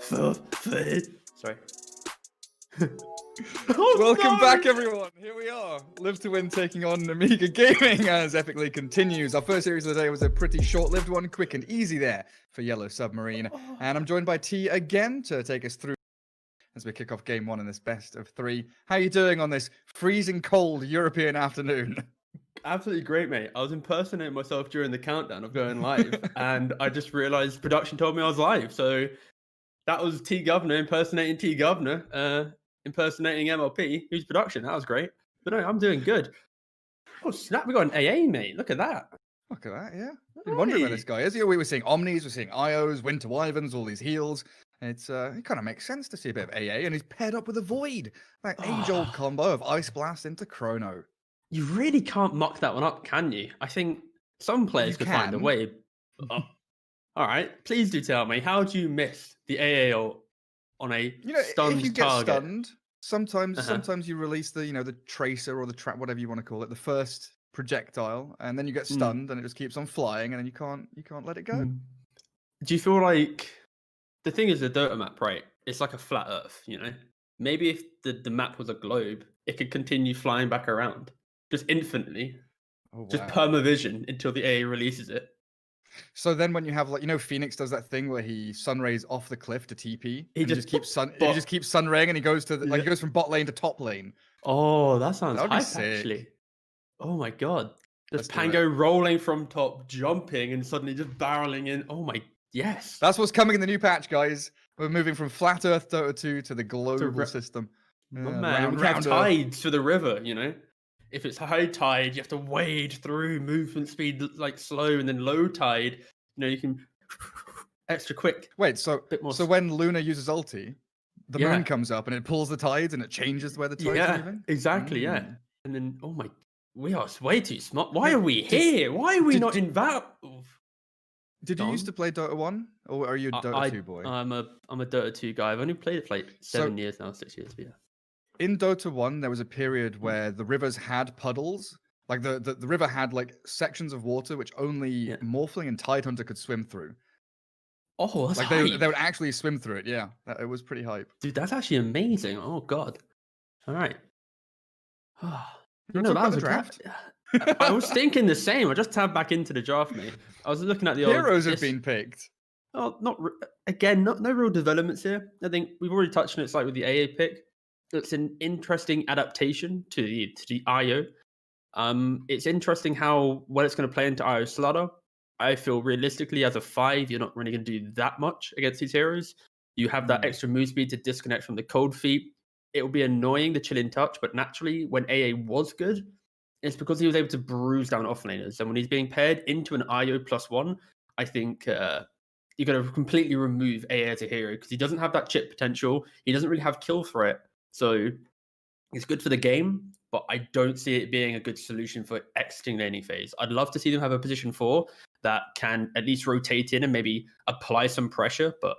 Sorry. Welcome back, everyone. Here we are. Live to Win taking on Nemiga Gaming as epically continues. Our first series of the day was a pretty short-lived one, quick and easy there for Yellow Submarine. And I'm joined by T again to take us through as we kick off game one in this best of three. How are you doing on this freezing cold European afternoon? Absolutely great, mate. I was impersonating myself during the countdown of going live, and I just realised production told me I was live. So that was T Governor impersonating T Governor, impersonating MLP, who's production. That was great. But no, I'm doing good. Oh, snap. We got an AA, mate. Look at that. Look at that, yeah. I've been wondering where this guy is. You know, we were seeing Omnis, we're seeing IOs, Winter Wyverns, all these heals. It kind of makes sense to see a bit of AA, and he's paired up with a Void. That age-old combo of Ice Blast into Chrono. You really can't muck that one up, can you? I think some players could find a way. All right, please do tell me, how do you miss the AA on a stunned if you get target? stunned, sometimes you release the the tracer or the trap, whatever you want to call it, the first projectile, and then you get stunned, and it just keeps on flying, and then you can't let it go. Do you feel like the thing is the Dota map, right? It's like a flat Earth, Maybe if the map was a globe, it could continue flying back around. Just infinitely. Oh, wow. Just permavision until the AA releases it. So then when you have Phoenix does that thing where he sunrays off the cliff to TP. He just keeps sunraying and he goes to he goes from bot lane to top lane. Oh, that sounds hype actually. Oh my god. There's Pango rolling from top, jumping and suddenly just barreling in. Oh my yes. That's what's coming in the new patch, guys. We're moving from flat Earth Dota 2 to the global system. Man, we have tides for the river, If it's high tide, you have to wade through movement speed like slow, and then low tide, you can extra quick. Wait, so when Luna uses ulti, the moon comes up and it pulls the tides and it changes where the tides are moving? Exactly, yeah. And then, we are way too smart. Why are we here? Why are we not in that? Did you used to play Dota 1, or are you a Dota 2 boy? I'm a Dota 2 guy. I've only played it for like 7 years now, 6 years, but yeah. In Dota 1, there was a period where the rivers had puddles. Like the river had like sections of water which only Morphling and Tidehunter could swim through. Oh, that's like hype. they would actually swim through it. Yeah, it was pretty hype. Dude, that's actually amazing. Oh god. All right. That was a draft. I was thinking the same. I just tabbed back into the draft, mate. I was looking at the heroes have been picked. Oh, no real developments here. I think we've already touched on it. It's like with the AA pick. It's an interesting adaptation to the IO. It's interesting how well it's going to play into IO Slaughter. I feel realistically, as a 5, you're not really going to do that much against these heroes. You have that extra move speed to disconnect from the cold feet. It will be annoying, the chilling touch, but naturally, when AA was good, it's because he was able to bruise down offlaners. And when he's being paired into an IO +1, I think you're going to completely remove AA as a hero because he doesn't have that chip potential. He doesn't really have kill threat. So it's good for the game, but I don't see it being a good solution for exiting laning phase. I'd love to see them have a position 4 that can at least rotate in and maybe apply some pressure, but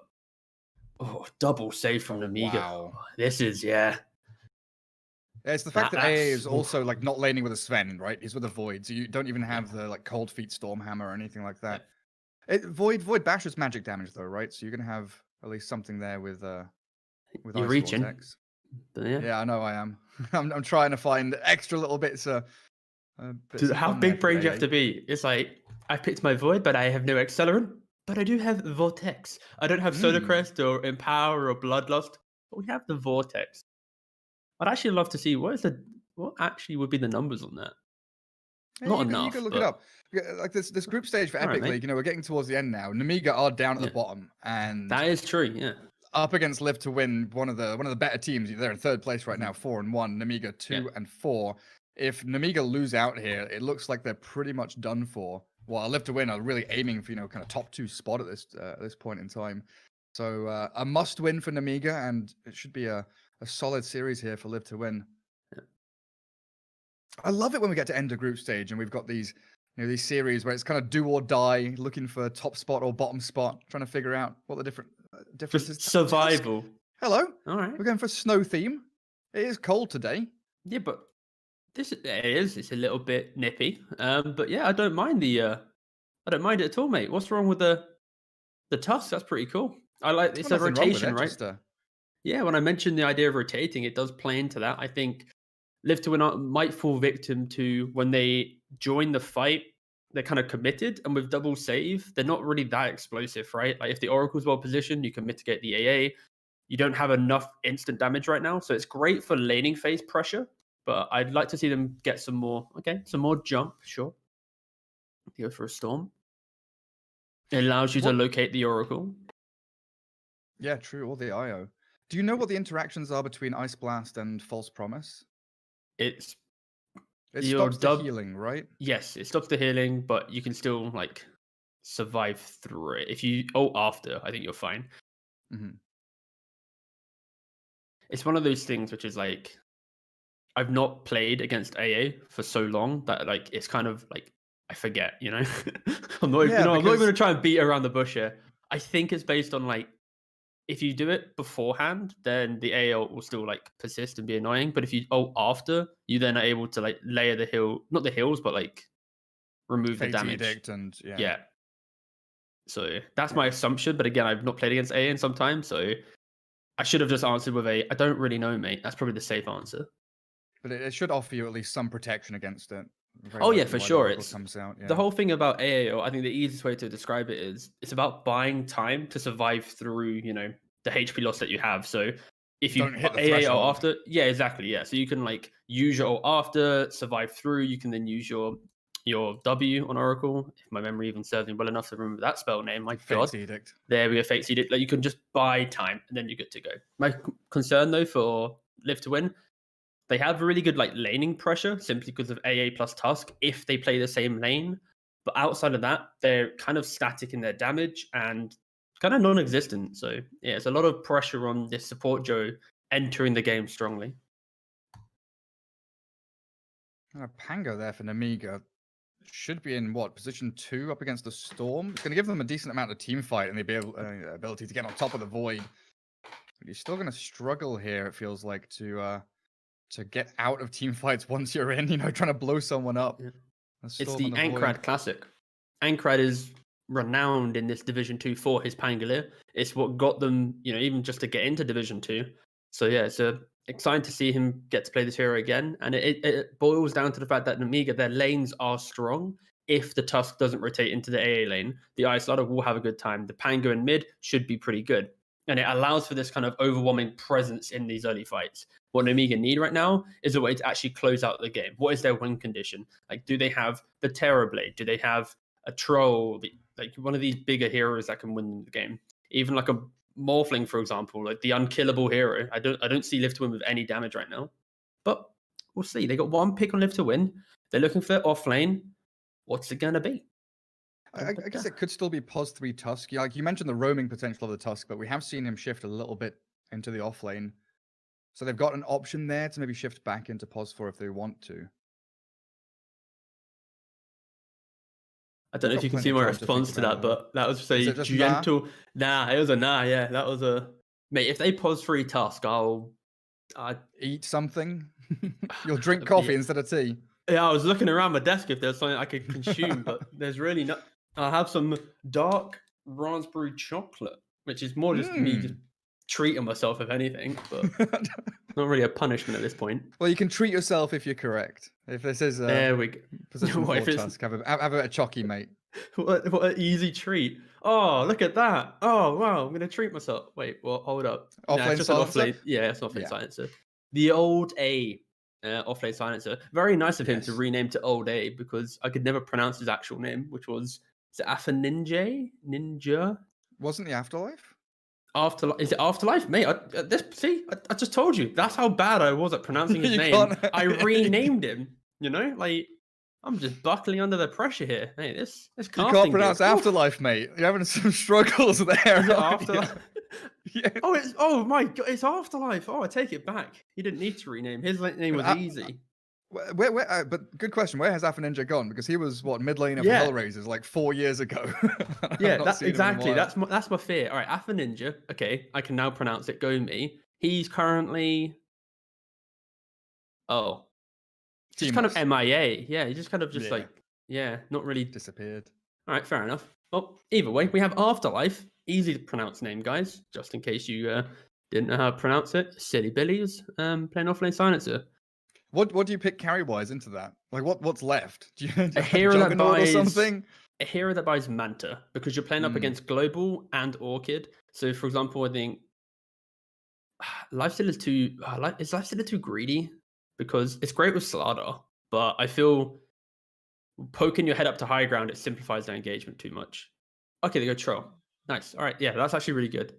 double save from Nemiga. Wow. This is, It's the fact that AA is also like not laning with a Sven, right? He's with a Void, so you don't even have the like Cold Feet Stormhammer or anything like that. Void bashes magic damage though, right? So you're gonna have at least something there with you're Ice reaching. Vortex. Yeah, I know I am. I'm trying to find extra little bits. Dude, how big brain do you have to be? It's like I picked my Void, but I have no accelerant. But I do have Vortex. I don't have Solar Crest or Empower or Bloodlust, but we have the Vortex. I'd actually love to see what actually would be the numbers on that. Not enough. You can look it up. Like this group stage for Epic League. We're getting towards the end now. Nemiga are down at the bottom, and that is true. Yeah. Up against Live to Win, one of the better teams. They're in third place right now, 4-1. Nemiga 2-4. If Nemiga lose out here, it looks like they're pretty much done for. While Live to Win are really aiming for kind of top 2 spot at this point in time. So a must win for Nemiga, and it should be a solid series here for Live to Win. Yeah. I love it when we get to end of group stage and we've got these these series where it's kind of do or die, looking for top spot or bottom spot, trying to figure out what the differences. Survival. Hello. All right. We're going for snow theme. It is cold today. Yeah, but it's a little bit nippy. But yeah, I don't mind I don't mind it at all, mate. What's wrong with the tusk? That's pretty cool. I like it's Well, a nothing wrong with rotation, it. right? Just Yeah, when I mentioned the idea of rotating, it does play into that. I think Live to Win might fall victim to when they join the fight, they're kind of committed, and with double save, they're not really that explosive, right? Like if the Oracle's well positioned, you can mitigate the AA. You don't have enough instant damage right now, so it's great for laning phase pressure. But I'd like to see them get some more. Okay, some more jump. Sure, go for a storm. It allows you to what? locate the Oracle. Yeah, true. All the IO. Do you know what the interactions are between Ice Blast and False Promise? It's It your stops the dub. healing, right? Yes, it stops the healing, but you can still like survive through it. If you after, I think you're fine. Hmm. It's one of those things which is like I've not played against AA for so long that like it's kind of like I forget, you know. Yeah, I'm not even because gonna try and beat around the bush here. I think it's based on like if you do it beforehand, then the AA ult will still like persist and be annoying. But if you ult after, you then are able to like layer the heal, not the heals, but like remove the Fate's damage. Edict and yeah. Yeah. So that's my Yeah. assumption. But again, I've not played against AA in some time, so I should have just answered with I don't really know, mate. That's probably the safe answer. But it should offer you at least some protection against it. Very Oh yeah, likely for why the sure. Oracle It's comes out. the Yeah. whole thing about AAO. I think the easiest way to describe it is it's about buying time to survive through, the HP loss that you have. So if you Don't hit the AAO threshold. after, yeah, exactly, yeah. So you can like use your ult after, survive through. You can then use your W on Oracle. If my memory even serves me well enough to remember that spell name, my Fate's god. Edict. There we go, Fate Seeded. Like you can just buy time and then you're good to go. My concern though for Live to Win, they have really good like laning pressure simply because of AA plus Tusk if they play the same lane. But outside of that, they're kind of static in their damage and kind of non-existent. So yeah, it's a lot of pressure on this support Joe entering the game strongly. Pango there for Nemiga. Should be in what position 2 up against the Storm. It's going to give them a decent amount of team fight and the ability to get on top of the Void. But you're still going to struggle here. It feels like to get out of team fights once you're in. Trying to blow someone up. Yeah. A It's Storm the and a Void. Ankrad Classic. Ankrad is renowned in this Division 2 for his Pangolier. It's what got them, even just to get into Division 2. So yeah, it's exciting to see him get to play this hero again. And it boils down to the fact that Nemiga, their lanes are strong. If the Tusk doesn't rotate into the AA lane, the Ice Ladder will have a good time. The Pango in mid should be pretty good. And it allows for this kind of overwhelming presence in these early fights. What Nemiga need right now is a way to actually close out the game. What is their win condition? Like, do they have the Terror Blade? Do they have a Troll? Like one of these bigger heroes that can win the game? Even like a Morphling, for example, like the unkillable hero. I don't see Live to Win with any damage right now. But we'll see. They got one pick on Live to Win. They're looking for their off lane. What's it gonna be? I guess it could still be Pos 3 Tusk. Yeah, like you mentioned the roaming potential of the Tusk, but we have seen him shift a little bit into the off lane. So they've got an option there to maybe shift back into Pos 4 if they want to. I don't know if Got you can plenty see of my time to think response to about that, it, though. but that was just Is a it just nah? gentle nah. It was a nah, yeah. That was a mate. If they pause free Tusk, I Eat something? You'll drink coffee instead of tea. Yeah, I was looking around my desk if there's something I could consume, but there's really not. I'll have some dark raspberry chocolate, which is more just me just treating myself, if anything, but not really a punishment at this point. Well, you can treat yourself if you're correct. If this is There we go. position What 4 if it's Tusk, have a bit of chocky, mate. what an easy treat? Oh, look at that! Oh wow, I'm gonna treat myself. Wait, well, hold up. Nah, Offlane it's just an silencer? offlane. Yeah, it's an offlane Yeah. silencer. The old A. Offlane silencer. Very nice of him to Yes. rename to Old A because I could never pronounce his actual name, which was is it Afaninja? Ninja? Wasn't the Afterlife? Afterlife? Is it Afterlife? Mate, I just told you. That's how bad I was at pronouncing his You name. can't- I renamed him. Like I'm just buckling under the pressure here. Hey, this You casting can't pronounce gear. Afterlife, mate. You're having some struggles there. Is it Afterlife? Yeah. Oh my god, it's Afterlife. Oh, I take it back. He didn't need to rename. His name was easy. But good question. Where has Alpha Ninja gone? Because he was mid laner Yeah. for Hellraisers like 4 years ago. Yeah, that's exactly. That's my fear. All right, Alpha Ninja. Okay, I can now pronounce it. Go me. He's currently just kind of Teamless. MIA. Yeah, he's just kind of Yeah. like not really. Disappeared. All right, fair enough. Well, either way, we have Afterlife. Easy to pronounce name, guys. Just in case you didn't know how to pronounce it. Silly Billies. Playing offlane silencer. What do you pick carry wise into that? Like what's left? Do you have A hero that Juggernaut or buys something? a hero that buys Manta because you're playing up against Global and Orchid. So, for example, I think Lifesteal is too. Is Lifesteal too greedy? Because it's great with Slardar, but I feel poking your head up to high ground, it simplifies their engagement too much. Okay, they go Troll. Nice. All right, yeah, that's actually really good.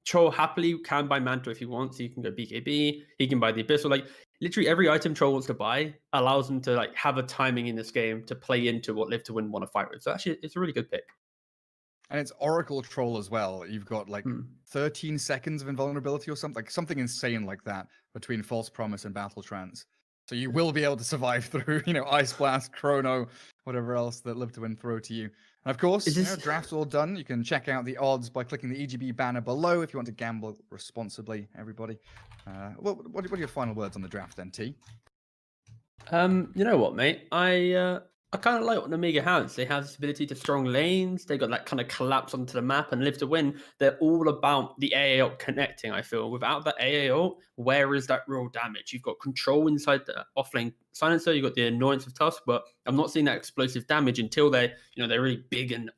Troll happily can buy Manta if he wants. He can go BKB. He can buy the Abyssal. Like literally every item Troll wants to buy allows him to like have a timing in this game to play into what Live to Win want to fight with. So actually, it's a really good pick. And it's Oracle Troll as well. You've got like 13 seconds of invulnerability or something, like something insane like that between False Promise and Battle Trance. So you will be able to survive through, Ice Blast, Chrono, whatever else that Live to Win throw to you. And of course, draft's all done. You can check out the odds by clicking the EGB banner below if you want to gamble responsibly, everybody. What are your final words on the draft then, T? You know what, mate? I kind of like what Nemiga has. They have this ability to strong lanes. They got that kind of collapse onto the map and Live to Win. They're all about the AA ult connecting, I feel. Without that AA ult, where is that real damage? You've got control inside the offlane silencer. You've got the annoyance of Tusk, but I'm not seeing that explosive damage until they're really big and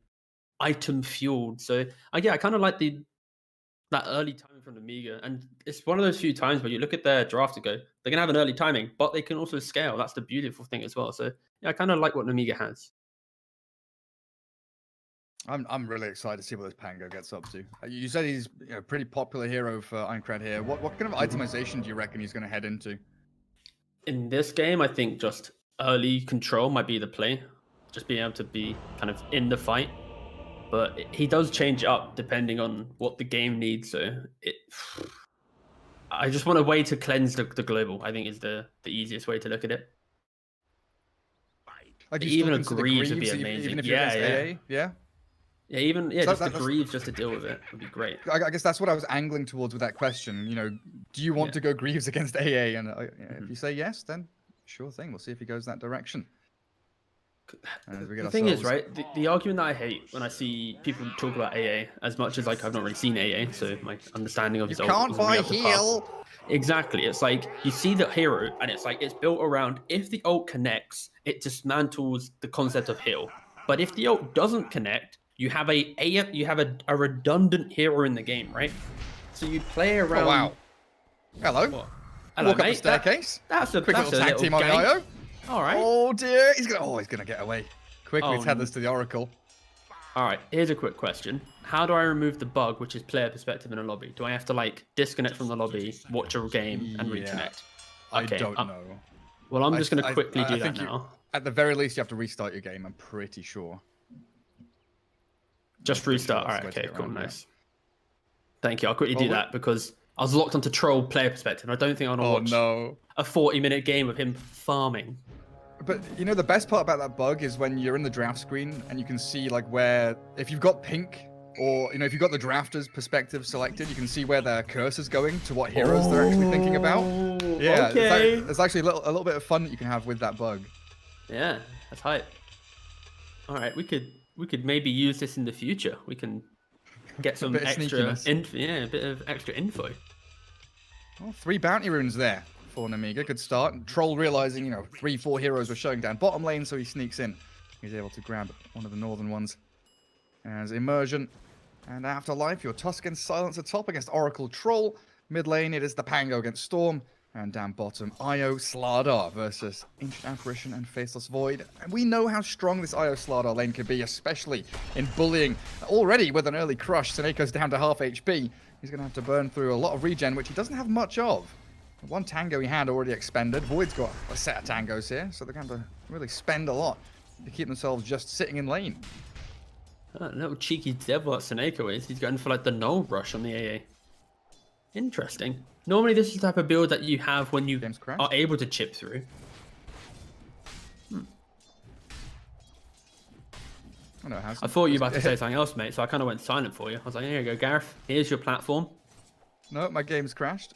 item fueled. So I kind of like that early timing from Nemiga. And it's one of those few times where you look at their draft to go, they're going to have an early timing, but they can also scale. That's the beautiful thing as well. So yeah, I kind of like what Nemiga has. I'm really excited to see what this Pango gets up to. You said he's a pretty popular hero for Aincrad here. What kind of itemization do you reckon he's going to head into? In this game, I think just early control might be the play. Just being able to be kind of in the fight. But he does change up depending on what the game needs. So I just want a way to cleanse the global. I think is the easiest way to look at it. Like even a Greaves would be amazing. Even if you're AA? Yeah, just the Greaves just to deal with it would be great. I guess that's what I was angling towards with that question. Do you want to go Greaves against AA? And if you say yes, then sure thing. We'll see if he goes that direction. The thing is, right, the argument that I hate when I see people talk about AA, as much as like I've not really seen AA, so my understanding of his ult can't buy heal. Exactly. It's like you see the hero and it's like it's built around if the ult connects, it dismantles the concept of heal. But if the ult doesn't connect, you have a redundant hero in the game, right? So you play around. Oh wow. Hello. What? Hello, Walk mate. up the staircase. That's a quick little tag team on the IO. All right. Oh dear, he's gonna get away. Quickly tethers to the Oracle. All right, here's a quick question. How do I remove the bug, which is player perspective in a lobby? Do I have to like disconnect from the lobby, watch a game, and reconnect? I don't know. Well, I'm just gonna quickly do that now. At the very least, you have to restart your game. I'm pretty sure. Just restart. All right. Okay. Cool. Nice. Thank you. I'll quickly do that because I was locked onto troll player perspective. I don't think I want to watch a 40-minute game of him farming. But the best part about that bug is when you're in the draft screen and you can see like where, if you've got pink or if you've got the drafter's perspective selected, you can see where their cursor's going to what heroes they're actually thinking about. Yeah, okay. There's actually a little bit of fun that you can have with that bug. Yeah, that's hype. All right, we could maybe use this in the future. We can get some extra info. Yeah, a bit of extra info. Well, 3 bounty runes there for Nemiga. Good start. Troll realizing, 3-4 heroes were showing down bottom lane, so he sneaks in. He's able to grab one of the northern ones. As Immersion and Afterlife, your Tuscan Silence atop against Oracle Troll. Mid lane, it is the Pango against Storm. And down bottom, Io Slardar versus Ancient Apparition and Faceless Void. And we know how strong this Io Slardar lane can be, especially in bullying. Already with an early crush, Seneco's down to half HP. He's going to have to burn through a lot of regen, which he doesn't have much of. One tango he had already expended. Void's got a set of tangos here, so they're going to really spend a lot to keep themselves just sitting in lane. Little cheeky devil that Seneco is. He's going for like the null rush on the AA. Interesting. Normally this is the type of build that you have when you are able to chip through. Oh, no, I thought you were about to say something else, mate, so I kind of went silent for you. I was like, here you go, Gareth. Here's your platform. No, my game's crashed.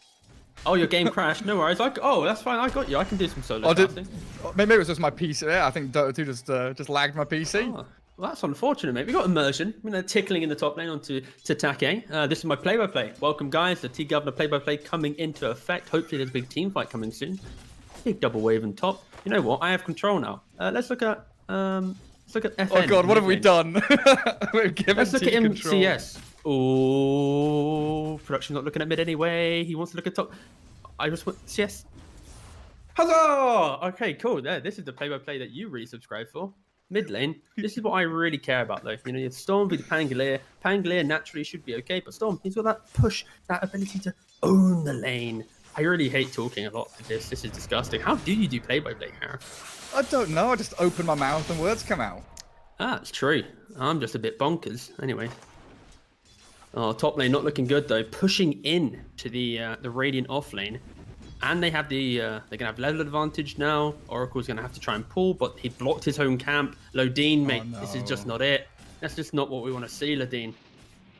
Oh, your game crashed? No worries. Oh, that's fine. I got you. I can do some solo casting. Maybe it was just my PC. Yeah, I think Dota2 just lagged my PC. Oh. Well, that's unfortunate, mate. We got immersion. Tickling in the top lane onto Take. This is my play-by-play. Welcome, guys. The T-Governor play-by-play coming into effect. Hopefully, there's a big team fight coming soon. Big double wave on top. You know what? I have control now. Let's look at FN. Oh god, what have we done? We've given Let's look at team him. control. CS. Oh, production not looking at mid anyway. He wants to look at top. I just want CS. Huzzah! Okay, cool. There, this is the play-by-play that you really subscribe for. Mid lane. This is what I really care about, though. You know, you have Storm with Pangolier. Pangolier naturally should be okay, but Storm, he's got that push, that ability to own the lane. I really hate talking a lot for this. This is disgusting. How do you do play-by-play, Harris? I don't know. I just open my mouth and words come out. Ah, it's true. I'm just a bit bonkers. Anyway. Oh, top lane not looking good, though. Pushing in to the Radiant off lane. And they have they're gonna have level advantage now. Oracle's gonna have to try and pull, but he blocked his own camp. Lodine, mate, no. This is just not it. That's just not what we want to see, Lodine.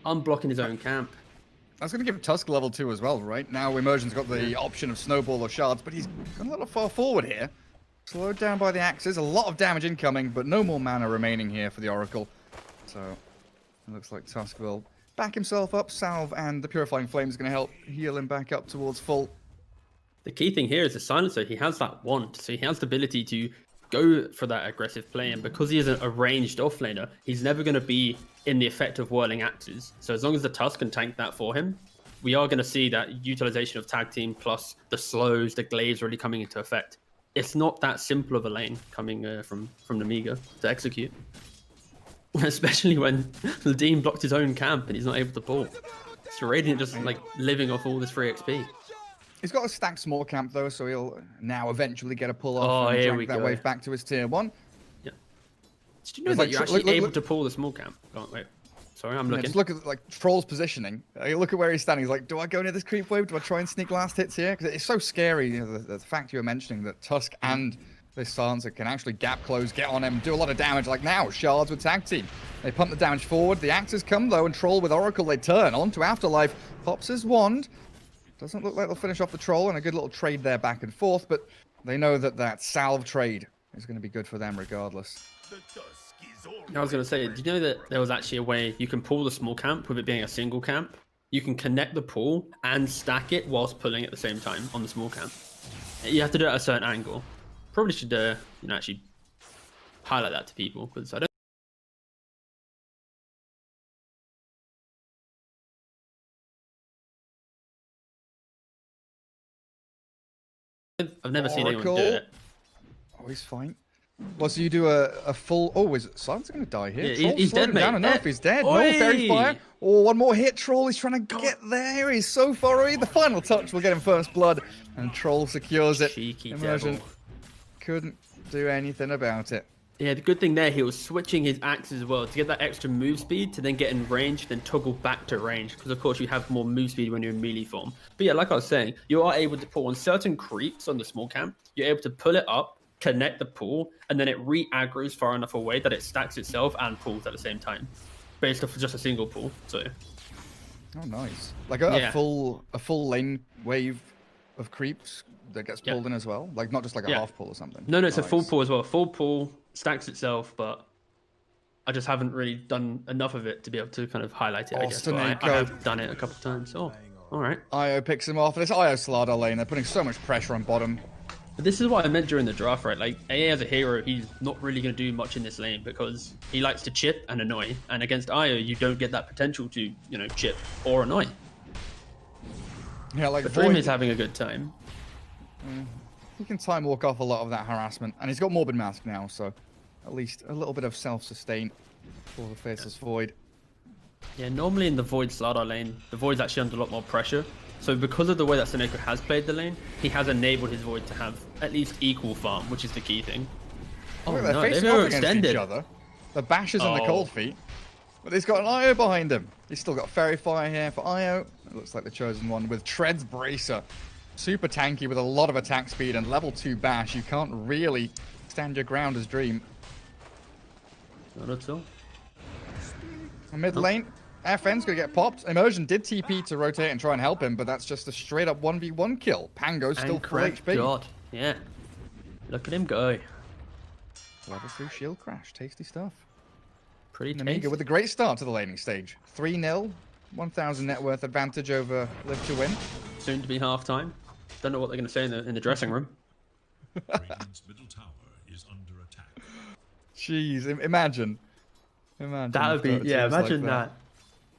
Unblocking his own camp. That's going to give Tusk level 2 as well, right? Now Immersion's got the option of Snowball or Shards, but he's gone a little far forward here. Slowed down by the axes. A lot of damage incoming, but no more mana remaining here for the Oracle. So it looks like Tusk will back himself up. Salve and the Purifying Flame is going to help heal him back up towards full. The key thing here is the Silencer. He has that wand, so he has the ability to go for that aggressive play. And because he is a ranged offlaner, he's never going to be in the effect of whirling axes. So as long as the Tusk can tank that for him, we are going to see that utilization of tag team plus the slows, the glaives really coming into effect. It's not that simple of a lane coming from Nemiga to execute. Especially when Ladine blocked his own camp and he's not able to pull. So Radiant just like living off all this free XP. He's got a stacked small camp though, so he'll now eventually get a pull off and drag that wave back to his tier 1. Yeah. Did you know that you're actually able to pull the small camp? Oh, wait. Sorry, I'm looking. Just look at like Troll's positioning. Look at where he's standing. He's like, do I go near this creep wave? Do I try and sneak last hits here? Because it's so scary. You know, the fact you were mentioning that Tusk and this Silencer can actually gap close, get on him, do a lot of damage. Like now, Shards with tag team. They pump the damage forward. The axes come though, and Troll with Oracle they turn onto Afterlife. Pops his wand. Doesn't look like they'll finish off the Troll, and a good little trade there back and forth, but they know that that salve trade is going to be good for them regardless. I was going to say, did you know that there was actually a way you can pull the small camp with it being a single camp? You can connect the pull and stack it whilst pulling at the same time on the small camp. You have to do it at a certain angle. Probably should actually highlight that to people, because I don't. I've never seen anyone do it. Oh, he's fine. Well, so you do a full... Oh, is Silencer going to die here? Yeah, he's dead, mate. Down enough. He's dead. Oi! No fairy fire. Oh, one more hit. Troll, he's trying to get there. He's so far away. The final touch will get him first blood. And Troll secures it. Cheeky Immersion devil. couldn't do anything about it. Yeah, the good thing there, he was switching his axe as well to get that extra move speed to then get in range, then toggle back to range. Because, of course, you have more move speed when you're in melee form. But yeah, like I was saying, you are able to pull on certain creeps on the small camp. You're able to pull it up, connect the pull, and then it re-aggroes far enough away that it stacks itself and pulls at the same time. Based off of just a single pull, so... Oh, nice. Like a full lane wave of creeps that gets pulled in as well? Like, not just like a half pull or something? No, it's a full pull as well. Full pull stacks itself, but I just haven't really done enough of it to be able to kind of highlight it, I guess. But I have done it a couple of times. Oh, all right. Io picks him off. This Io Slardar lane, they're putting so much pressure on bottom. But this is what I meant during the draft, right? Like, AA as a hero, he's not really going to do much in this lane because he likes to chip and annoy. And against Io, you don't get that potential to, chip or annoy. Yeah, like but Dream is having a good time. He can time walk off a lot of that harassment. And he's got Morbid Mask now, so at least a little bit of self-sustain for the Faceless Void. Yeah, normally in the Void Slardar lane, the Void's actually under a lot more pressure. So because of the way that Seneko has played the lane, he has enabled his Void to have at least equal farm, which is the key thing. Oh, look, they're facing off against each other. The Bashes and the Cold Feet. But he's got an Io behind him. He's still got Fairy Fire here for Io. It looks like the chosen one with Tread's Bracer. Super tanky with a lot of attack speed and level 2 bash. You can't really stand your ground as Dream. Not at all. Mid lane, FN's gonna get popped. Immersion did TP to rotate and try and help him, but that's just a straight up 1v1 kill. Pango's still full HP. God, yeah. Look at him go. Level 3 shield crash, tasty stuff. Pretty Nemiga tasty. with a great start to the laning stage. 3-0, 1,000 net worth advantage over Live to Win. Soon to be half-time. Don't know what they're going to say in the dressing room. Radiant's middle tower is under attack. Jeez, imagine. That would be, Dota 2 yeah, is like imagine that.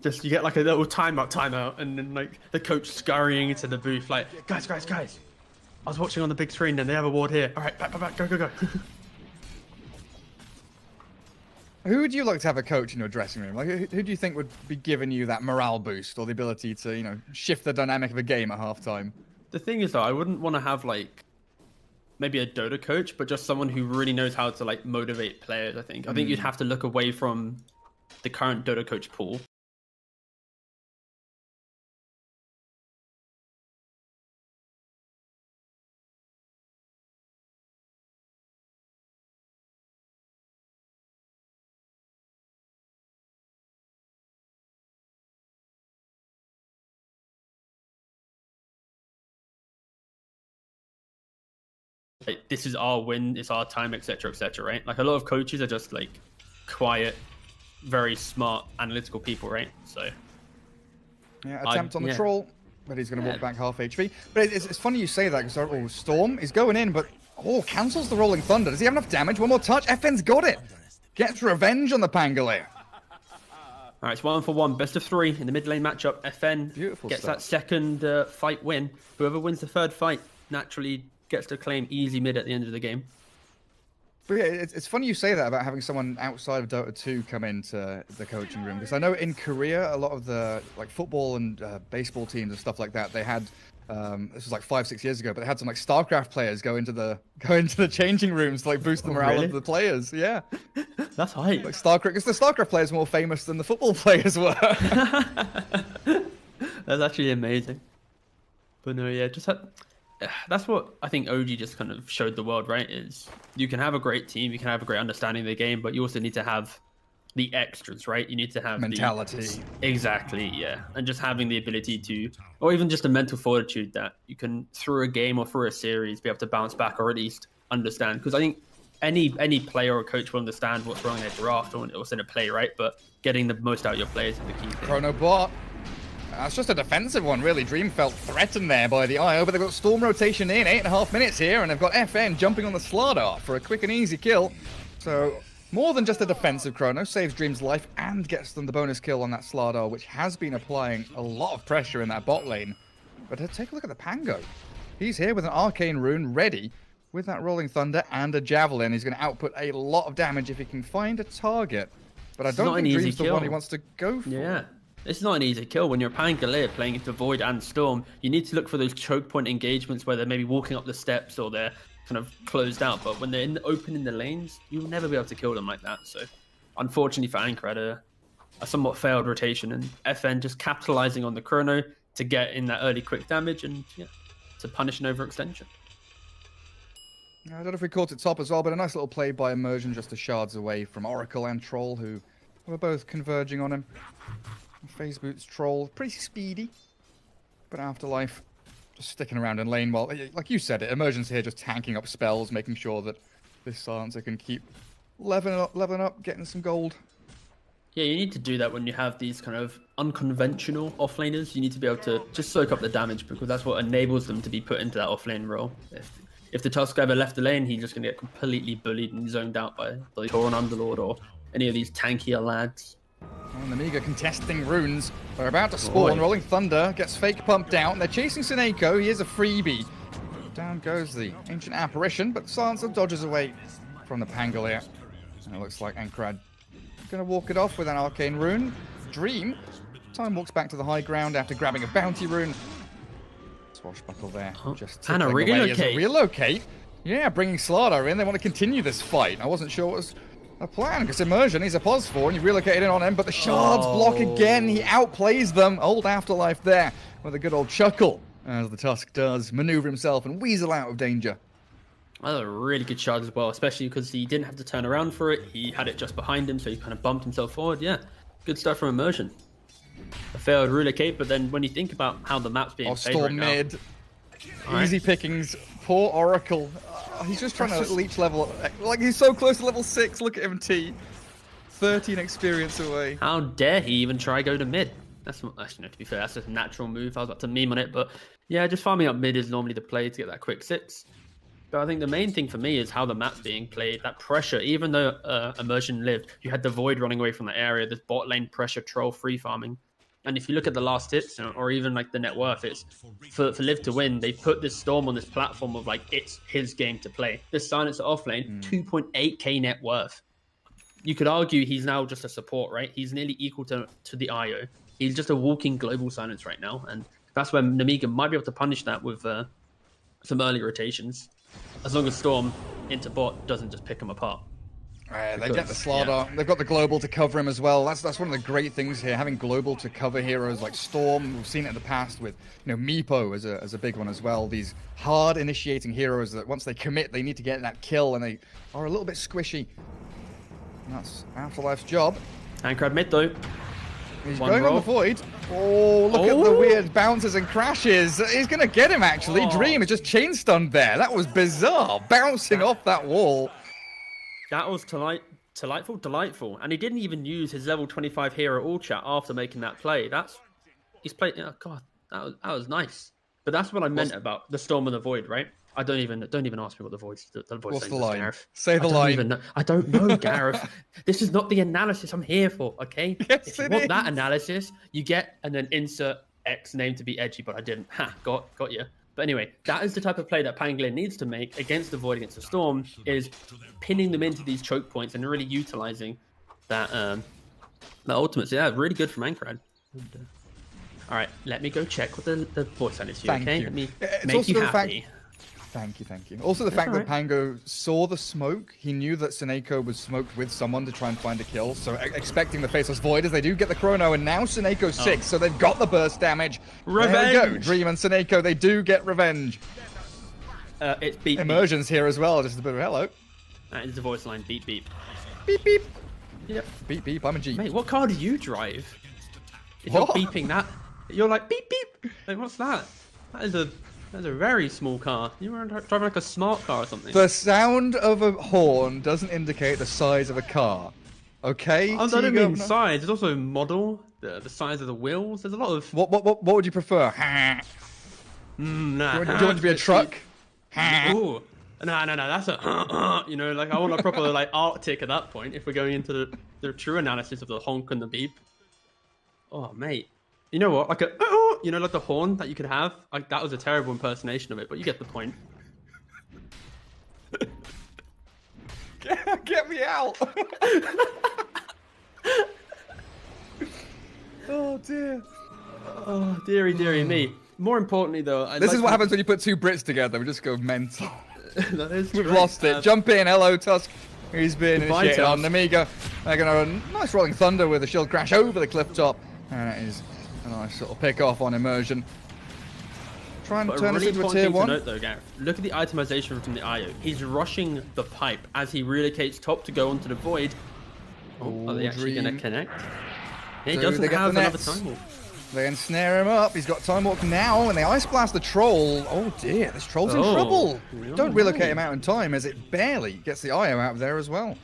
Just you get like a little timeout, and then like the coach scurrying into the booth, like, guys. I was watching on the big screen, and they have a ward here. All right, back, go. Who would you like to have a coach in your dressing room? Like, who do you think would be giving you that morale boost or the ability to, you know, shift the dynamic of a game at halftime? The thing is, though, I wouldn't want to have like maybe a Dota coach, but just someone who really knows how to like motivate players. I think you'd have to look away from the current Dota coach pool. Like, this is our win, it's our time, etc., right? Like a lot of coaches are just like quiet, very smart, analytical people, right? So yeah, attempt on the troll, but he's going to walk back half HP. But it's funny you say that because Storm is going in, but cancels the Rolling Thunder. Does he have enough damage? One more touch. FN's got it. Gets revenge on the Pangolier. All right, it's 1-for-1, best of 3 in the mid lane matchup. FN gets that second fight win. Whoever wins the third fight naturally gets to claim easy mid at the end of the game. But yeah, it's funny you say that about having someone outside of Dota 2 come into the coaching room, because I know in Korea a lot of the like football and baseball teams and stuff like that, they had this was like 5-6 years ago, but they had some like StarCraft players go into the changing rooms to like boost the morale of the players. Yeah, that's hype. Like StarCraft, because the StarCraft players were more famous than the football players were. That's actually amazing. But no, yeah, that's what I think OG just kind of showed the world, right? Is you can have a great team, you can have a great understanding of the game, but you also need to have the extras, right? You need to have mentality. Exactly, yeah. And just having the ability to, or even just a mental fortitude that you can, through a game or through a series, be able to bounce back or at least understand. Because I think any player or coach will understand what's wrong in their draft or what's in a play, right? But getting the most out of your players is the key thing. Chrono bot. That's just a defensive one, really. Dream felt threatened there by the IO, but they've got Storm rotation in, 8.5 minutes here, and they've got FN jumping on the Slardar for a quick and easy kill. So, more than just a defensive Chrono, saves Dream's life and gets them the bonus kill on that Slardar, which has been applying a lot of pressure in that bot lane. But take a look at the Pango. He's here with an Arcane Rune ready, with that Rolling Thunder and a Javelin. He's going to output a lot of damage if he can find a target. But I don't think Dream's the one he wants to go for. Yeah. It's not an easy kill when you're Pangolier playing into Void and Storm. You need to look for those choke point engagements where they're maybe walking up the steps or they're kind of closed out. But when they're open in the lanes, you'll never be able to kill them like that. So, unfortunately for Anchor, had a somewhat failed rotation, and FN just capitalizing on the Chrono to get in that early quick damage and to punish an overextension. I don't know if we caught it top as well, but a nice little play by Immersion just a shards away from Oracle and Troll, who were both converging on him. Phase Boots Troll, pretty speedy, but Afterlife just sticking around in lane while, like you said, Immersion's here just tanking up spells, making sure that this Silencer can keep leveling up, getting some gold. Yeah, you need to do that when you have these kind of unconventional offlaners. You need to be able to just soak up the damage because that's what enables them to be put into that offlane role. If the Tusk ever left the lane, he's just going to get completely bullied and zoned out by the Tauren Underlord or any of these tankier lads. And Nemiga contesting runes. They're about to spawn. Rolling Thunder gets fake pumped out. They're chasing Sineko. He is a freebie. Down goes the Ancient Apparition, but Silencer dodges away from the Pangolier. And it looks like Ankrad gonna walk it off with an Arcane Rune. Dream. Time walks back to the high ground after grabbing a Bounty Rune. Swashbuckle there. Just and a relocate. Relocate. Yeah, bringing Slardar in. They want to continue this fight. I wasn't sure what was a plan, because Immersion, he's a pos for, and you relocated in on him, but the shards block again. He outplays them. Old Afterlife there with a good old chuckle, as the Tusk does maneuver himself and weasel out of danger. That was a really good shard as well, especially because he didn't have to turn around for it. He had it just behind him, so he kind of bumped himself forward. Yeah, good stuff from Immersion. A failed relocate, but then when you think about how the map's being played Storm right mid. Now, Easy pickings. Poor Oracle. He's just trying to leech level. Like, he's so close to level 6. Look at him, T. 13 experience away. How dare he even try go to mid? That's actually, to be fair, that's just a natural move. I was about to meme on it, but yeah, just farming up mid is normally the play to get that quick 6. But I think the main thing for me is how the map's being played. That pressure, even though Immersion lived, you had the Void running away from the area, this bot lane pressure troll free farming. And if you look at the last hits, or even like the net worth, it's for Live to win, they put this Storm on this platform of like, it's his game to play. This Silencer off lane, 2.8k net worth. You could argue he's now just a support, right? He's nearly equal to the IO. He's just a walking global silence right now. And that's where Nemiga might be able to punish that with some early rotations. As long as Storm into bot doesn't just pick him apart. They get the Slardar. Yeah. They've got the Global to cover him as well. That's one of the great things here, having Global to cover heroes like Storm. We've seen it in the past with Meepo as a big one as well. These hard initiating heroes that once they commit, they need to get that kill, and they are a little bit squishy. And that's Afterlife's job. Ankrad mid though. He's going on the Void. Oh, look at the weird bounces and crashes. He's going to get him, actually. Dream is just chain stunned there. That was bizarre. Bouncing off that wall. That was delightful. And he didn't even use his level 25 hero all chat after making that play. He's played. Oh God, that was nice. But that's what I meant about the Storm and the Void, right? I don't even ask me what the voice. What's the line? Gareth. Say the line. I don't know, Gareth. This is not the analysis I'm here for. Okay. Yes, if you want that analysis, you get and then insert X name to be edgy, but I didn't. Ha, got you. But anyway, that is the type of play that Pangolin needs to make against the Void, against the Storm, is pinning them into these choke points and really utilizing that ultimate. So yeah, really good from Ankrad. All right, let me go check what the voice line is. Thank okay, you. Let me it's make you happy. Thank you. Also, the fact that Pango saw the smoke, he knew that Seneko was smoked with someone to try and find a kill, so expecting the Faceless Void as they do get the Chrono, and now Seneko's 6, so they've got the burst damage. Revenge! There we go, Dream and Seneko, they do get revenge. It's beep. Immersion's here as well, just a bit of hello. That is the voice line, beep. Beep. Yep. Beep, I'm a Jeep. Mate, what car do you drive? If you're beeping that, you're like, beep. Like, what's that? That's a very small car. You were driving like a smart car or something. The sound of a horn doesn't indicate the size of a car. Okay? I don't mean size. There's also model, the size of the wheels. There's a lot of... What would you prefer? Nah. Do you want to be a truck? Ooh. No. That's a... like I want a proper like Arctic at that point if we're going into the true analysis of the honk and the beep. Oh, mate. You know what? Like like the horn that you could have. Like that was a terrible impersonation of it, but you get the point. Get me out! Oh dear. Oh dearie me. More importantly, though, this is what happens when you put two Brits together. We just go mental. That is We've true. lost it. Jump in. Hello, Tusk. He's been initiated on Nemiga. They're going to a nice rolling thunder with a shield crash over the cliff top. And it is a nice sort of pick off on Immersion. Try and turn this into a tier 1. Note, though, Gareth, look at the itemization from the IO. He's rushing the pipe as he relocates top to go onto the Void. Are they actually going to connect? He doesn't have another Time Walk. They ensnare him up. He's got Time Walk now, and they Ice Blast the Troll. Oh dear, this Troll's in trouble. Don't relocate him out in time, as it barely gets the IO out of there as well.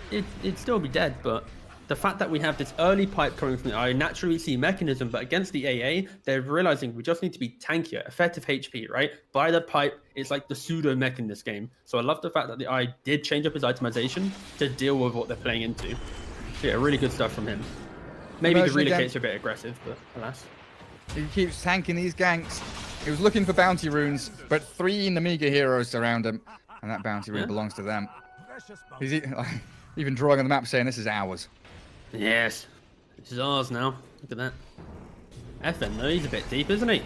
It'd still be dead, but the fact that we have this early pipe coming from the IO, naturally we see Mechanism, but against the AA, they're realizing we just need to be tankier, effective HP, right? By the pipe, it's like the pseudo mech in this game. So I love the fact that the IO did change up his itemization to deal with what they're playing into. So yeah, really good stuff from him. Maybe the relocates are a bit aggressive, but alas. He keeps tanking these ganks. He was looking for bounty runes, but 3 Nemiga heroes surround him, and that bounty rune belongs to them. He's even drawing on the map saying this is ours. Yes, this is ours now. Look at that. FN though, he's a bit deep, isn't he?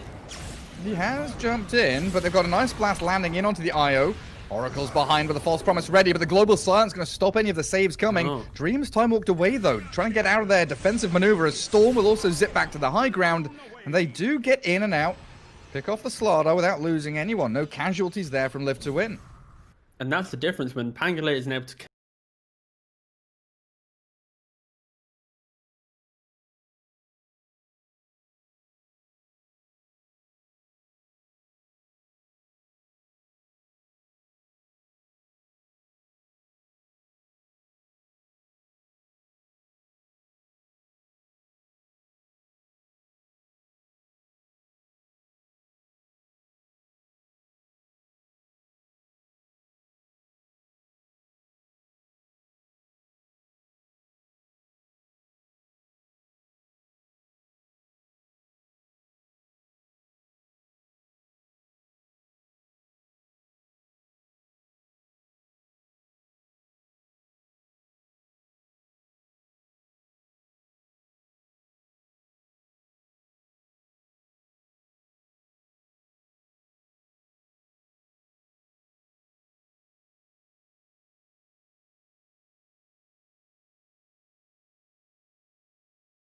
He has jumped in, but they've got an Ice Blast landing in onto the IO. Oracle's behind with a False Promise ready, but the Global Silence going to stop any of the saves coming. Dream's Time Walked away, though, trying to get out of their defensive maneuver as Storm will also zip back to the high ground, and they do get in and out. Pick off the Slardar without losing anyone. No casualties there from Live to Win. And that's the difference when Pangolin isn't able to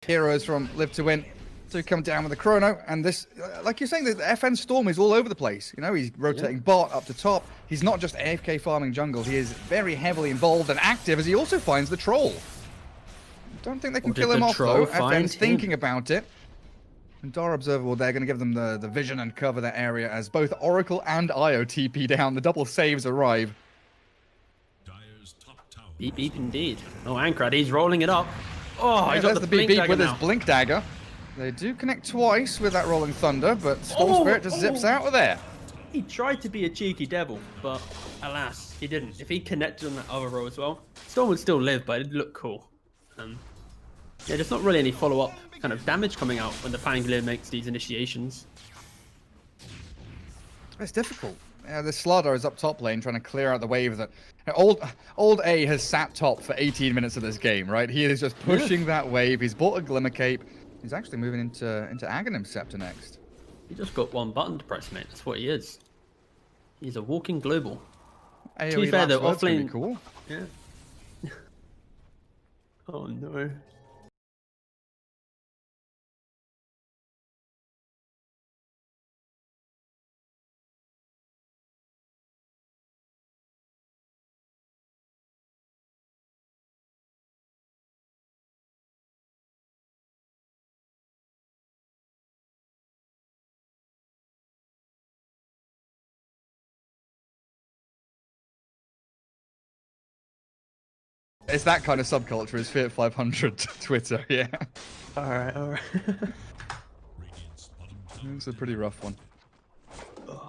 heroes from Live to Win to come down with the chrono. And this, like you're saying, the FN Storm is all over the place. You know, he's rotating bot up to top. He's not just AFK farming jungle. He is very heavily involved and active as he also finds the troll. Don't think they can kill him off though. FN's thinking about it. And Dara Observable, they're going to give them the vision and cover that area as both Oracle and Io TP down. The double saves arrive. Dire's top tower. Beep, beep indeed. Oh, Ankrad, he's rolling it up. Oh, Yeah, he got there's the beep blink beep dagger with now. his blink dagger. They do connect twice with that rolling thunder, but Storm Spirit just zips out of there. He tried to be a cheeky devil, but alas, he didn't. If he connected on that other row as well, Storm would still live, but it'd look cool. Yeah, there's not really any follow-up kind of damage coming out when the Pangolier makes these initiations. It's difficult. Yeah, the Slardar is up top lane trying to clear out the wave that old A has sat top for 18 minutes of this game, right? He is just pushing that wave. He's bought a Glimmer Cape. He's actually moving into Aghanim Scepter next. He just got one button to press, mate. That's what he is. He's a walking global. AoE To be fair, though, last word's gonna be offlane... cool. Yeah. Oh, no. It's that kind of subculture, is Fiat 500 Twitter, yeah. Alright. Radiant's bottom tower. It's a pretty rough one.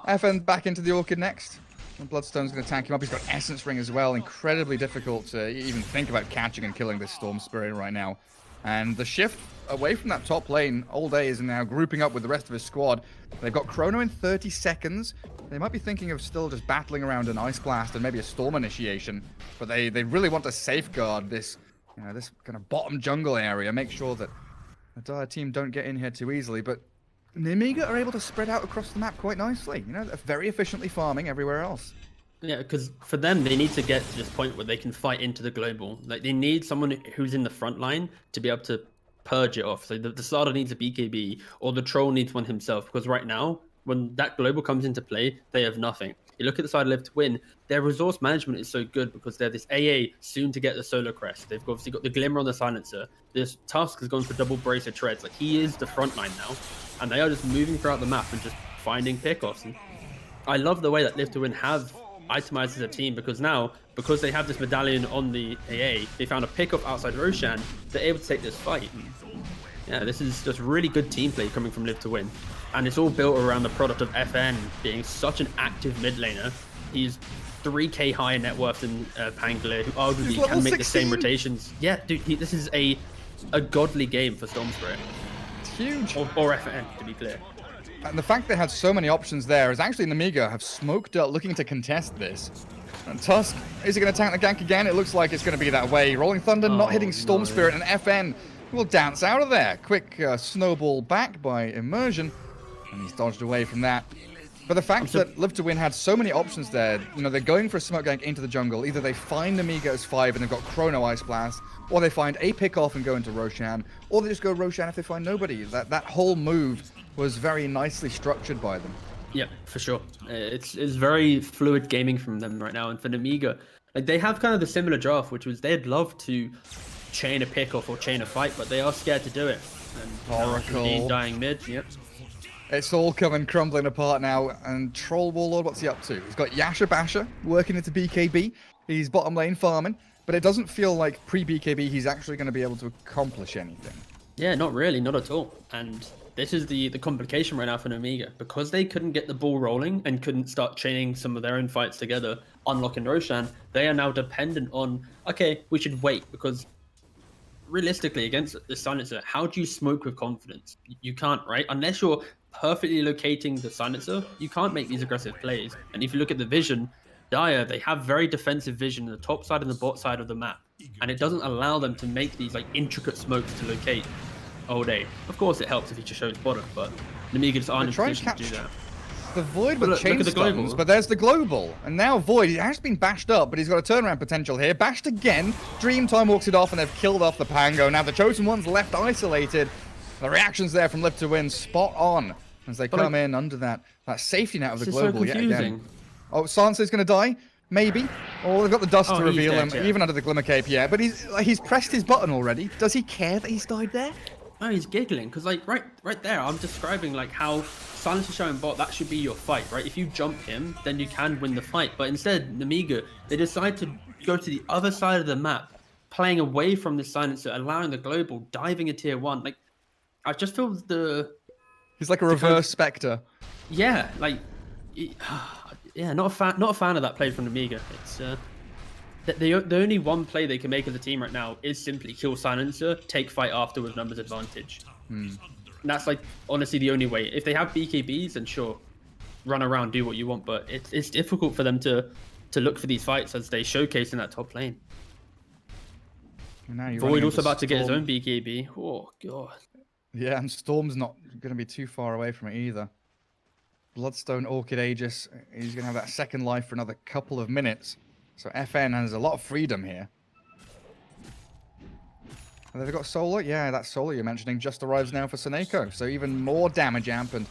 FN back into the Orchid next. And Bloodstone's going to tank him up. He's got Essence Ring as well. Incredibly difficult to even think about catching and killing this Storm Spirit right now. And the shift away from that top lane, Old A is now grouping up with the rest of his squad. They've got Chrono in 30 seconds. They might be thinking of still just battling around an Ice Blast and maybe a Storm initiation. But they really want to safeguard this, this kind of bottom jungle area. Make sure that the Dire team don't get in here too easily. But Nemiga are able to spread out across the map quite nicely. They're very efficiently farming everywhere else. Yeah, because for them, they need to get to this point where they can fight into the global. Like, they need someone who's in the front line to be able to purge it off. So the Slardar needs a BKB, or the Troll needs one himself. Because right now, when that global comes into play, they have nothing. You look at the side of Live to Win, their resource management is so good because they're this AA soon to get the Solar Crest. They've obviously got the Glimmer on the Silencer. This Tusk has gone for double brace of treads. Like, he is the front line now. And they are just moving throughout the map and just finding pickoffs. And I love the way that Live to Win have itemized as a team, because now, because they have this medallion on the AA, they found a pickoff outside Roshan. They're able to take this fight. Yeah, this is just really good team play coming from Live to Win. And it's all built around the product of FN being such an active mid laner. He's 3k higher net worth than Pangolier, who arguably can make the same rotations. Yeah, dude, this is a godly game for Storm Spirit. It's huge. Or FN, to be clear. And the fact they had so many options there is actually Nemiga have smoked up looking to contest this. And Tusk, is he going to tank the gank again? It looks like it's going to be that way. Rolling Thunder not hitting Storm Spirit, and FN will dance out of there. Quick snowball back by Immersion, and he's dodged away from that. But the fact that Live to Win had so many options there, they're going for a smoke gank into the jungle. Either they find Nemiga as 5 and they've got Chrono Ice Blast, or they find a pick-off and go into Roshan, or they just go Roshan if they find nobody. That whole move was very nicely structured by them. Yeah, for sure. It's very fluid gaming from them right now. And for Nemiga, like, they have kind of the similar draft, which was they'd love to chain a pick-off or chain a fight, but they are scared to do it. And Oracle dying mid. Yep. It's all coming crumbling apart now. And Troll Warlord, what's he up to? He's got Yasha Basha working into BKB. He's bottom lane farming, but it doesn't feel like pre-BKB he's actually going to be able to accomplish anything. Yeah, not really, not at all. And this is the complication right now for Nemiga. Because they couldn't get the ball rolling and couldn't start chaining some of their own fights together, unlocking Roshan, they are now dependent on, okay, we should wait, because realistically, against the Silencer, how do you smoke with confidence? You can't, right? Unless you're perfectly locating the Silencer, you can't make these aggressive plays. And if you look at the vision, Dire, they have very defensive vision on the top side and the bot side of the map. And it doesn't allow them to make these like intricate smokes to locate Old A. Of course it helps if he just shows bottom, but Nemiga just aren't in a position to do that. The Void with Look chain at the stuns, global. but there's the global. And now Void, he has been bashed up, but he's got a turnaround potential here. Bashed again. Dreamtime walks it off, and they've killed off the Pango. Now the Chosen One's left isolated. The reactions there from Live to Win, spot on. As they come in under that safety net of the This is so global yet again. confusing. Oh, Sansa's going to die? Maybe. Oh, they've got the dust to he's reveal dead, him, yeah. even under the Glimmer Cape, yeah. But he's pressed his button already. Does he care that he's died there? Oh, he's giggling because, like, right there, I'm describing like how Silence is showing bot. That should be your fight, right? If you jump him, then you can win the fight. But instead, Nemiga, they decide to go to the other side of the map, playing away from the silencer, allowing the global, diving a tier 1. Like, I just feel He's like a reverse Spectre. yeah, like, yeah, not a fan of that play from Nemiga. It's the only one play they can make as a team right now is simply kill silencer, take fight after with numbers advantage. And that's like honestly the only way. If they have BKBs, then sure, run around, do what you want. But it's difficult for them to look for these fights as they showcase in that top lane. Now Void also about to get his own BKB. Oh god. Yeah, and Storm's not going to be too far away from it either. Bloodstone, Orchid Aegis, he's going to have that second life for another couple of minutes. So FN has a lot of freedom here. And they've got Solar. Yeah, that Solar you're mentioning just arrives now for Seneko. So even more damage amp and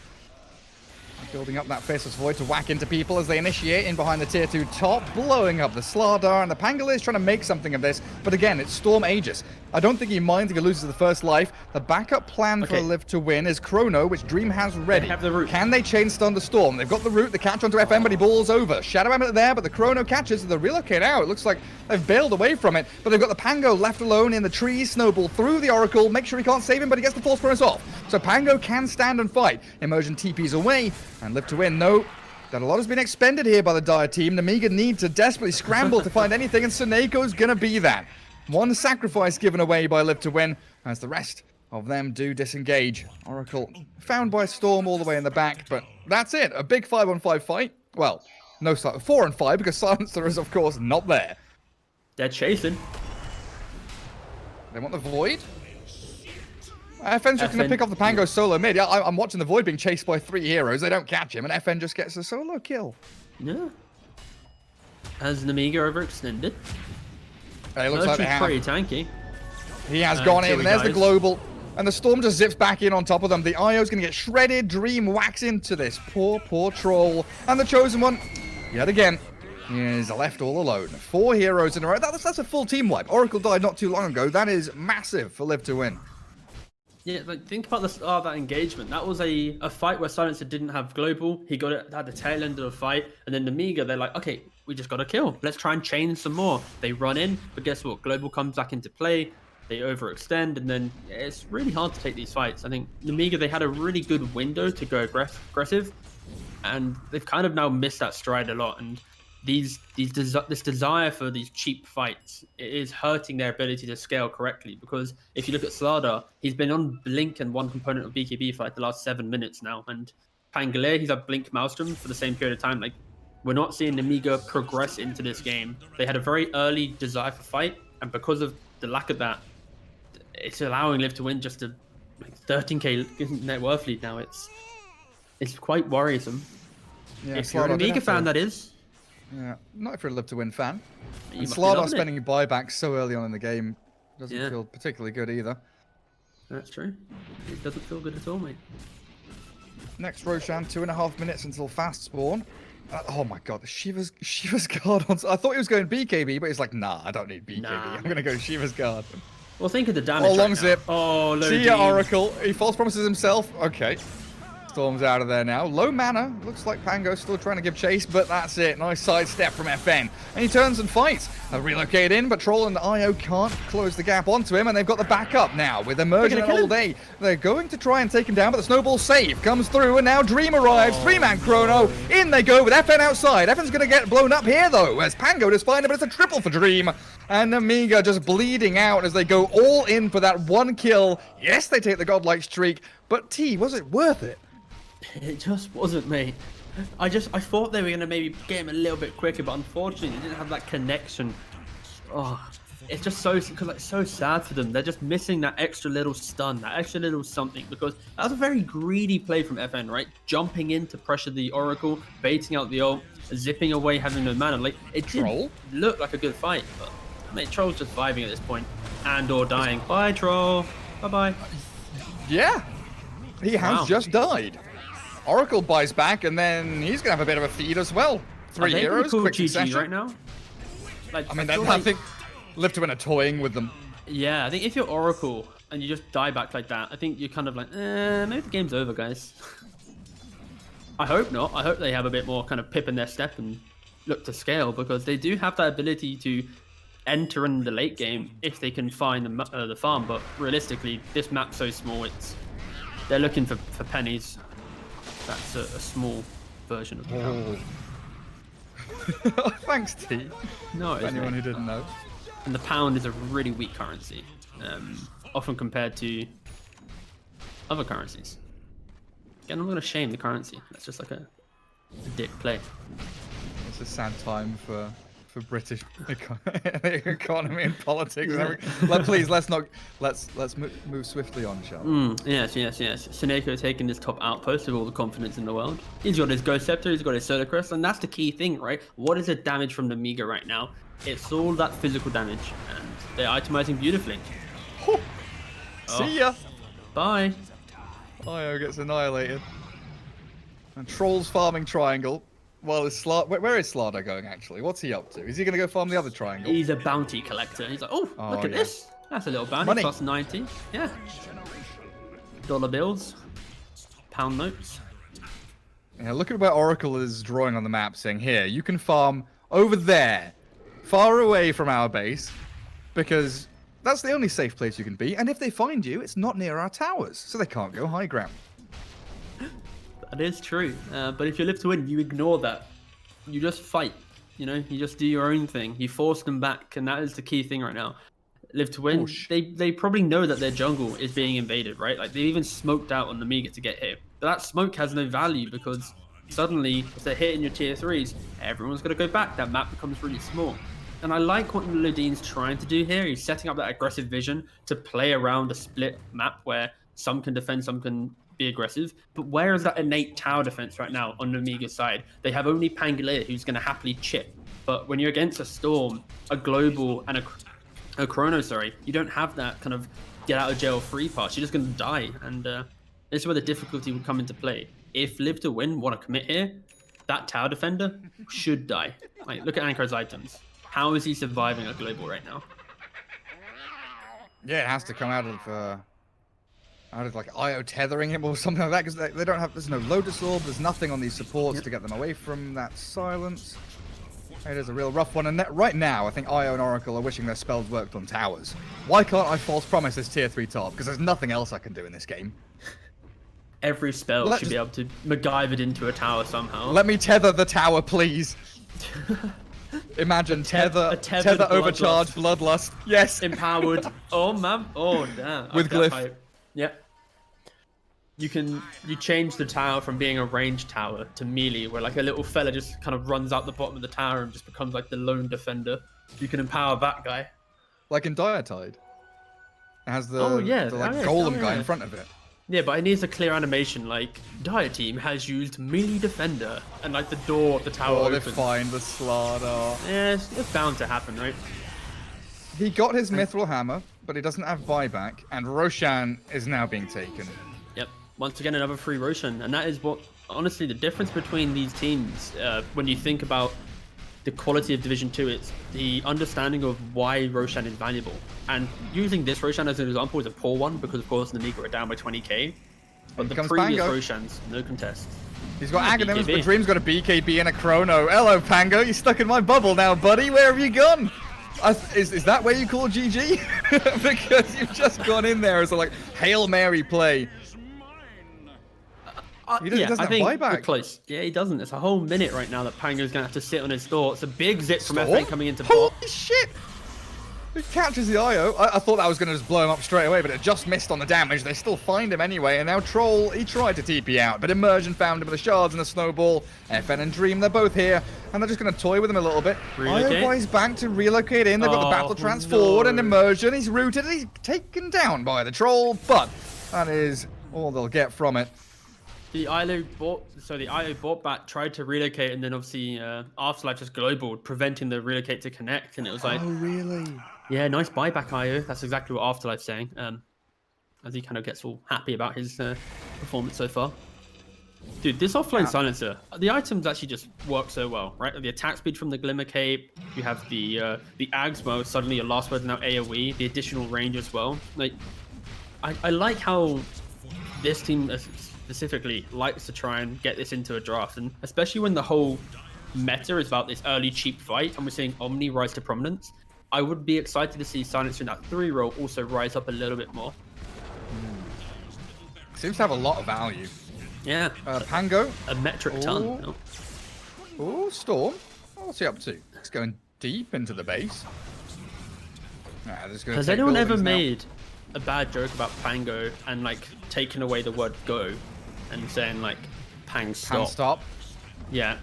building up that Faceless Void to whack into people as they initiate in behind the tier 2 top, blowing up the Slardar, and the Pangolier is trying to make something of this. But again, it's Storm Aegis. I don't think he minds if he loses the first life. The backup plan for Live to Win is Chrono, which Dream has ready. They have the root. Can they chain stun the Storm? They've got the root, the catch onto FM, but he balls over. Shadow Amulet there, but the Chrono catches the relocate out. It looks like they've bailed away from it, but they've got the Pango left alone in the trees. Snowball through the Oracle, make sure he can't save him, but he gets the Force Chronos off. So Pango can stand and fight. Immersion TP's away, and Live to Win, no. That a lot has been expended here by the Dire team. Nemiga need to desperately scramble to find anything, and Seneco's gonna be that. One sacrifice given away by Live to Win, as the rest of them do disengage. Oracle found by Storm all the way in the back, but that's it. A big 5-on-5 fight. Well, no, 4-on-5, because Silencer is, of course, not there. They're chasing. They want the Void. FN's just going to pick off the Pango solo mid. Yeah, I'm watching the Void being chased by 3 heroes. They don't catch him, and FN just gets a solo kill. Yeah. Has Nemiga overextended? It looks like they have. Pretty tanky. He has gone in, and there's the dies. global. And the Storm just zips back in on top of them. The IO's going to get shredded. Dream whacks into this poor, poor troll. And the Chosen One, yet again, is left all alone. 4 heroes in a row. That's a full team wipe. Oracle died not too long ago. That is massive for Live to Win. Yeah, like think about the start of that engagement. That was a fight where Silencer didn't have global. He got it at the tail end of the fight, and then Nemiga, they're like, okay, we just got to kill. Let's try and chain some more. They run in, but guess what? Global comes back into play. They overextend, and then it's really hard to take these fights. I think Nemiga, they had a really good window to go aggressive, and they've kind of now missed that stride a lot. And this desire for these cheap fights, it is hurting their ability to scale correctly. Because if you look at Slardar, he's been on Blink and one component of BKB for like the last 7 minutes now, and Pangolier, he's had Blink Maelstrom for the same period of time. Like, we're not seeing Nemiga progress into this game. They had a very early desire for fight, and because of the lack of that, it's allowing Live to Win just a like 13k net worth lead now. It's quite worrisome. Yeah, if you're an Nemiga fan, that is. Yeah, not if you're a Live to Win fan. You And must be Slardar loving it. spending buybacks so early on in the game doesn't Yeah. feel particularly good either. That's true. It doesn't feel good at all, mate. Next Roshan, 2.5 minutes until fast spawn. Oh my god, the Shiva's Guard on. I thought he was going BKB, but he's like, nah, I don't need BKB. Nah. I'm gonna go Shiva's Guard. Well, think of the damage. Oh, long right zip. now. Oh, low See ya, beam. Oracle. He false promises himself. Okay. Storm's out of there now. Low mana. Looks like Pango's still trying to give chase, but that's it. Nice sidestep from FN. And he turns and fights. A relocate in, but Troll and the IO can't close the gap onto him, and they've got the backup now with Immersion They're gonna all kill day. They're going to try and take him down, but the snowball save comes through, and now Dream arrives. 3-man Chrono. In they go with FN outside. FN's going to get blown up here, though, as Pango does find it, but it's a triple for Dream. And Nemiga just bleeding out as they go all in for that 1 kill. Yes, they take the godlike streak, but T, was it worth it? It just wasn't, mate. I thought they were going to maybe get him a little bit quicker, but unfortunately, they didn't have that connection. Oh, it's just so sad for them. They're just missing that extra little stun, that extra little something, because that was a very greedy play from FN, right? Jumping in to pressure the Oracle, baiting out the ult, zipping away, having no mana. Like, it did look like a good fight, but mate, Troll's just vibing at this point, and/or dying. Bye, Troll. Bye-bye. Yeah, he has just died. Oracle buys back, and then he's gonna have a bit of a feed as well. 3 heroes, quick succession. Right now. Like, I mean, I think Live to Win are toying with them. Yeah, I think if you're Oracle and you just die back like that, I think you're kind of like, maybe the game's over, guys. I hope not. I hope they have a bit more kind of pip in their step and look to scale, because they do have that ability to enter in the late game if they can find the farm. But realistically, this map's so small, they're looking for pennies. That's a small version of the map. Thanks, T. No, for anyone who didn't know. And the pound is a really weak currency, often compared to other currencies. Again, I'm not going to shame the currency. That's just like a dick play. It's a sad time for British economy and politics. Please, let's move swiftly on, shall we? Yes. Seneko taking this top outpost with all the confidence in the world. He's got his Ghost Scepter, he's got his Solar Crest, and that's the key thing, right? What is the damage from Nemiga right now? It's all that physical damage, and they're itemizing beautifully. See ya! Bye! Io gets annihilated. And Troll's farming triangle. Well, where is Slardar going, actually? What's he up to? Is he going to go farm the other triangle? He's a bounty collector. He's like, look at this. That's a little bounty. Money. Plus 90. Yeah. Dollar bills. Pound notes. Yeah, look at where Oracle is drawing on the map, saying, here, you can farm over there, far away from our base, because that's the only safe place you can be. And if they find you, it's not near our towers, so they can't go high ground. That is true, but if you live to win, you ignore that. You just fight, you know? You just do your own thing. You force them back, and that is the key thing right now. Live to win, they probably know that their jungle is being invaded, right? Like, they even smoked out on Nemiga to get here. But that smoke has no value, because suddenly, if they're hitting your tier 3s, everyone's going to go back. That map becomes really small. And I like what Lodine's trying to do here. He's setting up that aggressive vision to play around a split map where some can defend, some can be aggressive. But where is that innate tower defense right now on Nemiga's side? They have only Pangolier, who's going to happily chip. But when you're against a Storm, a Global, and a Chrono, you don't have that kind of get out of jail free pass. You're just going to die. And this is where the difficulty would come into play. If Live to Win want to commit here, that tower defender should die. Like, look at Anchor's items. How is he surviving a Global right now? Yeah, it has to come out of like Io tethering him or something like that, because they don't have, there's no Lotus Orb, there's nothing on these supports to get them away from that silence. It is a real rough one, and right now I think Io and Oracle are wishing their spells worked on towers. Why can't I false promise this tier 3 top? Because there's nothing else I can do in this game. Every spell should be able to MacGyver it into a tower somehow. Let me tether the tower, please. Imagine tether overcharged bloodlust. Yes. Empowered. Oh man. Oh damn. With glyph. Yep. You change the tower from being a ranged tower to melee, where like a little fella just kind of runs out the bottom of the tower and just becomes like the lone defender. You can empower that guy. Like in Diatide. It has the golem guy in front of it. Yeah, but it needs a clear animation, like, Dire Team has used melee defender, and like the door of the tower opens. They find the Slardar. Yeah, it's bound to happen, right? He got his Mithril Hammer, but he doesn't have buyback, and Roshan is now being taken. Yep, once again another free Roshan, and that is what, honestly, the difference between these teams, when you think about the quality of Division 2, it's the understanding of why Roshan is valuable. And using this Roshan as an example is a poor one, because of course Nemiga are down by 20k. But the previous Roshans, no contest. He's got Aghanims, but Dream's got a BKB and a Chrono. Hello, Pango, you're stuck in my bubble now, buddy. Where have you gone? Is that where you call GG? Because you've just gone in there as a like Hail Mary play. He doesn't have buyback. We're close. Yeah, he doesn't. It's a whole minute right now that Pango's going to have to sit on his door. It's a big zip from FN coming into bot. Holy shit! It catches the IO. I thought that was going to just blow him up straight away, but it just missed on the damage. They still find him anyway, and now Troll, he tried to TP out, but Immersion found him with the shards and the snowball. FN and Dream, they're both here, and they're just going to toy with him a little bit. IO boys back to relocate in. They've got the battle trance forward, and Immersion, he's rooted, and he's taken down by the Troll, but that is all they'll get from it. The IO bot back tried to relocate, and then obviously Afterlife just global, preventing the relocate to connect, and it was like, oh really? Yeah, nice buyback, IO. That's exactly what Afterlife's saying. As he kind of gets all happy about his performance so far. Dude, this offline silencer, the items actually just work so well, right? The attack speed from the Glimmer Cape, you have the Agsmo, suddenly your last word now AoE, the additional range as well. Like, I like how this team specifically likes to try and get this into a draft, and especially when the whole meta is about this early cheap fight, and we're seeing Omni rise to prominence. I would be excited to see Silencer in that 3 role also rise up a little bit more. Seems to have a lot of value. Yeah. Pango. A metric ton. Oh, Storm. What's he up to? He's going deep into the base. Has anyone ever made a bad joke about Pango and like taking away the word go and saying like Pang stop? Pang stop. Yeah.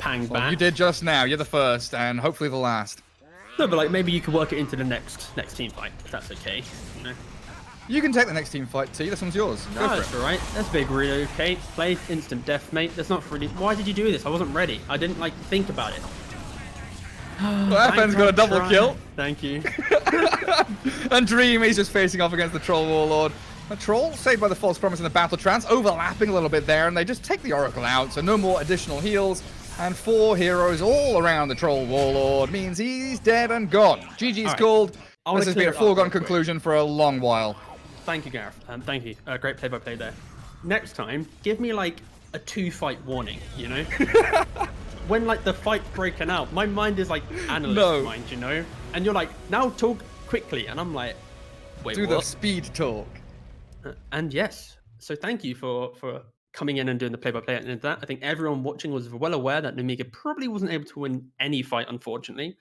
Pang back. Well, you did just now. You're the first and hopefully the last. No, but like maybe you could work it into the next team fight if that's okay. You know? You can take the next team fight, T. This one's yours. No, that's alright. That's big relocate. Play instant death, mate. That's not really. Why did you do this? I wasn't ready. I didn't like think about it. Well, FN's got a double kill. Thank you. And Dream, he's just facing off against the Troll Warlord. The Troll, saved by the False Promise and the Battle Trance, overlapping a little bit there, and they just take the Oracle out, so no more additional heals. And 4 heroes all around the Troll Warlord means he's dead and gone. GG's called. This has been a foregone conclusion for a long while. Thank you, Gareth. Thank you. Great play-by-play there. Next time, give me like a 2-fight warning, you know? When like the fight's breaking out, my mind is like analyst mind, you know? And you're like, now talk quickly. And I'm like, wait, Do the speed talk. And yes. So thank you for coming in and doing the play-by-play at the end of that. I think everyone watching was well aware that Nemiga probably wasn't able to win any fight, unfortunately,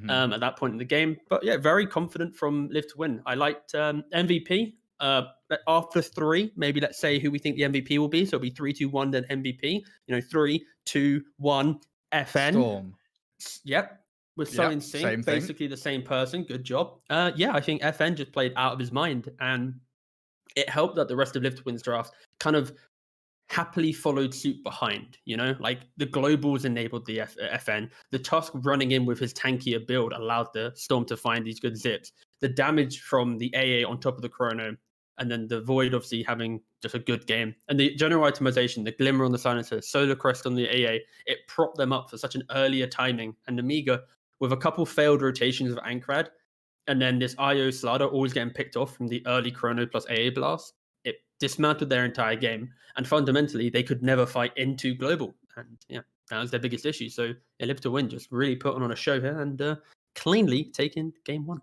at that point in the game. But yeah, very confident from Live to Win. I liked MVP. After 3, maybe let's say who we think the MVP will be. So it'll be 3, 2, 1, then MVP. You know, 3, 2, 1, FN. Storm. Yep. We're so in sync. Basically the same person. Good job. Yeah, I think FN just played out of his mind. And it helped that the rest of Live to Win's draft kind of happily followed suit behind, you know, like the globals enabled the FN. The Tusk running in with his tankier build allowed the Storm to find these good zips. The damage from the AA on top of the Chrono, and then the Void obviously having just a good game. And the general itemization, the Glimmer on the Silencer, Solar Crest on the AA, it propped them up for such an earlier timing. And Nemiga, with a couple failed rotations of Ankrad, and then this IO Slider always getting picked off from the early Chrono plus AA blast, it dismantled their entire game. And fundamentally, they could never fight into global. And yeah, that was their biggest issue. So Live to Win just really put on a show here and cleanly taking game 1.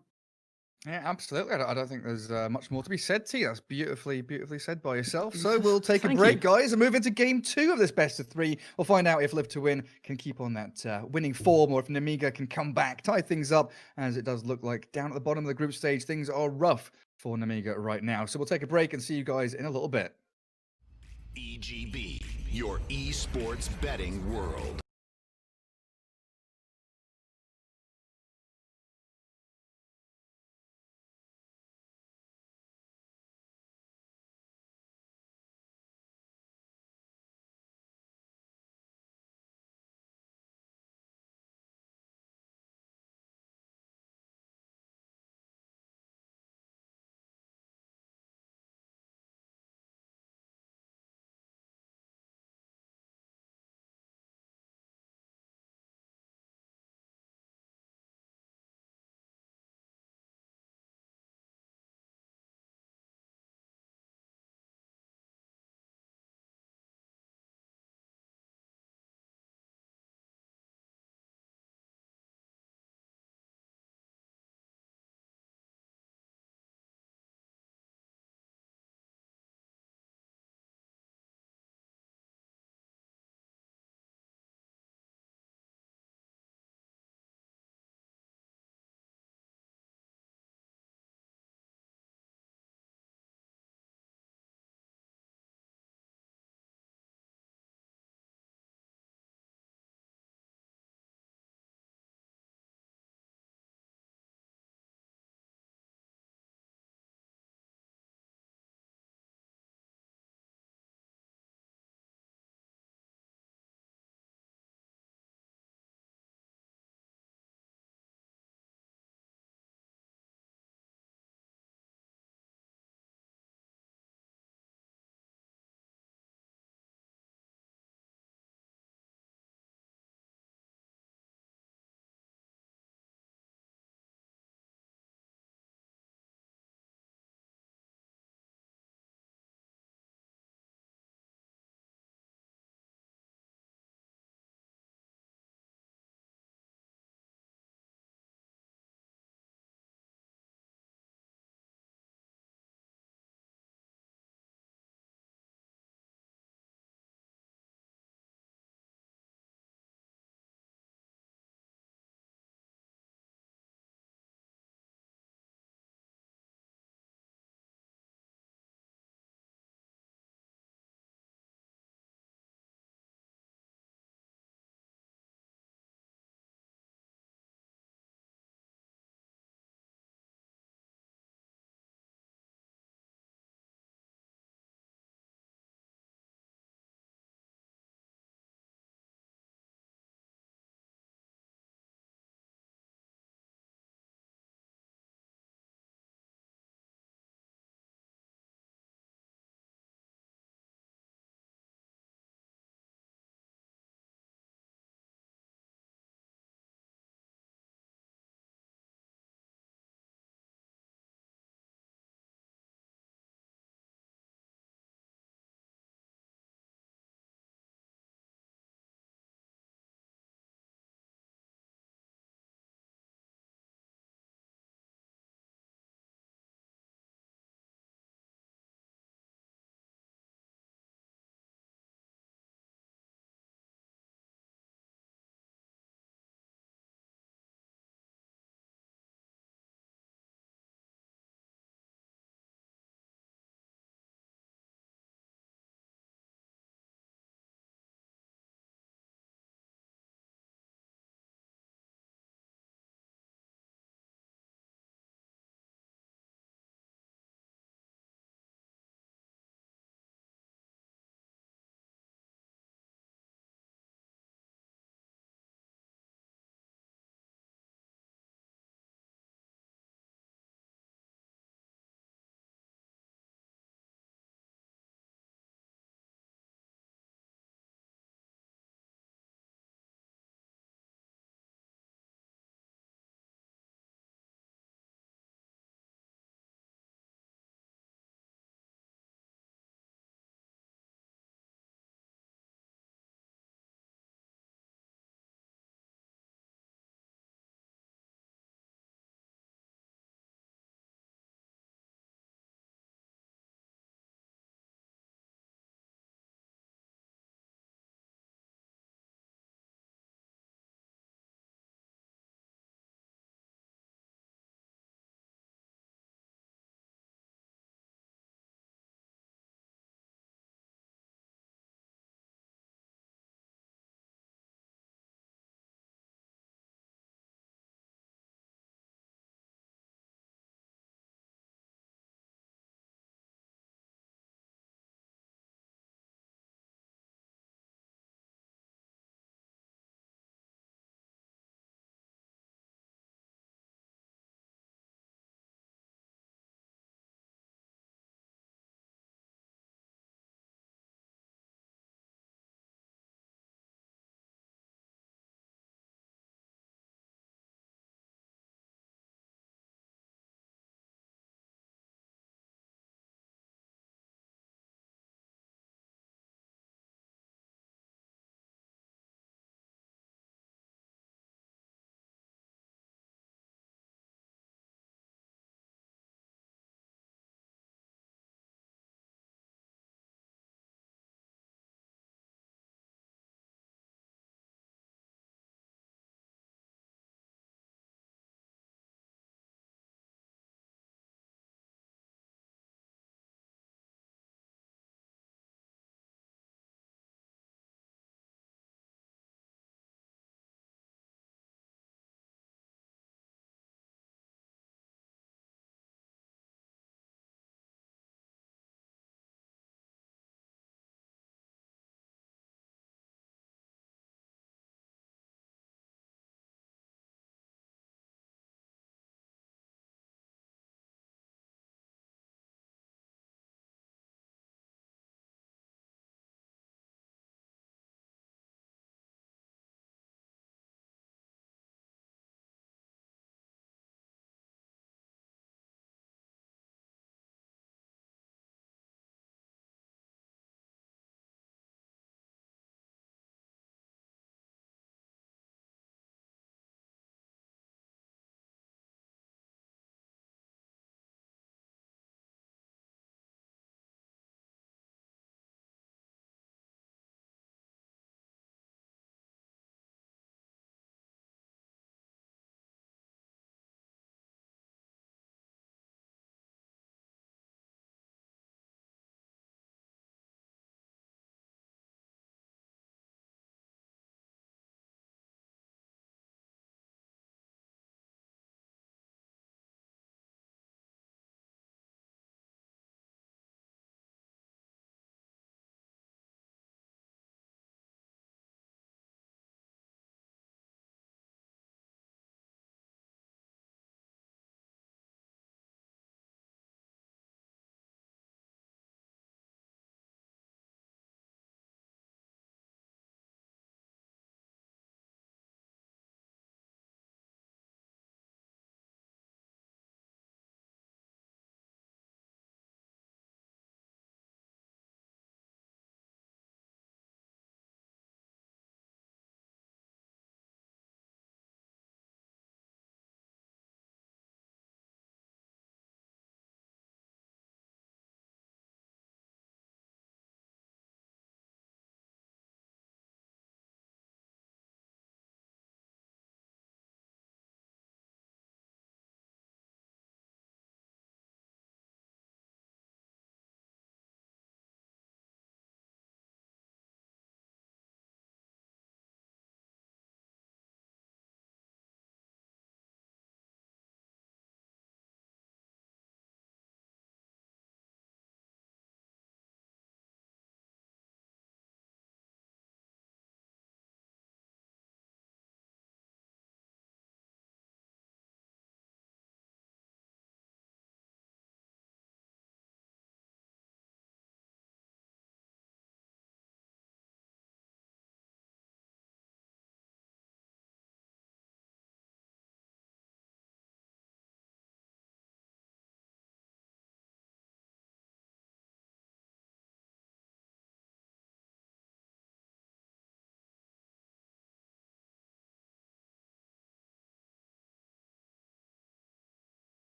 Yeah, absolutely. I don't think there's much more to be said, T. That's beautifully said by yourself. So we'll take a break, guys, and move into game 2 of this best of 3. We'll find out if Live to Win can keep on that winning form, or if Nemiga can come back, tie things up, as it does look like down at the bottom of the group stage, things are rough for Nemiga right now. So we'll take a break and see you guys in a little bit. EGB, your esports betting world.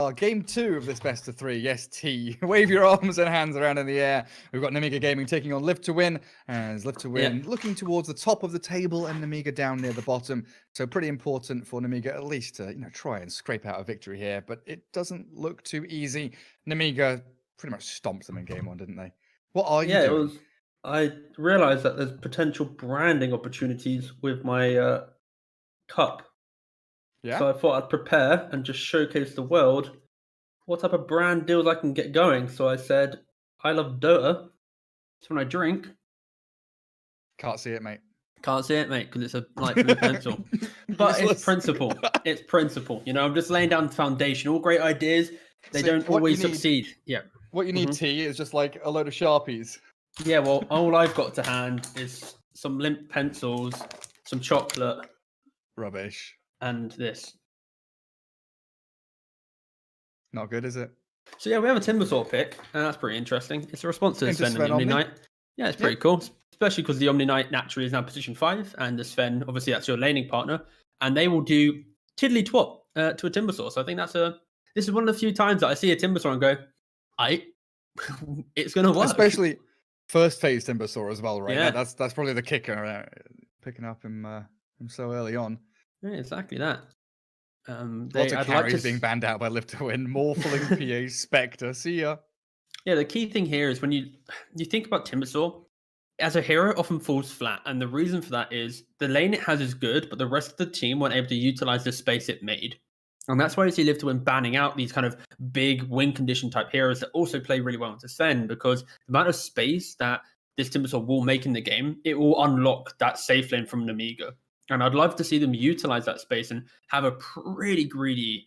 Game 2 of this best of 3. Yes, T. Wave your arms and hands around in the air. We've got Nemiga Gaming taking on Live to Win. As Live to Win looking towards the top of the table and Nemiga down near the bottom. So pretty important for Nemiga at least to try and scrape out a victory here. But it doesn't look too easy. Nemiga pretty much stomped them in game 1, didn't they? What are you doing? I realized that there's potential branding opportunities with my cup. Yeah. So I thought I'd prepare and just showcase the world what type of brand deals I can get going. So I said, I love Dota. So when I drink... Can't see it, mate. Can't see it, mate, because it's a light blue pencil. But it's principle. It's principle. I'm just laying down the foundation. All great ideas, they don't always succeed. Yeah. What you need, T, is just like a load of Sharpies. Yeah, well, all I've got to hand is some limp pencils, some chocolate. Rubbish. And this. Not good, is it? So yeah, we have a Timbersaw pick, and that's pretty interesting. It's a response to the Sven and the Omni Knight. Yeah, it's pretty cool, especially because the Omni Knight naturally is now position 5, and the Sven, obviously, that's your laning partner, and they will do tiddly twat to a Timbersaw. So I think this is one of the few times that I see a Timbersaw and go, it's going to work. Especially first phase Timbersaw as well, right? Yeah. That's probably the kicker, picking up him so early on. Yeah, exactly that. Lots of carries being banned out by Live to Win. Morphling, PA, Spectre. See ya. Yeah, the key thing here is when you think about Timbersaw, as a hero, it often falls flat. And the reason for that is the lane it has is good, but the rest of the team weren't able to utilize the space it made. And that's why you see Live to Win banning out these kind of big win condition type heroes that also play really well into Sven, because the amount of space that this Timbersaw will make in the game, it will unlock that safe lane from Nemiga. And I'd love to see them utilize that space and have a pretty greedy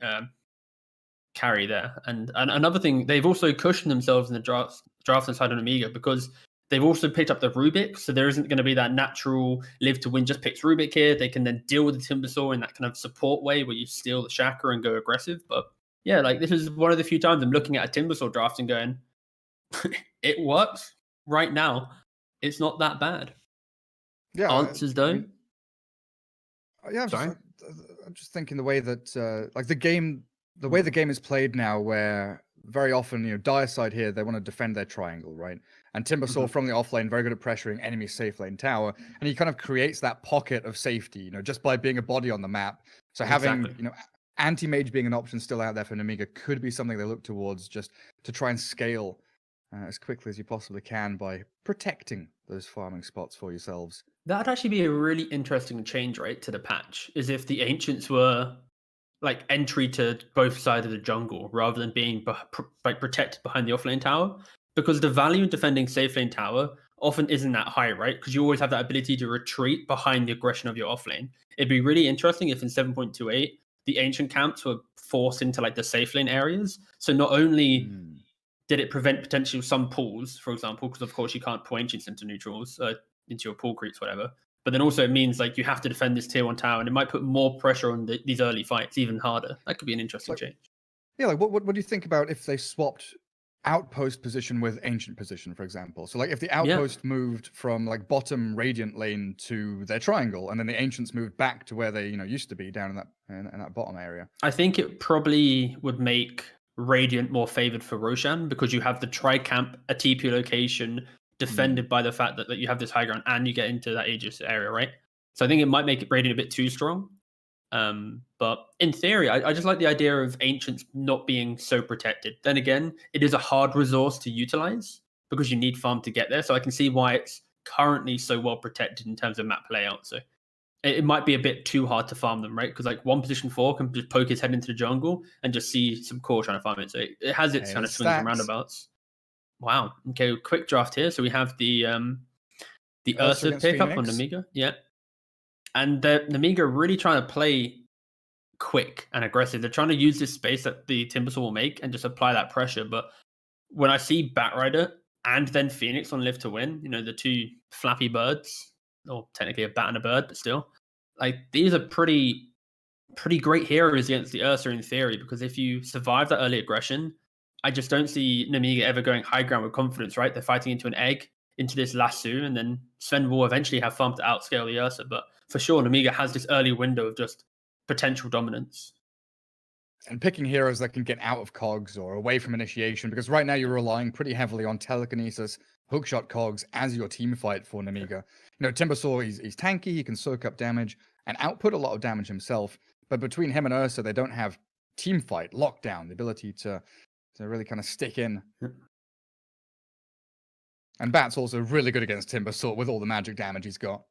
carry there. And another thing, they've also cushioned themselves in the draft inside of Nemiga because they've also picked up the Rubik. So there isn't going to be that natural Live to Win just picks Rubik here. They can then deal with the Timbersaw in that kind of support way where you steal the Shaka and go aggressive. But yeah, like this is one of the few times I'm looking at a Timbersaw draft and going, it works right now. It's not that bad. Yeah. Answers though. Yeah, I'm just thinking the way that like the way the game is played now, where very often dire side here they want to defend their triangle, right? And Timbersaw from the offlane very good at pressuring enemy safe lane tower, and he kind of creates that pocket of safety, just by being a body on the map. So having anti-mage being an option still out there for Nemiga could be something they look towards, just to try and scale as quickly as you possibly can by protecting those farming spots for yourselves. That'd actually be a really interesting change, right, to the patch, is if the Ancients were like entry to both sides of the jungle rather than being protected behind the offlane tower, because the value in defending safe lane tower often isn't that high, right? Because you always have that ability to retreat behind the aggression of your offlane. It'd be really interesting if in 7.28 the Ancient camps were forced into like the safe lane areas. So not only did it prevent potentially some pulls, for example, because of course you can't pull Ancients into neutrals, into your pool creeps, whatever. But then also it means like you have to defend this tier 1 tower, and it might put more pressure on these early fights, even harder. That could be an interesting change. Yeah, like what do you think about if they swapped outpost position with ancient position, for example? So like if the outpost moved from like bottom radiant lane to their triangle, and then the ancients moved back to where they used to be down in that bottom area. I think it probably would make Radiant more favored for Roshan, because you have the tri-camp, a TP location, defended by the fact that you have this high ground and you get into that Aegis area, right? So I think it might make it Radiant a bit too strong. But in theory, I just like the idea of Ancients not being so protected. Then again, it is a hard resource to utilize because you need farm to get there. So I can see why it's currently so well protected in terms of map layout. So it might be a bit too hard to farm them, right? Because like one position 4 can just poke his head into the jungle and just see some core trying to farm it. So it has its kind of swings and roundabouts. Wow. Okay, quick draft here. So we have the Ursa pickup on Nemiga. Yeah. And the Nemiga are really trying to play quick and aggressive. They're trying to use this space that the Timbersaw will make and just apply that pressure. But when I see Batrider and then Phoenix on Live to Win, the two flappy birds, or technically a bat and a bird, but still, like these are pretty great heroes against the Ursa in theory, because if you survive that early aggression, I just don't see Nemiga ever going high ground with confidence, right? They're fighting into an egg, into this lasso, and then Sven will eventually have farm to outscale the Ursa. But for sure, Nemiga has this early window of just potential dominance. and picking heroes that can get out of cogs or away from initiation, because right now you're relying pretty heavily on telekinesis, hookshot cogs as your team fight for Nemiga. You know, Timbersaw, he's tanky, he can soak up damage and output a lot of damage himself, but between him and Ursa, they don't have team fight, lockdown, the ability to really kind of stick in. And Bat's also really good against Timbersaw with all the magic damage he's got.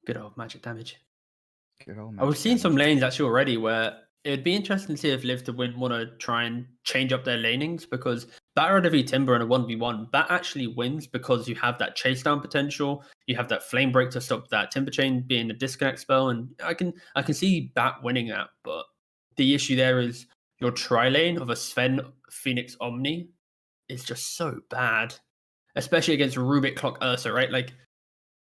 Good old magic damage. Good old We've magic seen some damage. lanes actually already where it'd be interesting to see if Live to Win want to try and change up their lanings, because Batter v Timber in a 1v1, that actually wins because you have that chase down potential, you have that flame break to stop that Timber Chain being a disconnect spell, and I can see Bat winning that, but the issue there is your tri lane of a Sven Phoenix Omni is just so bad, especially against Rubik Clock Ursa, right? Like,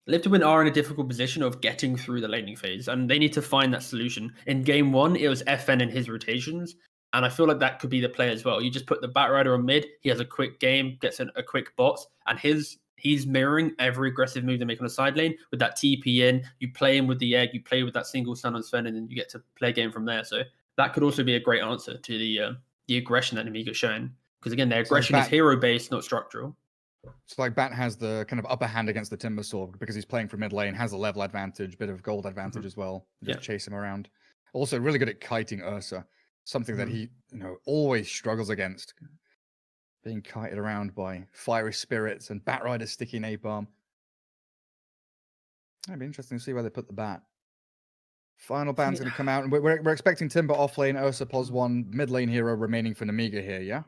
Live to Win are in a difficult position of getting through the laning phase, and they need to find that solution. In game one, it was FN and his rotations, and I feel like that could be the play as well. You just put the Batrider on mid, he has a quick game, gets a quick bot, and he's mirroring every aggressive move they make on the side lane with that TP in. You play him with the egg, you play with that single stun on Sven, and then you get to play a game from there. So that could also be a great answer to the aggression that Nemiga's showing. Because again, their aggression is hero-based, not structural. So like Bat has the kind of upper hand against the Timbersaw because he's playing for mid lane, has a level advantage, bit of gold advantage as well. Just chase him around. Also really good at kiting Ursa, something that he always struggles against. Being kited around by fiery spirits and Batrider sticky napalm. It'd be interesting to see where they put the Bat. Final ban's going to come out, and we're expecting Timber off lane, Ursa pos 1, mid lane hero remaining for Nemiga here, yeah?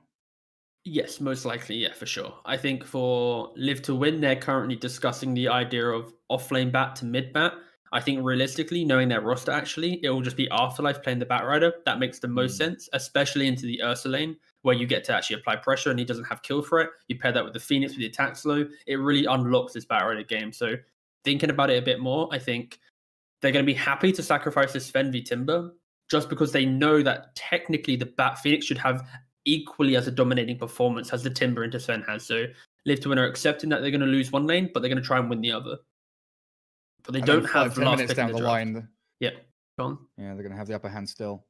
Yes, most likely, yeah, for sure. I think for Live to Win, they're currently discussing the idea of off-lane Bat to mid-Bat. I think realistically, knowing their roster actually, it will just be Afterlife playing the Batrider. That makes the most sense, especially into the Ursa lane, where you get to actually apply pressure and he doesn't have kill threat. You pair that with the Phoenix with the attack slow. It really unlocks this Batrider game. So thinking about it a bit more, I think they're going to be happy to sacrifice this Sven v Timber just because they know that technically the Bat Phoenix should have equally as a dominating performance as the Timber into Sven has. So Live to Win are accepting that they're going to lose one lane, but they're going to try and win the other. But they don't have 10 minutes down the line. Yeah, go on. Yeah, they're going to have the upper hand still.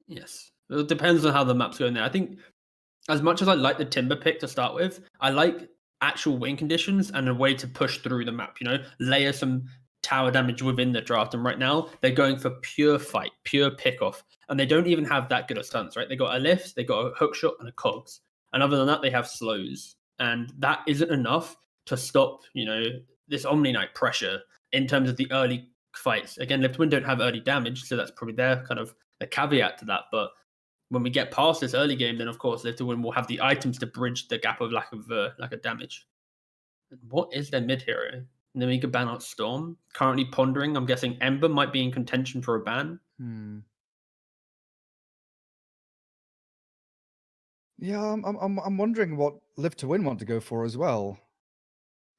Yes, it depends on how the map's going there. I think as much as I like the Timber pick to start with, I like actual win conditions and a way to push through the map. Layer some tower damage within the draft, and right now they're going for pure fight, pure pick off, and they don't even have that good of stunts, right? They got a lift, they got a hook shot and a cogs, and other than that they have slows, and that isn't enough to stop this Omni Knight pressure in terms of the early fights. Again, Live to Win don't have early damage, so that's probably their kind of the caveat to that. But when we get past this early game, then of course Live to Win will have the items to bridge the gap of lack of damage. What is their mid hero? Nemiga ban out Storm. Currently pondering. I'm guessing Ember might be in contention for a ban. Yeah, I'm wondering what Live to Win want to go for as well.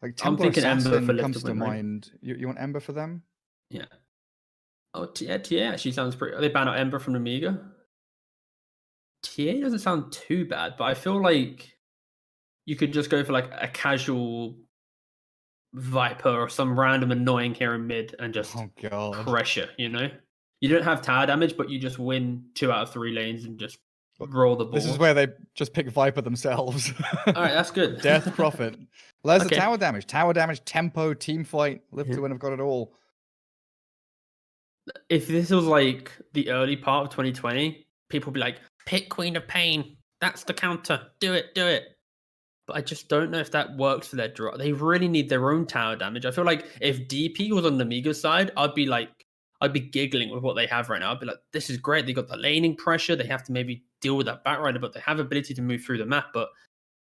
Like I'm Temple thinking Ember Assassin for Live comes to Win, to right? mind. You want Ember for them? Yeah. Oh, TA actually sounds pretty. They ban out Ember from Nemiga. TA doesn't sound too bad, but I feel like you could just go for like a casual Viper or some random annoying hero mid and just pressure, You don't have tower damage, but you just win 2 out of 3 lanes and just roll the ball. This is where they just pick Viper themselves. All right, that's good. Death Prophet. Well, there's the tower damage. Tower damage, tempo, team fight. Live to Win have got it all. If this was like the early part of 2020, people would be like, pick Queen of Pain. That's the counter. Do it. But I just don't know if that works for their draw. They really need their own tower damage. I feel like if DP was on Nemiga's side, I'd be giggling with what they have right now. I'd be like, this is great. They got the laning pressure. They have to maybe deal with that Batrider, but they have ability to move through the map. But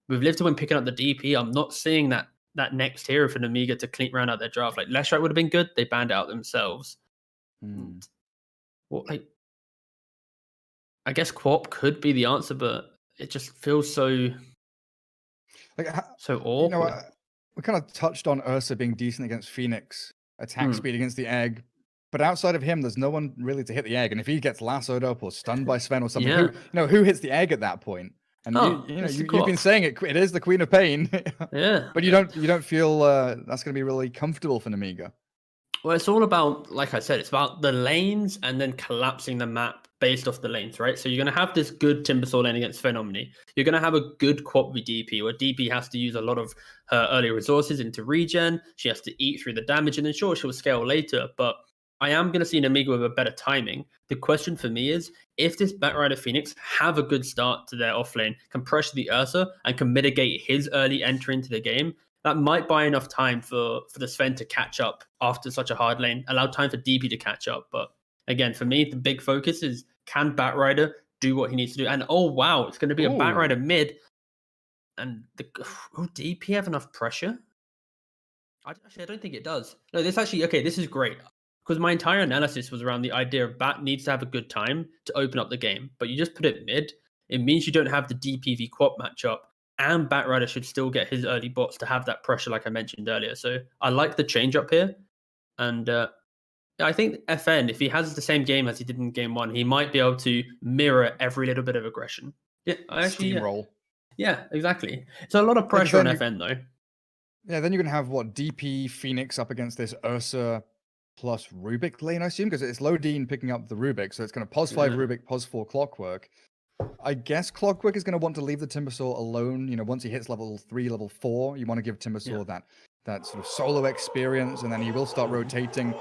with Live to Win picking up the DP, I'm not seeing that next hero for Nemiga to clean round out their draft. Like Leshrac would have been good. They banned it out themselves. I guess Quap could be the answer, but it just feels so awkward. We kind of touched on Ursa being decent against Phoenix, attack speed against the egg, but outside of him, there's no one really to hit the egg. And if he gets lassoed up or stunned by Sven or something, who hits the egg at that point? And you've been saying it is the Queen of Pain. Yeah, but you don't feel that's going to be really comfortable for Nemiga. Well, it's all about, like I said, it's about the lanes and then collapsing the map based off the lanes, right? So you're going to have this good Timbersaw lane against Phenomeny. You're going to have a good Quap v DP, where DP has to use a lot of her early resources into regen. She has to eat through the damage, and then sure, she'll scale later. But I am going to see Nemiga with a better timing. The question for me is, if this Batrider Phoenix have a good start to their offlane, can pressure the Ursa, and can mitigate his early entry into the game, that might buy enough time for the Sven to catch up after such a hard lane, allow time for DP to catch up. But again, for me, the big focus is, can Batrider do what he needs to do? And oh wow, it's going to be a Ooh. Batrider mid. And DP have enough pressure? Actually, I don't think it does. No, this actually, okay, this is great. Because my entire analysis was around the idea of Bat needs to have a good time to open up the game. But you just put it mid, it means you don't have the DPV Quap matchup. And Batrider should still get his early bots to have that pressure, like I mentioned earlier. So I like the change up here. And I think FN, if he has the same game as he did in game 1, he might be able to mirror every little bit of aggression. Yeah, Steamroll. Yeah, exactly. So a lot of pressure on FN, though. Yeah, then you're going to have, what, DP Phoenix up against this Ursa plus Rubik lane, I assume, because it's Lodine picking up the Rubik, so it's going to pos 5 Rubik, pos 4 Clockwork. I guess Clockwork is going to want to leave the Timbersaw alone. You know, once he hits level 3, level 4, you want to give Timbersaw that sort of solo experience, and then he will start rotating.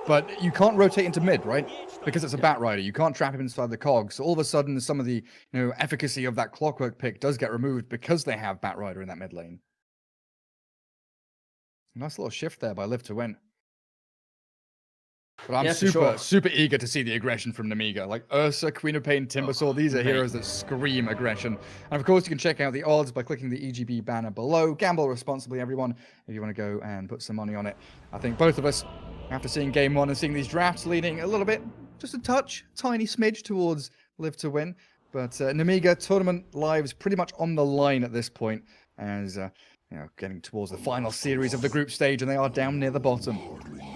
But you can't rotate into mid, right? Because it's a Batrider. You can't trap him inside the cogs. So all of a sudden, some of the efficacy of that Clockwork pick does get removed because they have Batrider in that mid lane. Nice little shift there by Live to Win. But I'm super eager to see the aggression from Nemiga. Like Ursa, Queen of Pain, Timbersaw, these are heroes that scream aggression. And of course, you can check out the odds by clicking the EGB banner below. Gamble responsibly, everyone, if you want to go and put some money on it. I think both of us, after seeing game 1 and seeing these drafts, leaning a little bit, just a touch, tiny smidge towards Live to Win. But Nemiga tournament lives pretty much on the line at this point, as getting towards the final series of the group stage, and they are down near the bottom.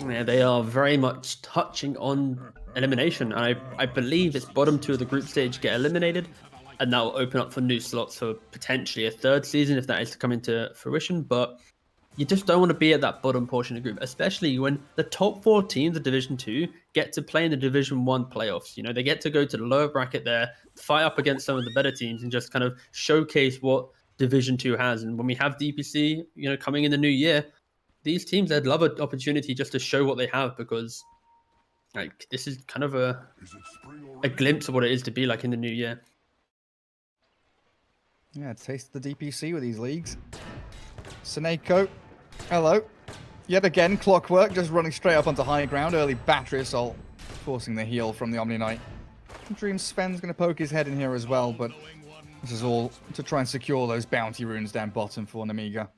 Yeah, they are very much touching on elimination. I believe it's bottom 2 of the group stage get eliminated, and that will open up for new slots for potentially a 3rd season if that is to come into fruition. But you just don't want to be at that bottom portion of the group, especially when the top 4 teams of Division 2 get to play in the Division 1 playoffs. You know, they get to go to the lower bracket there, fight up against some of the better teams, and just kind of showcase what Division 2 has. And when we have DPC, coming in the new year, these teams, they'd love an opportunity just to show what they have, because like this is kind of a glimpse of what it is to be like in the new year. Yeah, taste the DPC with these leagues. Seneko, hello. Yet again, Clockwork just running straight up onto high ground. Early battery assault, forcing the heal from the Omni Knight. Dream Sven's going to poke his head in here as well, but this is all to try and secure those bounty runes down bottom for Nemiga.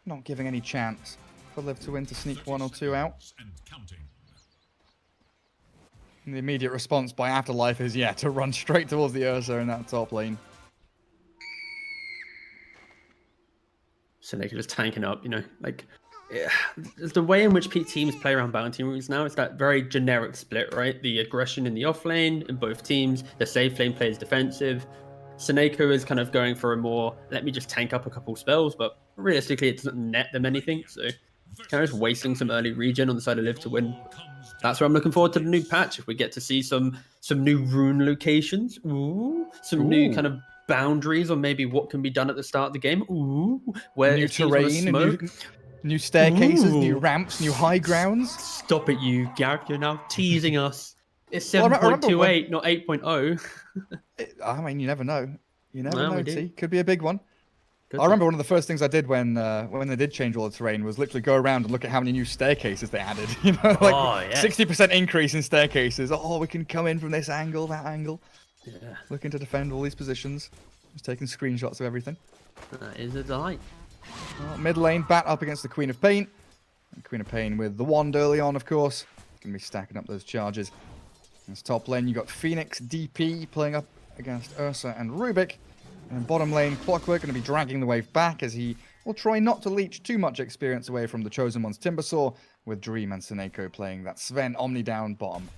Not giving any chance for Live to Win to sneak 1 or 2 out. And the immediate response by Afterlife is, to run straight towards the Ursa in that top lane. Seneka just tanking up, the way in which teams play around bounty runes now, it's that very generic split, right? The aggression in the off lane in both teams, the safe lane plays defensive. Seneko is kind of going for a more, let me just tank up a couple spells, but realistically it doesn't net them anything, so kind of just wasting some early regen on the side of Live to Win. That's where I'm looking forward to the new patch, if we get to see some new rune locations, some new kind of boundaries, or maybe what can be done at the start of the game, where new terrain, new staircases, new ramps, new high grounds. Stop it, you Gareth, you're now teasing us. It's 7.28, not 8.0. I mean, you never know. You never know, T. Could be a big one. Good I remember one of the first things I did when they did change all the terrain was literally go around and look at how many new staircases they added. 60% increase in staircases. Oh, we can come in from this angle, that angle. Yeah. Looking to defend all these positions. Just taking screenshots of everything. That is a delight. Well, mid lane, Bat up against the Queen of Pain. And Queen of Pain with the wand early on, of course. Going to be stacking up those charges. This top lane, you got Phoenix, DP playing up against Ursa and Rubik. And bottom lane, Clockwork going to be dragging the wave back as he will try not to leech too much experience away from the Chosen One's Timbersaw, with Dream and Seneko playing that Sven Omni down bottom.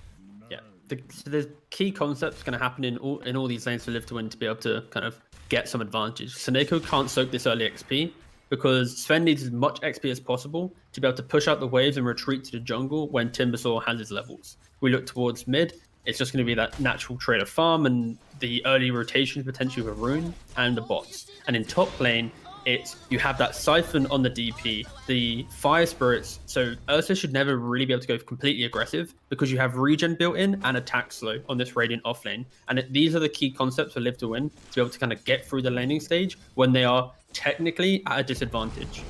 Yeah, so there's key concepts going to happen in all these lanes for Live to Win to be able to kind of get some advantage. Seneko can't soak this early XP. because Sven needs as much XP as possible to be able to push out the waves and retreat to the jungle when Timbersaw has his levels. We look towards mid, it's just going to be that natural trade of farm and the early rotations potentially with Rune and the bots. And in top lane, it's you have that Siphon on the DP, the Fire Spirits. So Ursa should never really be able to go completely aggressive because you have regen built in and attack slow on this Radiant offlane. And these are the key concepts for Live to Win to be able to kind of get through the laning stage when they are technically at a disadvantage.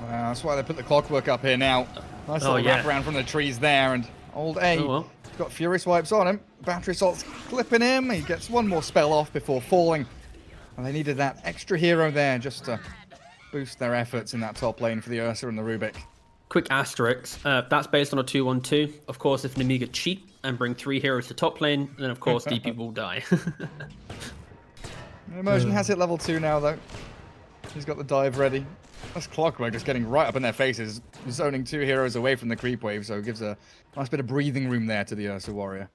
That's why they put the clockwork up here now. Nice little wrap around from the trees there, and old A got Fury Swipes on him. Battery Assault's clipping him. He gets one more spell off before falling. And they needed that extra hero there just to boost their efforts in that top lane for the Ursa and the Rubik. Quick asterisk, that's based on a 2-1-2. Of course, if Nemiga cheat and bring 3 heroes to top lane, then of course DP will die. Immersion has hit level 2 now though. He's got the dive ready. That's Clockwork just getting right up in their faces, zoning 2 heroes away from the creep wave, so it gives a nice bit of breathing room there to the Ursa warrior.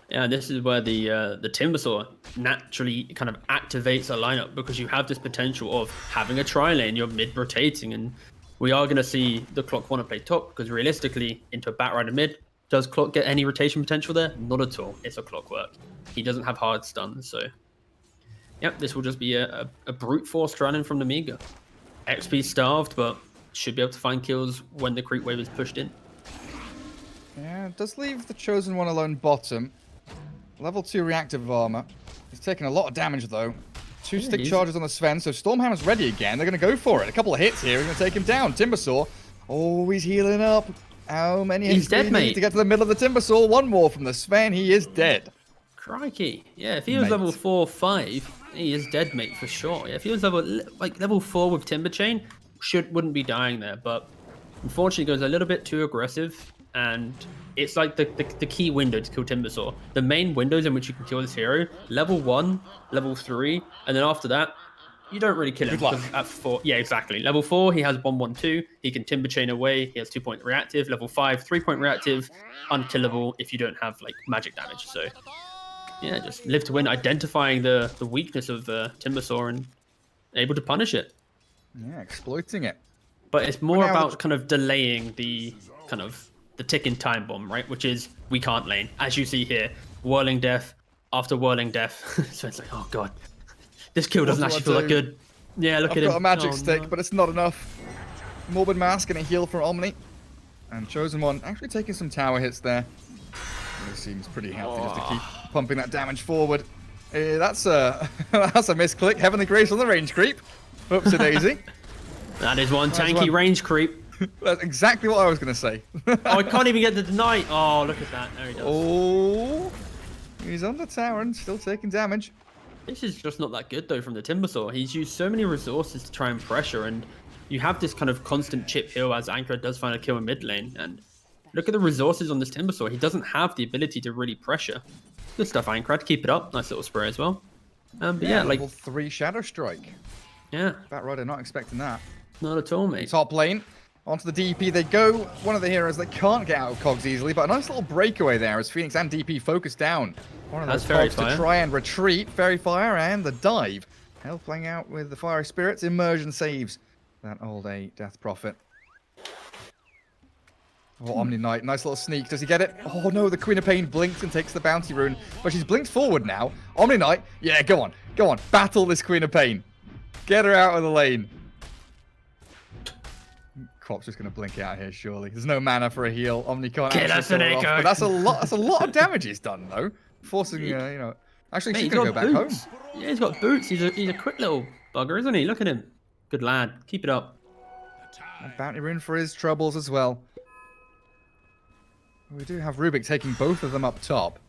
Yeah, this is where the Timbersaw naturally kind of activates a lineup because you have this potential of having a tri-lane, you're mid-rotating, and we are going to see the Clock want to play top because realistically, into a Batrider mid, does Clock get any rotation potential there? Not at all. It's a Clockwork. He doesn't have hard stuns, so... Yep, this will just be a brute force running from Nemiga. XP starved, but should be able to find kills when the creep wave is pushed in. Yeah, it does leave the Chosen One alone bottom. Level 2 reactive armor. He's taking a lot of damage though. 2 stick charges on the Sven, so Stormhammer's ready again. They're going to go for it. A couple of hits here, he's going to take him down. Timbersaw, oh, he's healing up. How many hits do you need to get to the middle of the Timbersaw? One more from the Sven, he is dead. Crikey. Yeah, if he was level 4, 5, he is dead, mate, for sure. Yeah, if he was level 4 with Timber Chain, wouldn't be dying there, but unfortunately goes a little bit too aggressive, and it's like the key window to kill Timbersaw. The main windows in which you can kill this hero, level 1, level 3, and then after that, you don't really kill him. Good luck. At 4, yeah, exactly. Level 4, he has 1-1-2. He can Timber Chain away. He has 2-point reactive. Level 5, 3-point reactive. Unkillable if you don't have like magic damage. So yeah, just Live to Win, identifying the weakness of Timbersaw and able to punish it. Yeah, exploiting it. But it's more about kind of delaying the kind of the ticking time bomb, right? Which is we can't lane. As you see here, whirling death after whirling death. So it's like, oh god, this kill doesn't actually feel that good. Yeah, look at him. I've got a magic stick, but it's not enough. Morbid Mask and a heal from Omni. And Chosen One actually taking some tower hits there. It seems pretty healthy just to keep pumping that damage forward. That's a misclick. Heavenly Grace on the range creep. Oopsie daisy. That is one tanky range creep. That's exactly what I was going to say. Oh, I can't even get the deny. Oh, look at that. There he does. Oh, he's on the tower and still taking damage. This is just not that good, though, from the Timbersaw. He's used so many resources to try and pressure, and you have this kind of constant chip heal as Ankra does find a kill in mid lane. And look at the resources on this Timbersaw. He doesn't have the ability to really pressure. Good stuff, Ankra. Keep it up. Nice little spray as well. But yeah, like level 3 Shadow Strike. Yeah. Batrider not expecting that. Not at all, mate. Top lane. Onto the DP they go. One of the heroes that can't get out of cogs easily, but a nice little breakaway there as Phoenix and DP focus down. One of those cogs to try and retreat. Fairy Fire and the dive. Hell playing out with the Fiery Spirits. Immersion saves that old A Death Prophet. Oh, Omni Knight. Nice little sneak. Does he get it? Oh no, the Queen of Pain blinks and takes the bounty rune. But she's blinked forward now. Omni Knight. Yeah, go on. Go on. Battle this Queen of Pain. Get her out of the lane. Crop's just going to blink out here, surely. There's no mana for a heal. Omni can't actually pull it off, but that's a lot. That's a lot of damage he's done, though. Forcing, you know. Actually, she's going to go back home. Yeah, he's got boots. He's a quick little bugger, isn't he? Look at him. Good lad. Keep it up. A bounty rune for his troubles as well. We do have Rubik taking both of them up top.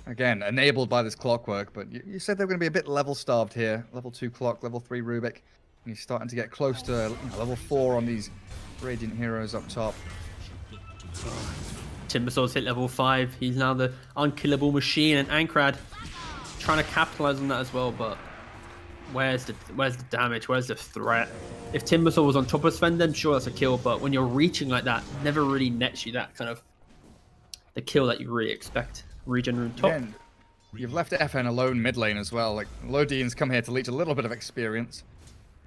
Again, enabled by this clockwork, but you said they were going to be a bit level starved here. Level 2 clock, level 3 Rubik. And he's starting to get close to level 4 on these Radiant heroes up top. Timbersaw's hit level 5. He's now the unkillable machine, and Ankrad trying to capitalize on that as well, but where's the damage? Where's the threat? If Timbersaw was on top of Sven, then sure, that's a kill, but when you're reaching like that, never really nets you that kind of the kill that you really expect. Regen rune top. Again, you've left FN alone mid lane as well. Like, Lodian's come here to leech a little bit of experience.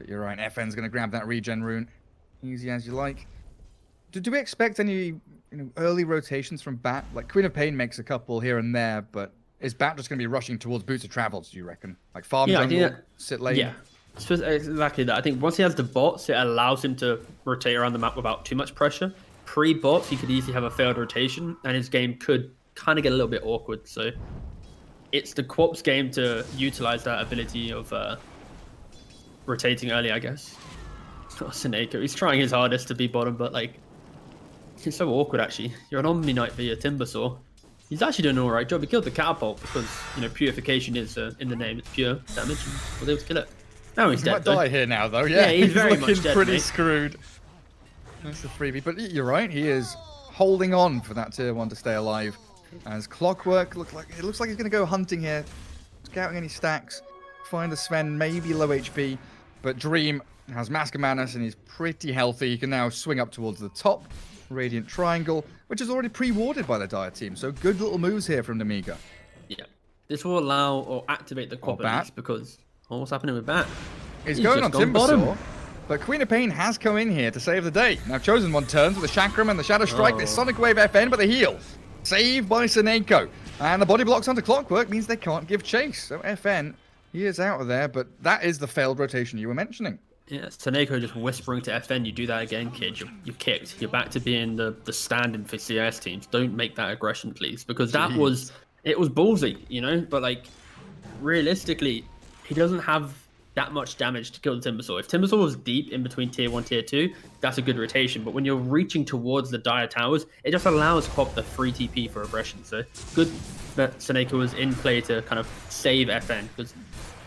But you're right, FN's going to grab that regen rune. Easy as you like. Do we expect any early rotations from Bat? Like, Queen of Pain makes a couple here and there, but is Bat just going to be rushing towards Boots of Travels, do you reckon? Like, farm jungle, sit lane? Yeah, exactly that. I think once he has the bots, it allows him to rotate around the map without too much pressure. Pre-bots, he could easily have a failed rotation, and his game could kind of get a little bit awkward. So it's the Quop's game to utilize that ability of rotating early, I guess. Oh, Seneko, he's trying his hardest to be bottom, but like, it's so awkward actually. You're an Omni Knight for your Timbersaw. He's actually doing an alright job. He killed the catapult because, purification is in the name. It's pure damage, and was able to kill it. Now he's He dead. might die here now, though. Yeah, he's very looking much dead, pretty mate. screwed. That's the freebie, but you're right. He is holding on for that tier 1 to stay alive. As Clockwork looks like he's going to go hunting here, scouting any stacks, find the Sven, maybe low HP, but Dream has Mask of Madness and he's pretty healthy. He can now swing up towards the top. Radiant Triangle, which is already pre-warded by the Dire team. So good little moves here from Nemiga. Yeah. This will allow or activate the Quop at least because what's happening with Bat? He's going on Timbersaw, but Queen of Pain has come in here to save the day. Now Chosen One turns with the Chakram and the Shadow Strike. They Sonic Wave FN, but they heal. Saved by Seneko. And the body blocks onto Clockwork means they can't give chase. So FN, he is out of there, but that is the failed rotation you were mentioning. Yeah, Seneko just whispering to FN, you do that again, kid. You're kicked. You're back to being the stand-in for CS teams. Don't make that aggression, please. Because it was ballsy, But, like, realistically, he doesn't have that much damage to kill the Timbersaw. If Timbersaw was deep in between tier 1, tier 2, that's a good rotation. But when you're reaching towards the Dire towers, it just allows Quop the free TP for aggression. So, good that Seneko was in play to kind of save FN. Because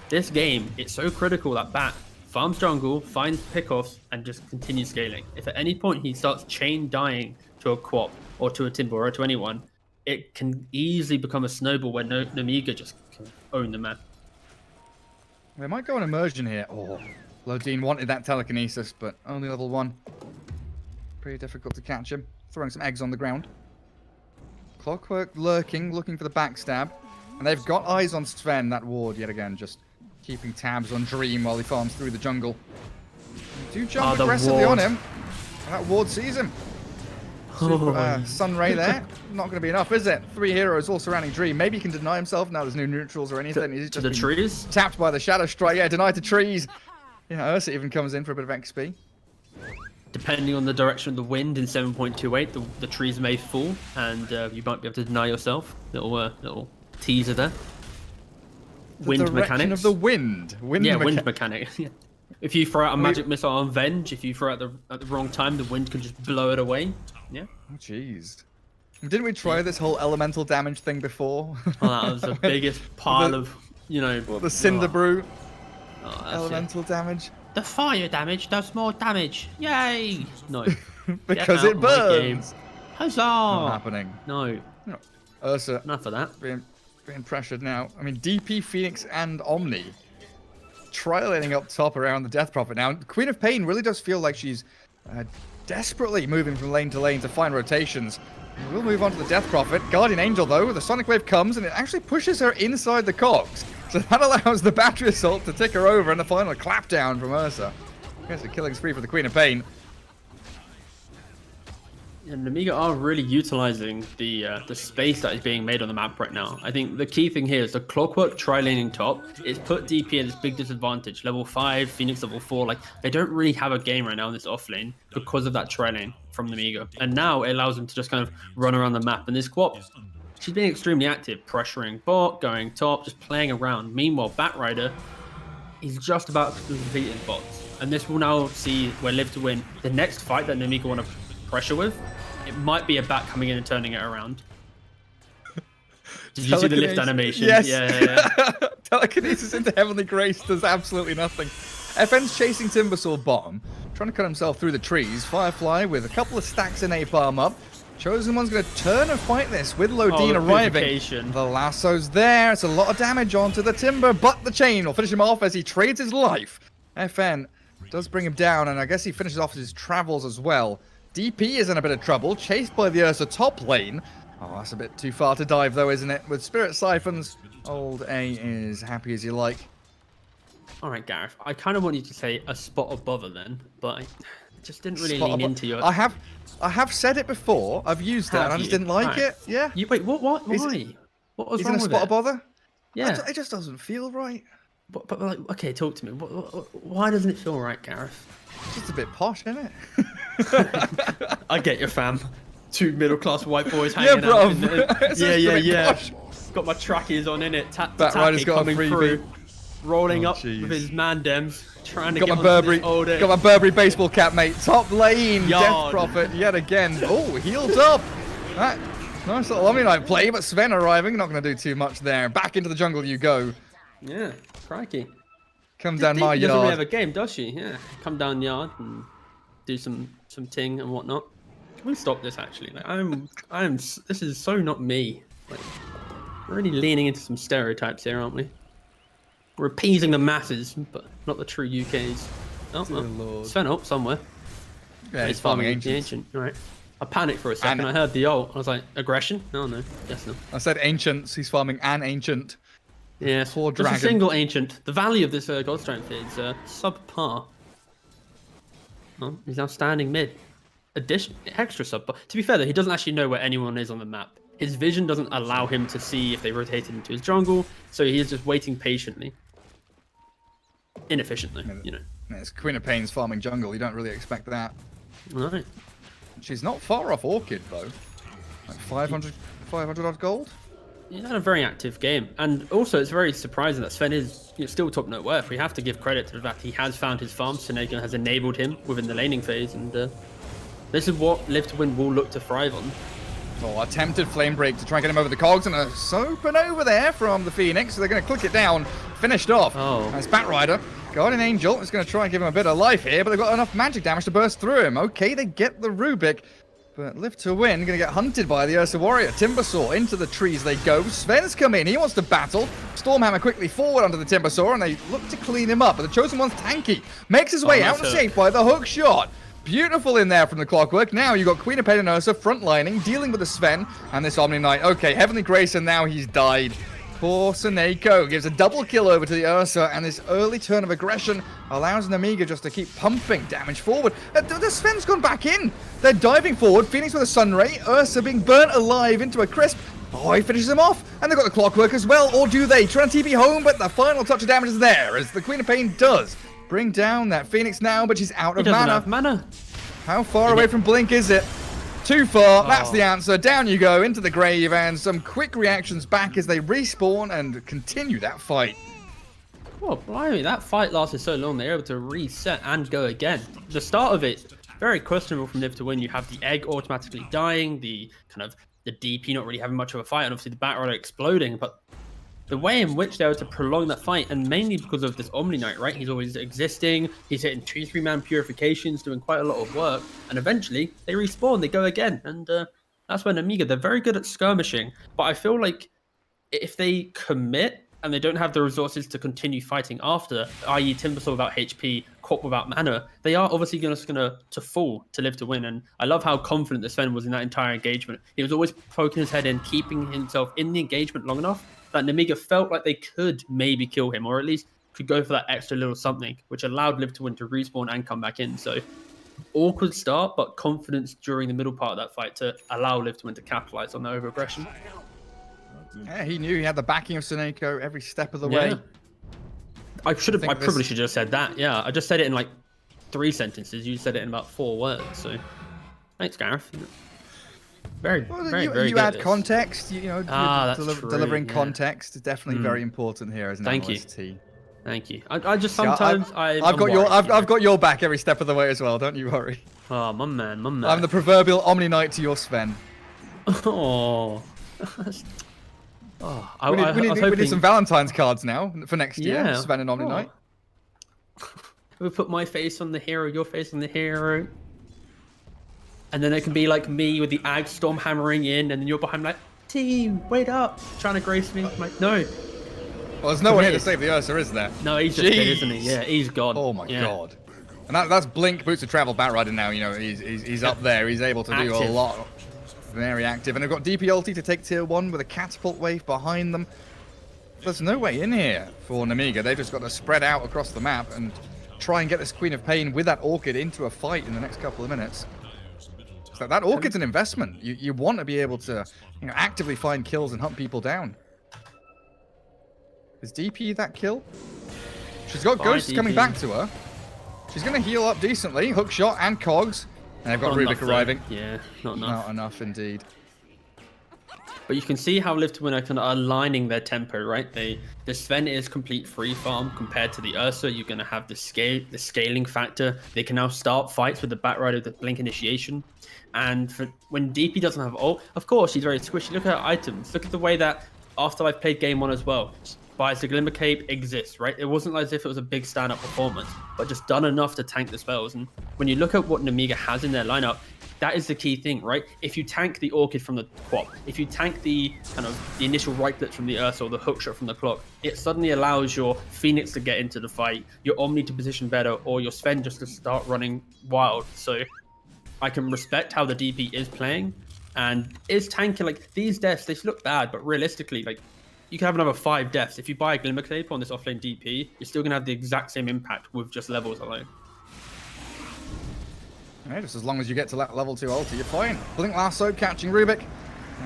this game, it's so critical that Bat farms jungle, finds pickoffs, and just continues scaling. If at any point he starts chain dying to a Quop or to a Timber or to anyone, it can easily become a snowball where Nemiga just can own the map. They might go on immersion here. Oh, Lodine wanted that telekinesis, but only level 1. Pretty difficult to catch him. Throwing some eggs on the ground. Clockwork lurking, looking for the backstab. And they've got eyes on Sven, that ward yet again, just keeping tabs on Dream while he farms through the jungle. They do jump aggressively on him. And that ward sees him. Sunray there. Not going to be enough, is it? 3 heroes all surrounding Dream. Maybe he can deny himself now. There's no neutrals or anything. He's just the trees? Tapped by the Shadow Strike. Yeah, denied to trees. Ursa even comes in for a bit of XP. Depending on the direction of the wind in 7.28, the trees may fall, and you might be able to deny yourself. Little teaser there. Wind mechanics. Of the wind. Wind mechanic. Yeah. If you throw out a magic missile on Venge, if you throw it at the wrong time, the wind can just blow it away. Yeah. Oh, jeez. Didn't we try this whole elemental damage thing before? That was the biggest pile of, Well, the Cinder Brew. Elemental it. damage. The fire damage does more damage. Yay! No. Because it burns. Huzzah! Not happening. No. Ursa. Enough of that. Being pressured now. I mean, DP, Phoenix, and Omni trialing up top around the Death Prophet now. Queen of Pain really does feel like she's desperately moving from lane to lane to find rotations. We'll move on to the Death Prophet. Guardian Angel, though, the Sonic Wave comes and it actually pushes her inside the cogs. So that allows the Battery Assault to tick her over and the final clapdown from Ursa. I guess a killing spree for the Queen of Pain. And Nemiga are really utilizing the space that is being made on the map right now. I think the key thing here is the Clockwork tri-laning top. It's put DP at this big disadvantage. Level 5, Phoenix level 4, like they don't really have a game right now in this off lane because of that tri-lane from Nemiga. And now it allows them to just kind of run around the map. And this Quop, she's being extremely active, pressuring bot, going top, just playing around. Meanwhile, Batrider, he's just about to complete his bots. And this will now see where Live to Win. The next fight that Nemiga want to pressure with, it might be a Bat coming in and turning it around. Did you see the lift animation? Yes. Yeah. Telekinesis into Heavenly Grace does absolutely nothing. FN's chasing Timbersaw bottom, trying to cut himself through the trees. Firefly with a couple of stacks in a farm up. Chosen One's going to turn and fight this with Lodine arriving. The lasso's there. It's a lot of damage onto the Timber, but the chain will finish him off as he trades his life. FN does bring him down, and I guess he finishes off his travels as well. DP is in a bit of trouble, chased by the Ursa top lane. Oh, that's a bit too far to dive though, isn't it? With Spirit Siphons, old A is happy as you like. All right, Gareth. I kind of want you to say a spot above her then, but I just didn't really Spot lean above- into your. I have said it before. I've used it, and I just didn't like it. Yeah. You wait. What? Why? What was Isn't wrong a with spot it? a bother? Yeah. It just doesn't feel right. But like, okay, talk to me. Why doesn't it feel right, Gareth? It's just a bit posh, isn't it? I get your fam. Two middle-class white boys Yeah, hanging out. bro. Yeah. Got my trackies on in it. Batrider's got a coming freebie. through, rolling Oh, up jeez. with his mandems, trying to Got get my onto Burberry, this old got my Burberry baseball cap, mate. Top lane, Death Yard. Prophet yet again. Oh, healed up. That nice little Omni-Knight play, but Sven arriving, not going to do too much there. Back into the jungle you go. Yeah, crikey. Come down my She doesn't really have yard. a game, does she? Yeah, come down yard and do some ting and whatnot. Can we stop this actually? Like, this is so not me. Like, we're really leaning into some stereotypes here, aren't we? We're appeasing the masses, but not the true UKs. Oh, Lord. Sven up somewhere. Yeah, he's He's farming the ancients. ancient. Right. I panicked for a second. I heard the ult. I was like, aggression? No, guess not. I said ancients. He's farming an ancient. Yeah, Poor just a dragon. single ancient. The value of this God Strength is subpar. Oh, he's now standing mid. Extra subpar. To be fair though, he doesn't actually know where anyone is on the map. His vision doesn't allow him to see if they rotated into his jungle, so he is just waiting patiently. Inefficiently, you know. It's Queen of Pain's farming jungle. You don't really expect that. Right. She's not far off Orchid though. Like 500 odd gold. He's had a very active game, and also it's very surprising that Sven is still top net worth. We have to give credit to the fact he has found his farm. Seneka has enabled him within the laning phase, and this is what Live to Win will look to thrive on. Oh, attempted flame break to try and get him over the cogs, and a soaping over there from the Phoenix. So they're going to click it down. Finished off. Oh. As Batrider, Guardian Angel is going to try and give him a bit of life here, but they've got enough magic damage to burst through him. Okay, they get the Rubik, but Live to Win going to get hunted by the Ursa Warrior. Timbersaw into the trees they go. Sven's come in. He wants to battle. Stormhammer quickly forward onto the Timbersaw, and they look to clean him up. But the Chosen One's tanky. Makes his way out and saved by the hook shot. Beautiful in there from the Clockwork. Now you've got Queen of Pain and Ursa frontlining, dealing with the Sven and this Omni Knight. Okay, Heavenly Grace, and now he's died. Poor Seneko gives a double kill over to the Ursa, and this early turn of aggression allows Nemiga just to keep pumping damage forward. The Sven's gone back in. They're diving forward. Phoenix with a Sunray. Ursa being burnt alive into a crisp. Oh, he finishes him off. And they've got the Clockwork as well, or do they? Trying to TP home, but the final touch of damage is there, as the Queen of Pain does bring down that Phoenix now, but she's out of mana. How far away from Blink is it? Too far. That's the answer. Down you go into the grave, and some quick reactions back as they respawn and continue that fight. Oh, blimey, that fight lasted so long, they're able to reset and go again. The start of it, very questionable from Live to Win. You have the egg automatically dying, the DP not really having much of a fight, and obviously the Batrider exploding, but the way in which they were to prolong that fight, and mainly because of this Omni Knight, right? He's always existing, he's hitting 2-3-man purifications, doing quite a lot of work, and eventually they respawn, they go again, and that's when Nemiga, they're very good at skirmishing, but I feel like if they commit and they don't have the resources to continue fighting after, i.e. Timbersaw without HP, Corp without mana, they are obviously just gonna fall to Live to Win. And I love how confident the Sven was in that entire engagement. He was always poking his head in, keeping himself in the engagement long enough that Nemiga felt like they could maybe kill him, or at least could go for that extra little something, which allowed Live to Win to respawn and come back in. So awkward start, but confidence during the middle part of that fight to allow Live to Win to capitalize on their over-aggression. Yeah, he knew he had the backing of Seneko every step of the way. I probably should have just said that. Yeah, I just said it in like 3 sentences. You said it in about 4 words. So thanks, Gareth. Very you add context. You know, delivering true, context is definitely very important here as an analyst. Thank you. I just sometimes I've got your back every step of the way as well. Don't you worry. Oh, my man. I'm the proverbial Omni Knight to your Sven. Oh. We need some Valentine's cards now for next year. Sven and Omni Knight. We put my face on the hero, your face on the hero. And then it can be like me with the Ag Storm hammering in, and then you're behind like, team, wait up, trying to grace me. I'm like, no. Well, there's no one here to save the Ursa, is there? No, he's just dead, isn't he? Yeah, he's gone. Oh my god. And that's Blink, Boots of Travel, Batrider now. You know, he's up there. He's able to do a lot. Very active. And they've got DP ulti to take tier 1 with a catapult wave behind them. there's no way in here for Nemiga. They've just got to spread out across the map and try and get this Queen of Pain with that Orchid into a fight in the next couple of minutes. So that Orchid's an investment. You want to be able to, you know, actively find kills and hunt people down. Is DP that kill? She's got Ghosts coming back to her. She's going to heal up decently. Hook shot and Cogs. And they've got Rubik arriving. Yeah, not enough. Not enough indeed. But you can see how Lift to Win are kind of aligning their tempo, right? The Sven is complete free farm compared to the Ursa. You're going to have the scaling factor. They can now start fights with the Batrider, the Blink Initiation. And when DP doesn't have ult, of course, she's very squishy. Look at her items. Look at the way that Afterlife played game 1 as well. Buys the Glimmer Cape exists, right? It wasn't as if it was a big stand-up performance, but just done enough to tank the spells. And when you look at what Nemiga has in their lineup, that is the key thing, right? If you tank the Orchid from the Quap, if you tank the kind of the initial right click from the Ursa or the hook shot from the clock, it suddenly allows your Phoenix to get into the fight, your Omni to position better, or your Sven just to start running wild. So I can respect how the DP is playing and is tanking. Like, these deaths, they look bad, but realistically, like, you can have another 5 deaths. If you buy a Glimmer Cape on this offlane DP, you're still going to have the exact same impact with just levels alone. Yeah, just as long as you get to that level 2 ulti, you're fine. Blink Lasso, catching Rubik.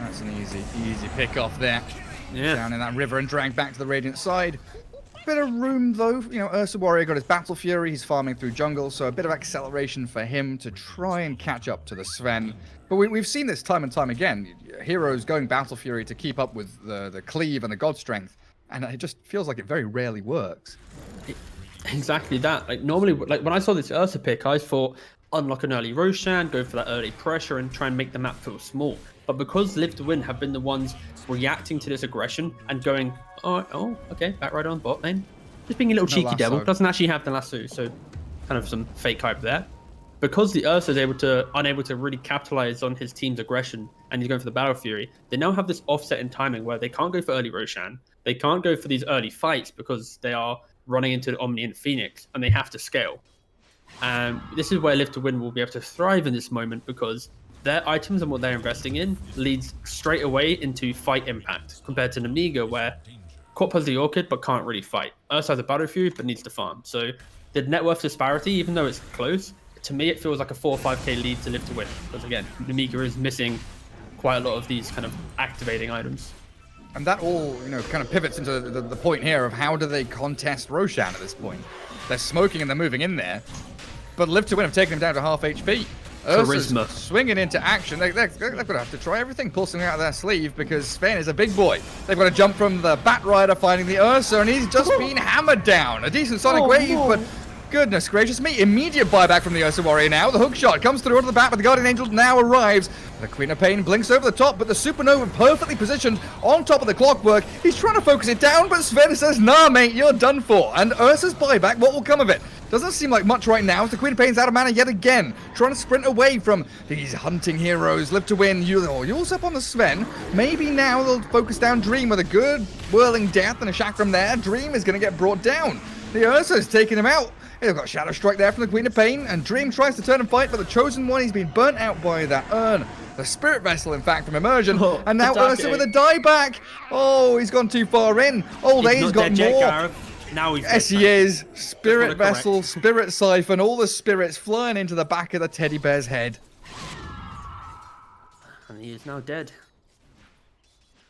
That's an easy pick off there. Yeah. Down in that river and dragged back to the Radiant side. Bit of room though, you know, Ursa Warrior got his Battle Fury, he's farming through jungle, so a bit of acceleration for him to try and catch up to the Sven. But we've seen this time and time again. Heroes going Battle Fury to keep up with the Cleave and the God Strength, and it just feels like it very rarely works. Exactly that. Like, normally, like when I saw this Ursa pick, I thought unlock an early Roshan, go for that early pressure and try and make the map feel small. But because Live to Win have been the ones reacting to this aggression and going, oh, okay, Batrider on bot lane. Just being a little cheeky devil. Doesn't actually have the lasso, so kind of some fake hype there. Because the Ursa is unable to really capitalize on his team's aggression and he's going for the Battle Fury, they now have this offset in timing where they can't go for early Roshan. They can't go for these early fights because they are running into the Omni and Phoenix and they have to scale. This is where Live to Win will be able to thrive in this moment because their items and what they're investing in leads straight away into fight impact compared to Nemiga where Corp has the Orchid but can't really fight. Ursa has a Battle Fury but needs to farm. So the net worth disparity, even though it's close, to me it feels like a 4 or 5k lead to Live to Win because again, Nemiga is missing quite a lot of these kind of activating items. And that all, you know, kind of pivots into the point here of how do they contest Roshan at this point. They're smoking and they're moving in there. But Live to Win have taken him down to half HP. Ursa's Charisma. Swinging into action. They're going to have to try everything, pull something out of their sleeve because Sven is a big boy. They've got to jump from the Batrider finding the Ursa and he's just been hammered down. A decent Sonic Wave, but goodness gracious me. Immediate buyback from the Ursa Warrior now. The hook shot comes through onto the back, but the Guardian Angel now arrives. The Queen of Pain blinks over the top, but the Supernova perfectly positioned on top of the Clockwork. He's trying to focus it down, but Sven says, nah, mate, you're done for. And Ursa's buyback, what will come of it? Doesn't seem like much right now. The Queen of Pain's out of mana yet again. Trying to sprint away from these hunting heroes. Live to Win. Yule's up on the Sven. Maybe now they'll focus down Dream with a good whirling death and a chakram there. Dream is going to get brought down. The Ursa's taking him out. They've got Shadow Strike there from the Queen of Pain. And Dream tries to turn and fight, but the Chosen One, he's been burnt out by that urn. The Spirit Vessel, in fact, from Immersion. And now Ursa with a dieback. Oh, he's gone too far in. Old A's got more. Now he's yes, he is. Spirit Vessel, Spirit Siphon, all the spirits flying into the back of the teddy bear's head. And he is now dead.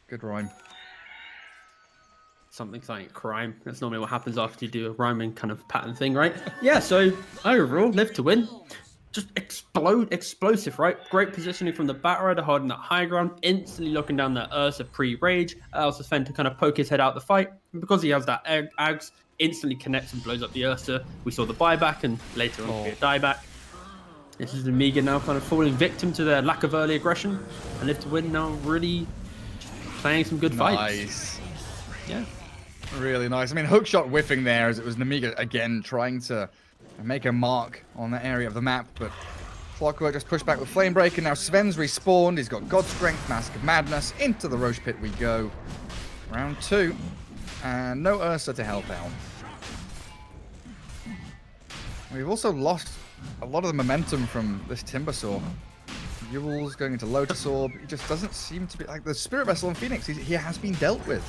Good rhyme. Something like crime. That's normally what happens after you do a rhyming kind of pattern thing, right? Yeah, so overall, Live to Win. Just explosive, right? Great positioning from the Batrider, holding that high ground, instantly locking down that Ursa pre-rage, allows the Sven to kind of poke his head out the fight, and because he has that Ags, instantly connects and blows up the Ursa. We saw the buyback, and later on a dieback. This is Nemiga now kind of falling victim to their lack of early aggression, and Live to Win now really playing some good fights. Nice. Yeah. Really nice. I mean, hookshot whiffing there as it was Nemiga again trying to make a mark on that area of the map, but Clockwork just pushed back with Flame Break, and now Sven's respawned. He's got God Strength, Mask of Madness. Into the Roche Pit we go. Round 2. And no Ursa to help out. We've also lost a lot of the momentum from this Timbersaw. Yule's going into Lotus Orb. He just doesn't seem to be like the Spirit Vessel and Phoenix. He has been dealt with.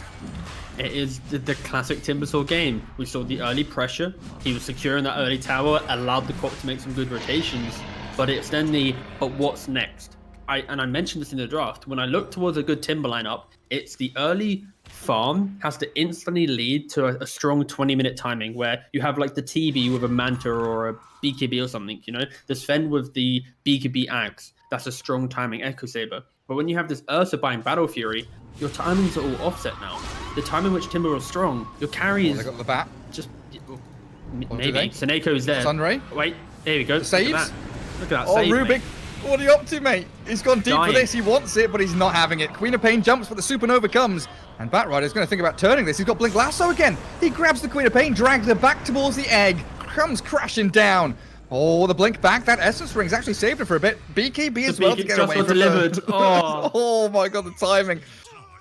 It is the classic Timbersaw game. We saw the early pressure. He was securing that early tower, allowed the Quap to make some good rotations. But it's then but what's next? I mentioned this in the draft. When I look towards a good Timber lineup, it's the early farm has to instantly lead to a strong 20-minute timing where you have like the TB with a Manta or a BKB or something, you know? The Sven with the BKB Axe. That's a strong timing Echo Saber. But when you have this Ursa buying Battle Fury, your timings are all offset now. The time in which Timber was strong, your carry is... They got the bat. Just... Or maybe. Seneco's there. Sunray. Wait, there we go. Saves. Look at that Oh, save, Rubik. mate. What are you up to, mate? He's gone deep for this. He wants it, but he's not having it. Queen of Pain jumps, but the Supernova comes. And Batrider's going to think about turning this. He's got Blink Lasso again. He grabs the Queen of Pain, drags her back towards the egg. Comes crashing down. Oh, the Blink back. That Essence Ring's actually saved her for a bit. BKB as well to get away from delivered. her. Oh. Oh, my God, the timing.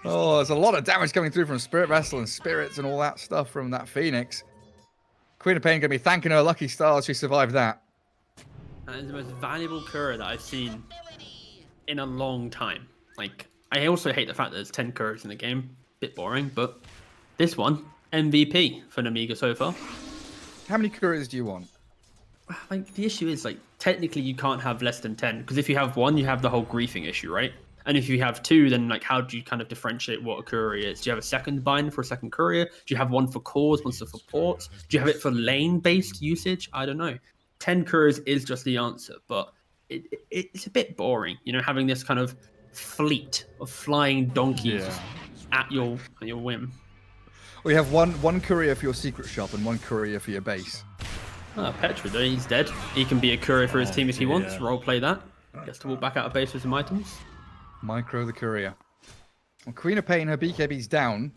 Oh, there's a lot of damage coming through from Spirit Vessel and Spirits and all that stuff from that Phoenix. Queen of Pain going to be thanking her lucky stars she survived that. That is the most valuable courier that I've seen in a long time. Like, I also hate the fact that there's 10 couriers in the game. Bit boring, but this one, MVP for Nemiga so far. How many couriers do you want? Like, the issue is, like, technically you can't have less than 10. Because if you have one, you have the whole griefing issue, right? And if you have two, then, like, how do you kind of differentiate what a courier is? Do you have a second bind for a second courier? Do you have one for cores, one for ports? Do you have it for lane-based usage? I don't know. 10 couriers is just the answer, but it's a bit boring, you know, having this kind of fleet of flying donkeys at your whim. We have one courier for your secret shop and one courier for your base. Petra, though, he's dead. He can be a courier for his team if he wants. Roleplay that. Gets to walk back out of base with some items. Micro the courier. Well, Queen of Pain, her BKB's down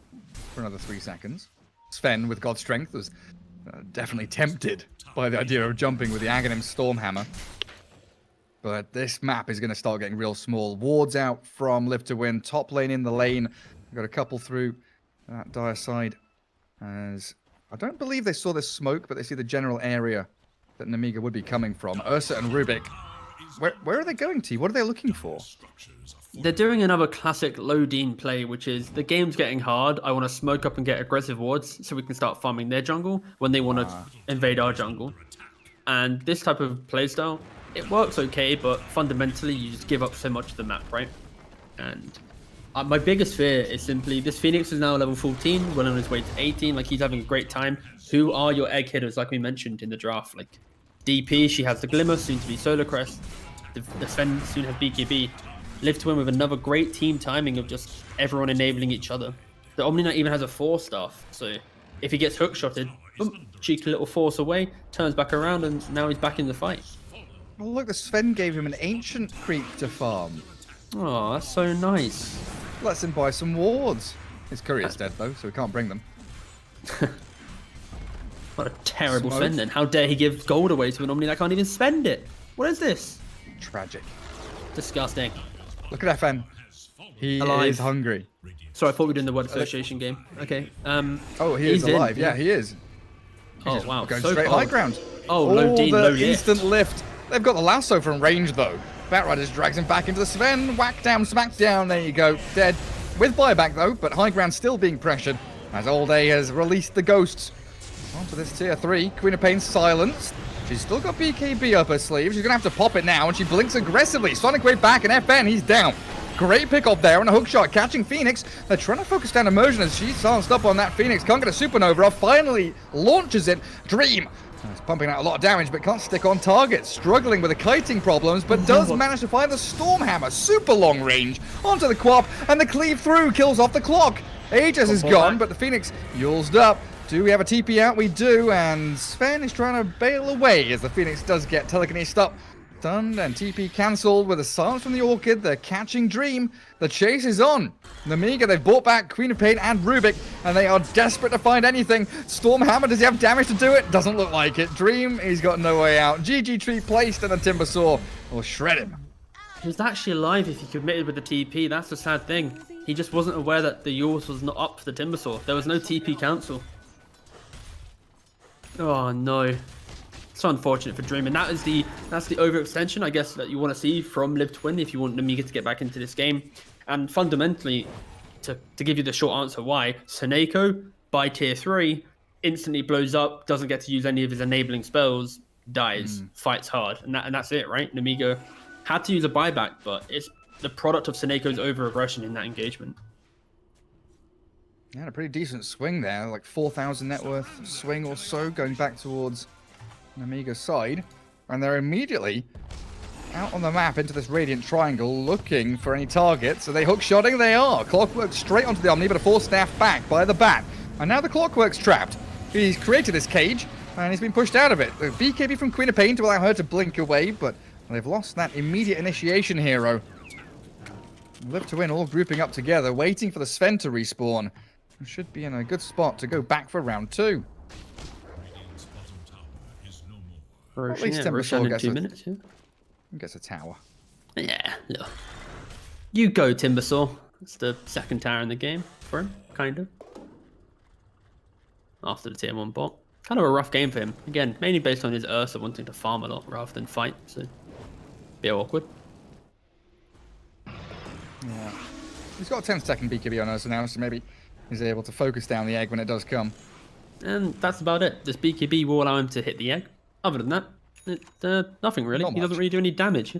for another 3 seconds. Sven, with God's Strength, was definitely tempted by the idea of jumping with the Aghanim Stormhammer. But this map is going to start getting real small. Wards out from Live to Win. Top lane in the lane. We've got a couple through that dire side. As I don't believe they saw this smoke, but they see the general area that Nemiga would be coming from. Ursa and Rubik. Where are they going to? What are they looking for? They're doing another classic low-dean play, which is the game's getting hard. I want to smoke up and get aggressive wards so we can start farming their jungle when they want to invade our jungle. And this type of playstyle, it works okay, but fundamentally you just give up so much of the map, right? And my biggest fear is simply this Phoenix is now level 14, well on his way to 18, like he's having a great time. Who are your egg hitters, like we mentioned in the draft? Like DP, she has the Glimmer, soon to be Solar Crest. The Sven soon have BKB. Live to Win with another great team timing of just everyone enabling each other. The Omni Knight even has a 4-staff, so if he gets hookshotted, boom, cheeky little force away, turns back around, and now he's back in the fight. Oh, look, the Sven gave him an ancient creep to farm. Oh, that's so nice. Lets him buy some wards. His courier's dead, though, so we can't bring them. What a terrible Sven, then. How dare he give gold away to an Omni that can't even spend it? What is this? Tragic. Disgusting. Look at FN. He is hungry. Sorry, I thought we were doing the word association game. Okay. Oh, he is alive. Yeah, he is. Oh, wow. Going so straight cold. high ground. Oh, low dean, low instant lift. They've got the lasso from range, though. Batrider drags him back into the Sven. Whack down, smack down. There you go. Dead. With buyback, though, but high ground still being pressured as All Day has released the ghosts. Onto this tier 3. Queen of Pain silenced. She's still got BKB up her sleeve. She's going to have to pop it now, and she blinks aggressively. Sonic Wave back, and FN, he's down. Great pick up there, and a hook shot catching Phoenix. They're trying to focus down Immersion as she's silenced up on that Phoenix. Can't get a Supernova off. Finally launches it. Dream. It's pumping out a lot of damage, but can't stick on target. Struggling with the kiting problems, but does manage to find the Stormhammer. Super long range onto the Quap, and the cleave through kills off the clock. Aegis is gone, but the Phoenix yuled up. Do we have a TP out? We do, and Sven is trying to bail away as the Phoenix does get telekinesed up. Stunned and TP cancelled with a silence from the Orchid. They're catching Dream. The chase is on. Nemiga, they've brought back Queen of Pain and Rubik, and they are desperate to find anything. Stormhammer, does he have damage to do it? Doesn't look like it. Dream, he's got no way out. GG tree placed, and a Timbersaw will shred him. He was actually alive if he committed with the TP. That's the sad thing. He just wasn't aware that the Yours was not up for the Timbersaw. There was no TP cancel. Oh no. So unfortunate for Dream, and that's the overextension, I guess, that you want to see from Live to Win if you want Nemiga to get back into this game. And fundamentally, to give you the short answer why, Seneko, by tier 3, instantly blows up, doesn't get to use any of his enabling spells, dies, fights hard, and that's it, right? Nemiga had to use a buyback, but it's the product of Seneco's over-aggression in that engagement. Yeah, a pretty decent swing there, like 4,000 net worth swing or so, going back towards Nemiga's side. And they're immediately out on the map into this Radiant Triangle, looking for any targets. So they hook-shotting, they are. Clockwork straight onto the Omni, but a force staff back by the Bat. And now the Clockwork's trapped. He's created this cage, and he's been pushed out of it. The BKB from Queen of Pain to allow her to blink away, but they've lost that immediate initiation hero. Live to Win all grouping up together, waiting for the Sven to respawn. Should be in a good spot to go back for round 2. Radiant's bottom tower is no more. At least Roshan in gets 2 a, minutes, yeah. gets a tower. Yeah, look. You go, Timbersaw. It's the second tower in the game for him, kind of. After the tier 1 bot. Kind of a rough game for him. Again, mainly based on his Ursa wanting to farm a lot rather than fight, so bit awkward. Yeah. He's got a 10-second BKB on Ursa now, so maybe he's able to focus down the egg when it does come. And that's about it. This BKB will allow him to hit the egg. Other than that, nothing really. Not He doesn't much. really do any damage.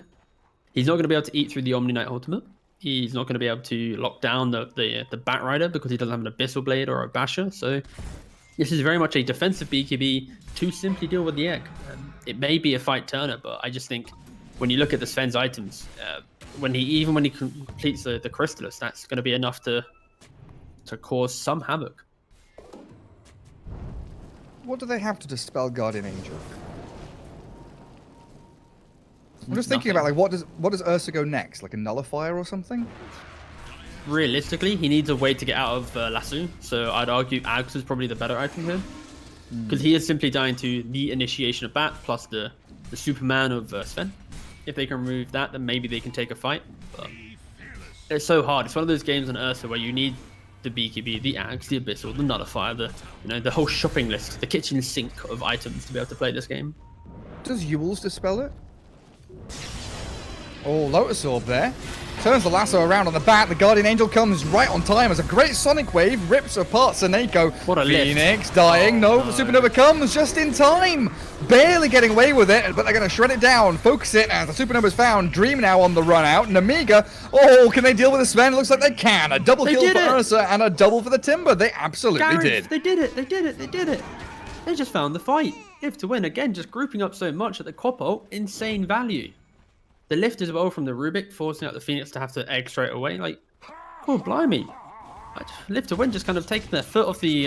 He's not going to be able to eat through the Omni Knight ultimate. He's not going to be able to lock down the Bat Rider because he doesn't have an Abyssal Blade or a Basher. So this is very much a defensive BKB to simply deal with the egg. It may be a fight turner, but I just think when you look at the Sven's items, when he completes the Crystallis, that's going to be enough to cause some havoc. What do they have to dispel Guardian Angel? I'm just thinking about, like, what does Ursa go next? Like a Nullifier or something? Realistically, he needs a way to get out of Lasso, so I'd argue Ags is probably the better item here. Because he is simply dying to the initiation of Bat plus the Superman of Sven. If they can remove that, then maybe they can take a fight. But it's so hard. It's one of those games on Ursa where you need the BKB, the Ags, the Abyssal, the Nullifier, the whole shopping list, the kitchen sink of items to be able to play this game. Does Yule's dispel it? Oh, Lotus Orb there. Turns the lasso around on the Bat. The Guardian Angel comes right on time as a great Sonic Wave rips apart Seneko. What a lift. Phoenix dying. No, the Supernova comes just in time. Barely getting away with it, but they're going to shred it down. Focus it as the Supernova's found. Dream now on the run out. Nemiga. Oh, can they deal with the Sven? Looks like they can. A double kill for Ursa and a double for the Timber. They absolutely did. They did it. They just found the fight. Live to Win, again, just grouping up so much at the Cop ult. Insane value. The lift as well from the Rubik, forcing out the Phoenix to have to egg straight away. Like, oh, blimey. Live to Win just kind of taking their foot off the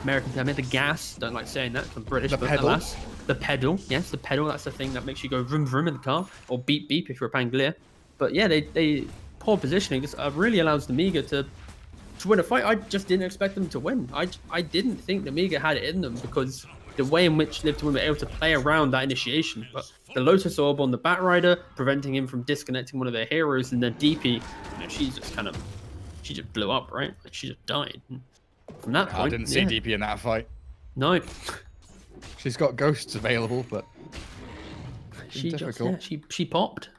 American, I mean, the gas. Don't like saying that, I'm British, the but pedal. alas. The pedal, yes, the pedal, that's the thing that makes you go vroom vroom in the car, or beep beep if you're a Pangolier. But yeah, they poor positioning just really allows Nemiga to win a fight. I just didn't expect them to win. I didn't think Nemiga had it in them because the way in which Live to Win were able to play around that initiation. But the Lotus Orb on the Bat Rider, preventing him from disconnecting one of their heroes, and then DP, she just blew up, right? Like, she just died. And from that point, I didn't see DP in that fight. No. She's got ghosts available, but She popped.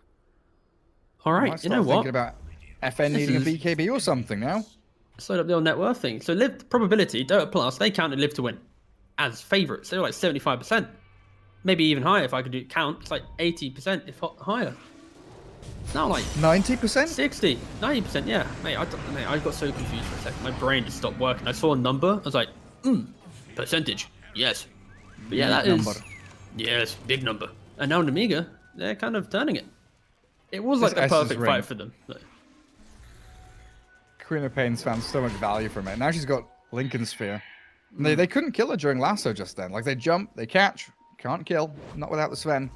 All right, you know what? Thinking about FN needing a BKB or something now. Slowed up the old net worth thing. So Live probability, Dota Plus, they counted Live to Win as favourites. They were like 75%. Maybe even higher if I could do count. It's like 80%, if not higher. It's now like 90%? 60, 90%, yeah. Mate, I got so confused for a second. My brain just stopped working. I saw a number. I was like, percentage. Yes. But yeah, that is... Yes, big number. And now Nemiga, they're kind of turning it. It was like the perfect fight for them. Queen of Pain's found so much value from it. Now she's got Lincoln Sphere. They couldn't kill her during Lasso just then. Like, they jump, they catch, can't kill. Not without the Sven.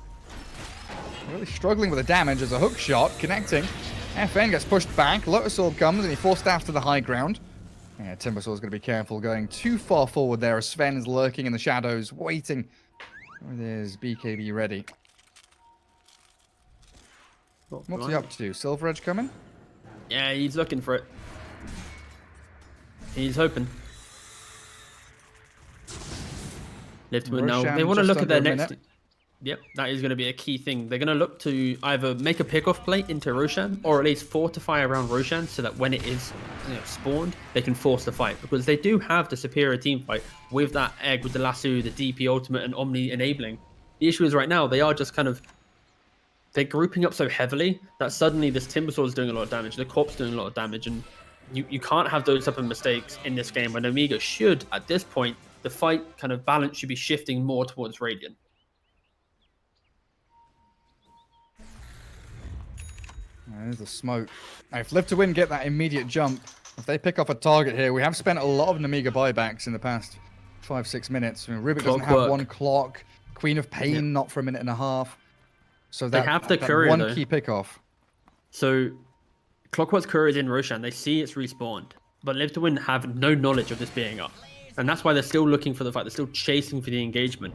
Really struggling with the damage as a hook shot, connecting. FN gets pushed back. Lotus Orb comes and he forced staff to the high ground. Yeah, Timbersaw's going to be careful going too far forward there as Sven is lurking in the shadows, waiting with his BKB ready. What's he up to? Silver Edge coming? Yeah, he's looking for it. He's hoping. Live to Win now. They want to look at their next. Yep, that is going to be a key thing. They're going to look to either make a pickoff play into Roshan, or at least fortify around Roshan so that when it is spawned, they can force the fight. Because they do have the superior team fight with that egg, with the lasso, the DP ultimate, and Omni enabling. The issue is right now, they are just kind of... They're grouping up so heavily that suddenly this Timbersaw is doing a lot of damage, the Corp's doing a lot of damage, and you can't have those type of mistakes in this game when Nemiga should, at this point, the fight kind of balance should be shifting more towards Radiant. There's the smoke. Now, if Live to Win get that immediate jump, if they pick off a target here, we have spent a lot of Nemiga buybacks in the past 5-6 minutes. I mean, Rubik doesn't have one clock. Queen of Pain not for a minute and a half. So they have the courier, one key pick off. So Clockwork's courier is in Roshan. They see it's respawned, but Live to Win have no knowledge of this being up, and that's why they're still looking for the fight. They're still chasing for the engagement.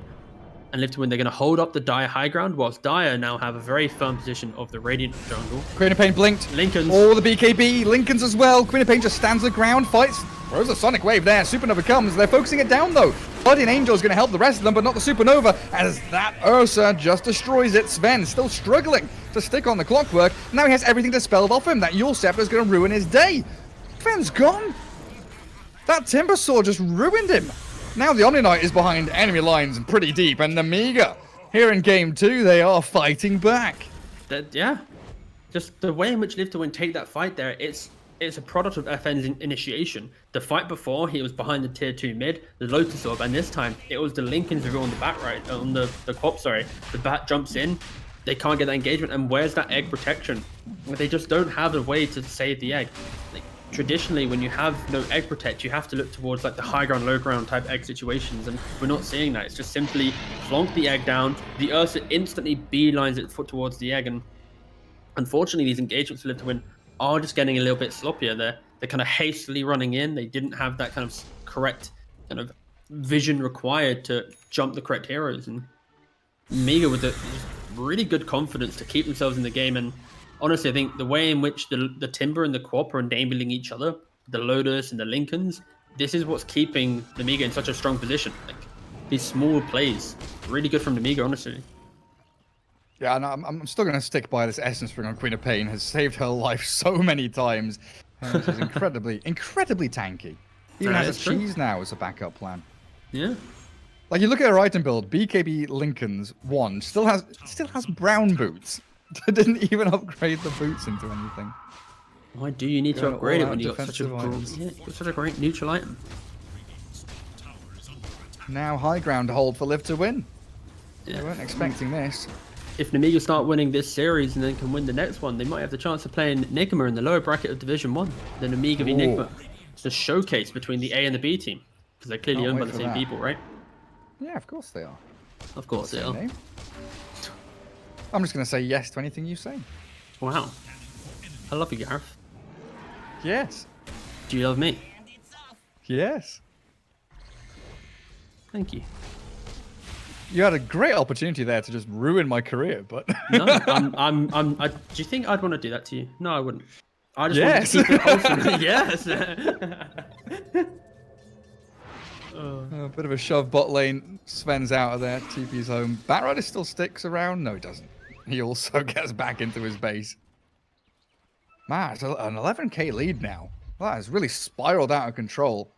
And Live to Win, they're going to hold up the Dire high ground, whilst Dire now have a very firm position of the Radiant jungle. Queen of Pain blinked. Lincoln's. Oh, the BKB. Lincoln's as well. Queen of Pain just stands the ground, fights. Throws a Sonic Wave there. Supernova comes. They're focusing it down, though. Guardian Angel is going to help the rest of them, but not the Supernova, as that Ursa just destroys it. Sven still struggling to stick on the Clockwork. Now he has everything dispelled off him. That Yule Scepter is going to ruin his day. Sven's gone. That Timbersaw just ruined him. Now the Omni Knight is behind enemy lines and pretty deep, and Nemiga, here in game 2, they are fighting back. Yeah, just the way in which Live to Win take that fight there, it's a product of FN's initiation. The fight before, he was behind the tier 2 mid, the Lotus Orb, and this time it was the Lincoln's reveal on the back right, on the Quap, sorry. The bat jumps in, they can't get that engagement, and where's that egg protection? They just don't have a way to save the egg. Like, traditionally, when you have no egg protect, you have to look towards like the high ground, low ground type egg situations, and we're not seeing that. It's just simply plonk the egg down, the Ursa instantly beelines its foot towards the egg, and unfortunately these engagements for Live to Win are just getting a little bit sloppier. They're kind of hastily running in. They didn't have that kind of correct kind of vision required to jump the correct heroes, and Nemiga with the really good confidence to keep themselves in the game. And honestly, I think the way in which the Timber and the Quap are enabling each other, the Lotus and the Lincolns, this is what's keeping Nemiga in such a strong position. Like, these small plays, really good from Nemiga, honestly. Yeah, and I'm still going to stick by this Essence Ring on Queen of Pain. Has saved her life so many times. She's incredibly tanky. Even has a cheese now as a backup plan. Yeah. Like, you look at her item build, BKB Lincoln's 1 still has brown boots. Didn't even upgrade the boots into anything. Why do you need to upgrade it when you've got such a great neutral item? Now high ground to hold for Live to Win. Yeah. We weren't expecting this. If Nemiga start winning this series and then can win the next one, they might have the chance of playing Nigma in the lower bracket of Division 1. The Nemiga v Nigma. It's a showcase between the A and the B team. Because they're clearly owned by the same people, right? Yeah, of course they are. Of course they are. I'm just going to say yes to anything you say. Wow. I love you, Gareth. Yes. Do you love me? Yes. Thank you. You had a great opportunity there to just ruin my career, but no, do you think I'd want to do that to you? No, I wouldn't. I just want to keep it wholesome. Yes. A bit of a shove bot lane. Sven's out of there. TP's home. Batrider still sticks around. No, he doesn't. He also gets back into his base. Man, it's an 11k lead now. That has really spiraled out of control.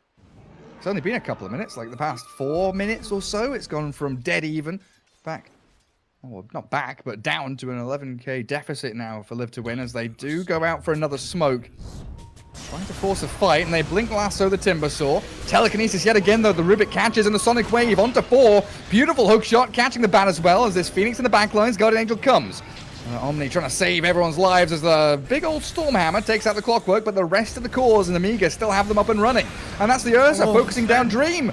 It's only been a couple of minutes, like the past 4 minutes or so. It's gone from dead even back. Well, not back, but down to an 11k deficit now for Live to Win as they do go out for another smoke. Trying to force a fight, and they blink lasso the Timbersaw. Telekinesis yet again, though. The Rubik catches, and the Sonic Wave onto 4. Beautiful hook shot, catching the bat as well as this Phoenix in the backlines. Guardian Angel comes. Omni trying to save everyone's lives as the big old Stormhammer takes out the Clockwork, but the rest of the cores and Nemiga still have them up and running. And that's the Ursa focusing down Dream.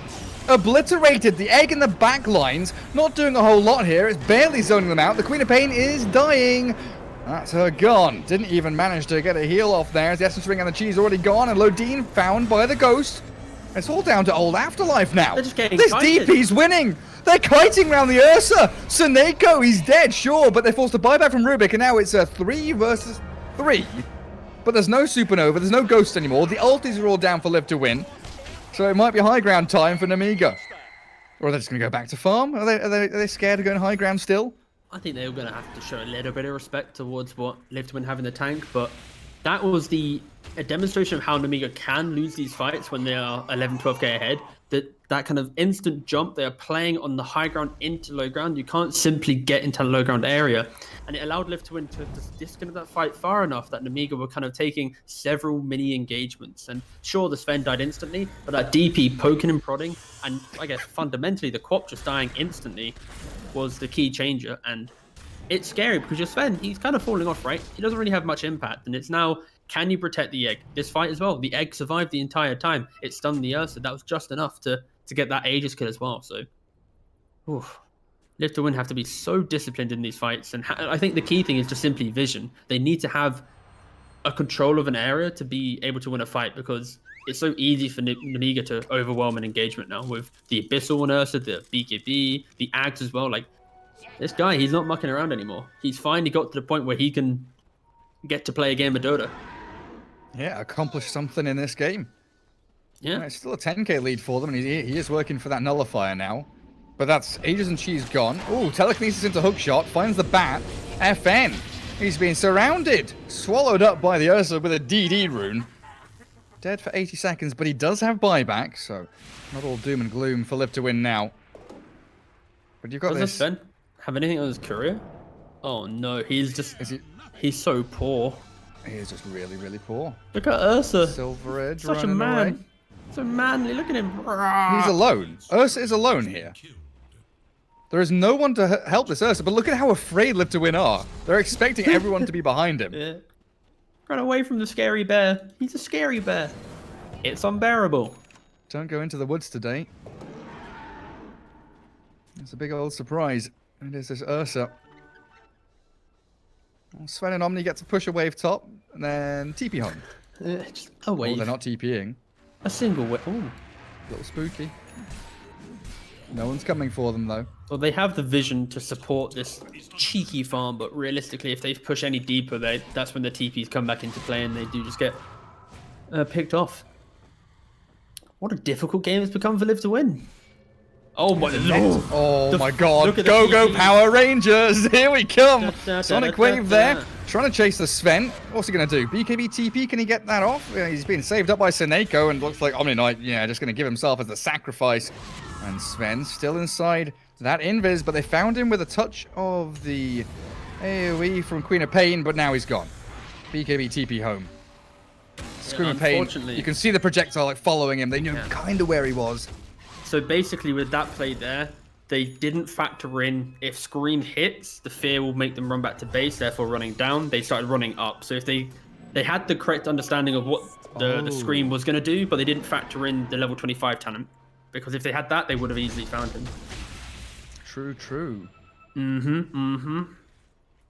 Obliterated the egg in the back lines. Not doing a whole lot here. It's barely zoning them out. The Queen of Pain is dying. That's her gone. Didn't even manage to get a heal off there as the Essence Ring and the Cheese already gone. And Lodine found by the Ghost. It's all down to old Afterlife now. They're just getting this kited. DP's winning. They're kiting around the Ursa. Suneko, he's dead, sure, but they're forced to buy back from Rubik, and now it's a 3 versus 3. But there's no Supernova, there's no Ghost anymore. The ultis are all down for Live to Win. So it might be high ground time for Nemiga. Or are they just going to go back to farm? Are they scared of going high ground still? I think they were going to have to show a little bit of respect towards what Live to Win have in the tank, but that was a demonstration of how Nemiga can lose these fights when they are 11, 12k ahead. That kind of instant jump, they are playing on the high ground into low ground. You can't simply get into the low ground area. And it allowed Live to Win to disconnect that fight far enough that Nemiga were kind of taking several mini engagements. And sure, the Sven died instantly, but that DP poking and prodding, and I guess fundamentally the Quap just dying instantly was the key changer. And it's scary because your Sven, he's kind of falling off, right? He doesn't really have much impact. And it's now, can you protect the egg? This fight as well, the egg survived the entire time. It stunned the Ursa. That was just enough to get that Aegis kill as well. So, oof. Live to Win have to be so disciplined in these fights. And I think the key thing is just simply vision. They need to have a control of an area to be able to win a fight, because it's so easy for Nemiga to overwhelm an engagement now with the Abyssal on Ursa, the BKB, the Ags as well. Like, this guy, he's not mucking around anymore. He's finally got to the point where he can get to play a game of Dota. Yeah, accomplish something in this game. Yeah. It's still a 10k lead for them, and he is working for that nullifier now. But that's Aegis and Cheese gone. Oh, telekinesis into hookshot, finds the bat. FN, he's being surrounded. Swallowed up by the Ursa with a DD rune. Dead for 80 seconds, but he does have buyback, so not all doom and gloom for Live to Win now. But you've got this. Does Sven have anything on his career? Oh no, he's just... He's so poor. He is just really, really poor. Look at Ursa. Silver Edge Such a running man. away. So manly, look at him. He's alone. Ursa is alone here. There is no one to help this Ursa, but look at how afraid Live to Win are. They're expecting everyone to be behind him. Yeah. Run away from the scary bear. He's a scary bear. It's unbearable. Don't go into the woods today. It's a big old surprise. It is this Ursa. Well, Sven and Omni get to push a wave top, and then TP home. Just a wave. Oh, they're not TPing. A single wave. Oh. A little spooky. No one's coming for them, though. Well, they have the vision to support this cheeky farm, but realistically, if they push any deeper, that's when the TPs come back into play, and they do just get picked off. What a difficult game it's become for Live to Win. Oh my lord! Oh my god! Go Power Rangers! Here we come! Sonic Wave there, trying to chase the Sven. What's he gonna do? BKB TP? Can he get that off? He's being saved up by Seneko, and looks like Omni Knight, yeah, just gonna give himself as the sacrifice. And Sven still inside that invis, but they found him with a touch of the AoE from Queen of Pain, but now he's gone. BKB TP home. Scream of Pain. You can see the projectile like following him. They knew kind of where he was. So basically, with that play there, they didn't factor in if Scream hits, the fear will make them run back to base, therefore running down. They started running up. So if they had the correct understanding of what the Scream was going to do, but they didn't factor in the level 25 talent. Because if they had that, they would have easily found him. True, true. Mm-hmm.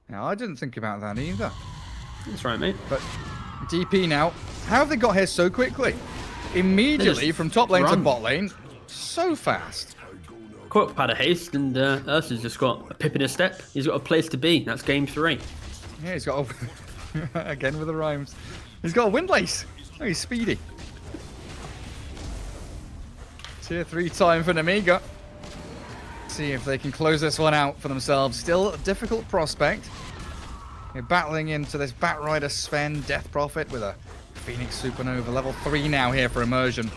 Now, I didn't think about that either. That's right, mate. But DP now. How have they got here so quickly? Immediately from top lane to bot lane. So fast. Quap had a haste, and Ursa's just got a pip in his step. He's got a place to be. That's game 3. Yeah, he's got a... Again with the rhymes. He's got a windlace. Oh, he's speedy. Tier 3 time for Nemiga. See if they can close this one out for themselves. Still a difficult prospect. They're battling into this Batrider Sven Death Prophet with a Phoenix Supernova. Level 3 now here for Immersion.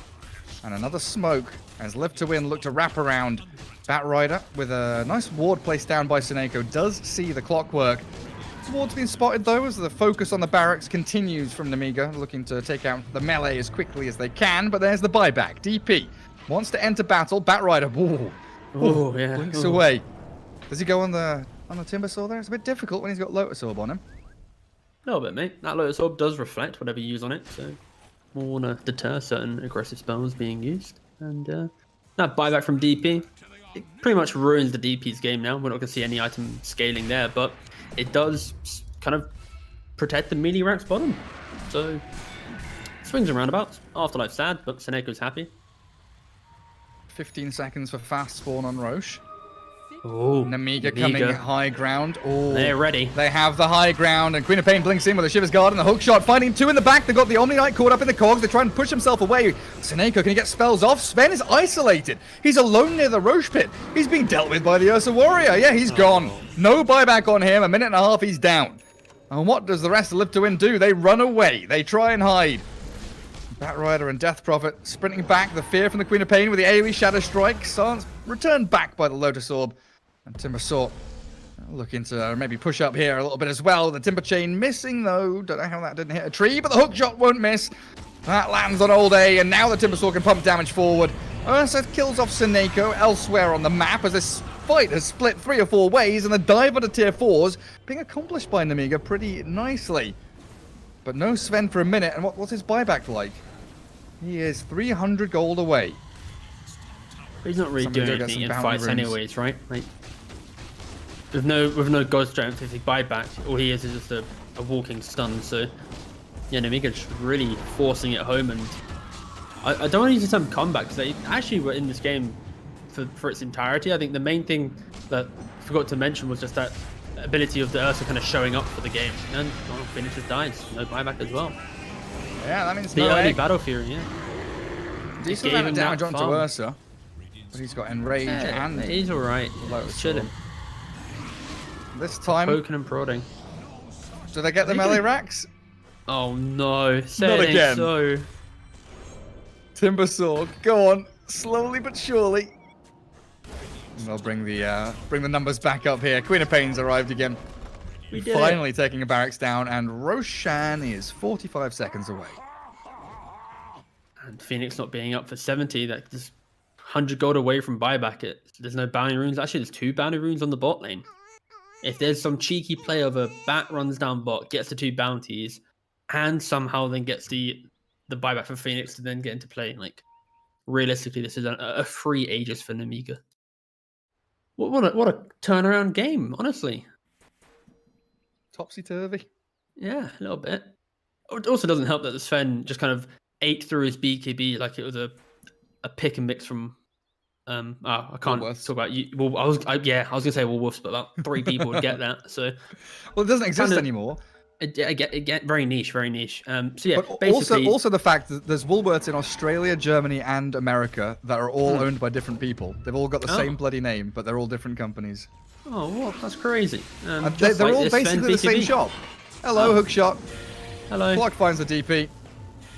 And another smoke as Live to Win look to wrap around Batrider with a nice ward placed down by Seneko. Does see the clockwork. This ward's been spotted though as the focus on the barracks continues from Nemiga, looking to take out the melee as quickly as they can. But there's the buyback. DP wants to enter battle. Batrider, yeah. Blinks away. Does he go on the Timbersaw there? It's a bit difficult when he's got Lotus Orb on him. A little bit, mate. That Lotus Orb does reflect whatever you use on it, so we'll want to deter certain aggressive spells being used. And that buyback from DP, it pretty much ruins the DP's game now. We're not going to see any item scaling there, but it does kind of protect the melee ranks bottom. So, swings and roundabouts. Afterlife sad, but Seneco's happy. 15 seconds for fast spawn on Roche. Oh, Nemiga coming high ground. Oh, they're ready. They have the high ground, and Queen of Pain blinks in with a Shiver's Guard and the hook shot, finding two in the back. They've got the Omni Knight caught up in the cogs. They try and push himself away. Seneko, can he get spells off? Sven is isolated. He's alone near the Roche pit. He's being dealt with by the Ursa Warrior. Yeah, he's gone. No buyback on him. A minute and a half, he's down. And what does the rest of Live to Win do? They run away. They try and hide. Batrider and Death Prophet sprinting back. The fear from the Queen of Pain with the AoE Shadow Strike. Sans returned back by the Lotus Orb. And Timbersaw looking to maybe push up here a little bit as well. The Timber Chain missing though. Don't know how that didn't hit a tree, but the hook shot won't miss. That lands on Old A, and now the Timbersaw can pump damage forward. Ursa kills off Seneko elsewhere on the map as this fight has split 3 or 4 ways, and the dive onto tier 4s being accomplished by Nemiga pretty nicely. But no Sven for a minute, and what's his buyback like? He is 300 gold away. He's not really doing anything in fights anyways, right? Like, with no god strength, if he buyback, all he is just a walking stun. So yeah, Nemiga just really forcing it home, and I don't want to use the term comeback because they actually were in this game for its entirety. I think the main thing that I forgot to mention was just that ability of the Ursa kind of showing up for the game, and Phoenix just dies, no buyback as well. Yeah, that means the early Battle Fury, yeah. Decent amount of damage onto Ursa, but he's got Enrage and he's alright. He's chilling. This time, poking and prodding. Do they get the melee racks? Oh no! Not again. So Timbersaw, go on, slowly but surely. And they'll bring the numbers back up here. Queen of Pain's arrived again. Finally taking a barracks down, and Roshan is 45 seconds away. And Phoenix not being up for 70, that's just 100 gold away from buyback it. There's no bounty runes. Actually, there's 2 bounty runes on the bot lane. If there's some cheeky play of a bat runs down bot, gets the 2 bounties, and somehow then gets the buyback for Phoenix to then get into play, like, realistically, this is a free Aegis for Nemiga. What a turnaround game, honestly. Topsy-turvy. Yeah, a little bit. It also doesn't help that the Sven just kind of ate through his BKB like it was a pick and mix from I can't talk about you. Well, I was gonna say Wolves, but about 3 people would get that. So well, it doesn't exist anymore. It get very niche, very niche. So yeah, but basically, also the fact that there's Woolworths in Australia, Germany, and America that are all owned by different people. They've all got the same bloody name, but they're all different companies. Oh, what? That's crazy. They're all basically the same shop. Hello, hookshot. Hello. Block finds the DP.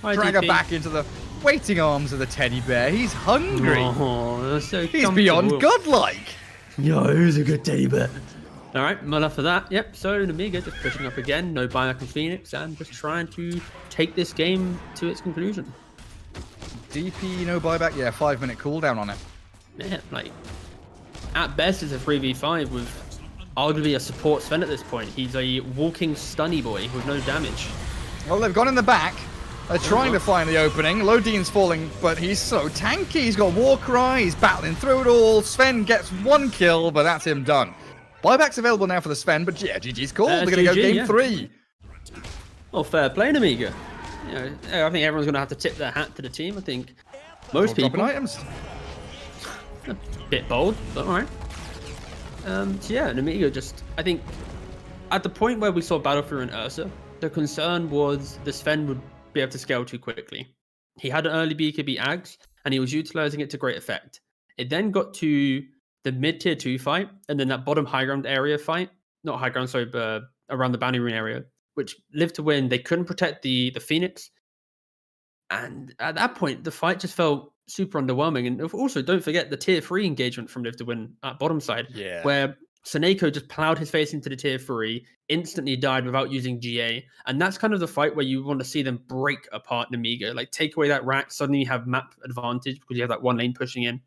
Hi, Drag DP. her back into the waiting arms of the teddy bear. He's hungry. Oh, that's so he's beyond godlike. Yo, who's a good teddy bear? All right, well, enough of that. Yep, so Nemiga just pushing up again. No buyback from Phoenix, and just trying to take this game to its conclusion. DP, no buyback. Yeah, 5-minute cooldown on it. Yeah, like, at best, it's a 3v5 with arguably a support Sven at this point. He's a walking stunny boy with no damage. Well, they've gone in the back. They're trying to find the opening. Lodine's falling, but he's so tanky. He's got Warcry. He's battling through it all. Sven gets 1 kill, but that's him done. Buyback's available now for the Sven, but yeah, GG's called. They're going to go game 3. Oh, fair play, Nemiga. You know, I think everyone's going to have to tip their hat to the team. I think most people. Dropping items. A bit bold, but all right. So yeah, Nemiga just, I think, at the point where we saw Battlefield and Ursa, the concern was the Sven would be able to scale too quickly. He had an early BKB Ags, and he was utilizing it to great effect. It then got to the mid-tier 2 fight, and then that bottom high ground area fight. Not high ground, sorry, but around the bounty rune area, which Live to Win. They couldn't protect the Phoenix. And at that point, the fight just felt super underwhelming. And also, don't forget the tier 3 engagement from Live to Win at bottom side, where Seneko just plowed his face into the tier 3, instantly died without using GA. And that's kind of the fight where you want to see them break apart Nemiga. Like, take away that rack, suddenly you have map advantage because you have that one lane pushing in.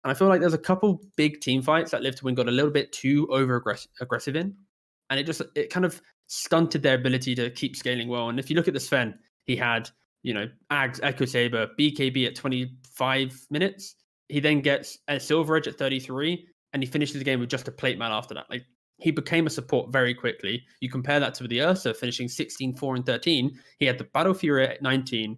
And I feel like there's a couple big team fights that Live to Win got a little bit too aggressive in. And it kind of stunted their ability to keep scaling well. And if you look at the Sven, he had, Ags, Echo Saber, BKB at 25 minutes. He then gets a Silver Edge at 33, and he finishes the game with just a plate mail after that. Like, he became a support very quickly. You compare that to the Ursa finishing 16, 4, and 13. He had the Battle Fury at 19,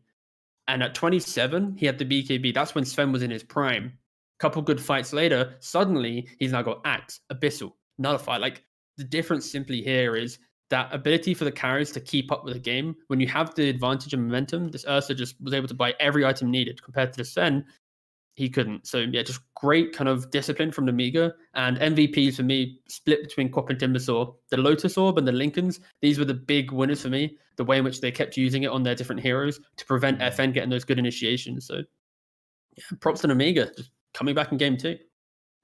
and at 27, he had the BKB. That's when Sven was in his prime. couple good fights later, suddenly he's now got Axe, Abyssal, Nullify. Like the difference simply here is that ability for the carries to keep up with the game. When you have the advantage and momentum, this Ursa just was able to buy every item needed compared to the Sen. He couldn't. So yeah, just great kind of discipline from Nemiga. And MVPs for me split between Quap and Timbersaw. The Lotus Orb and the Lincolns, these were the big winners for me. The way in which they kept using it on their different heroes to prevent FN getting those good initiations. So yeah, props to Nemiga, just coming back in game 2.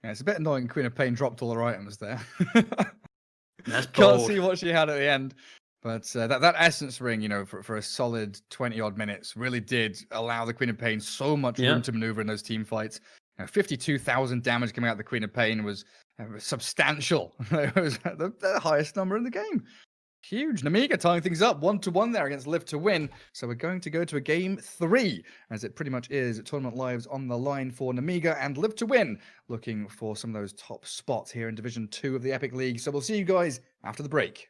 Yeah, it's a bit annoying Queen of Pain dropped all her items there. That's Can't bold. see what she had at the end. But that Essence ring, you know, for a solid 20-odd minutes really did allow the Queen of Pain so much room to maneuver in those team fights. You know, 52,000 damage coming out of the Queen of Pain was substantial. It was the highest number in the game. Huge. Nemiga tying things up 1-1 there against Live to Win. So we're going to go to a game 3, as it pretty much is tournament lives on the line for Nemiga and Live to Win, looking for some of those top spots here in Division 2 of the Epic League. So we'll see you guys after the break.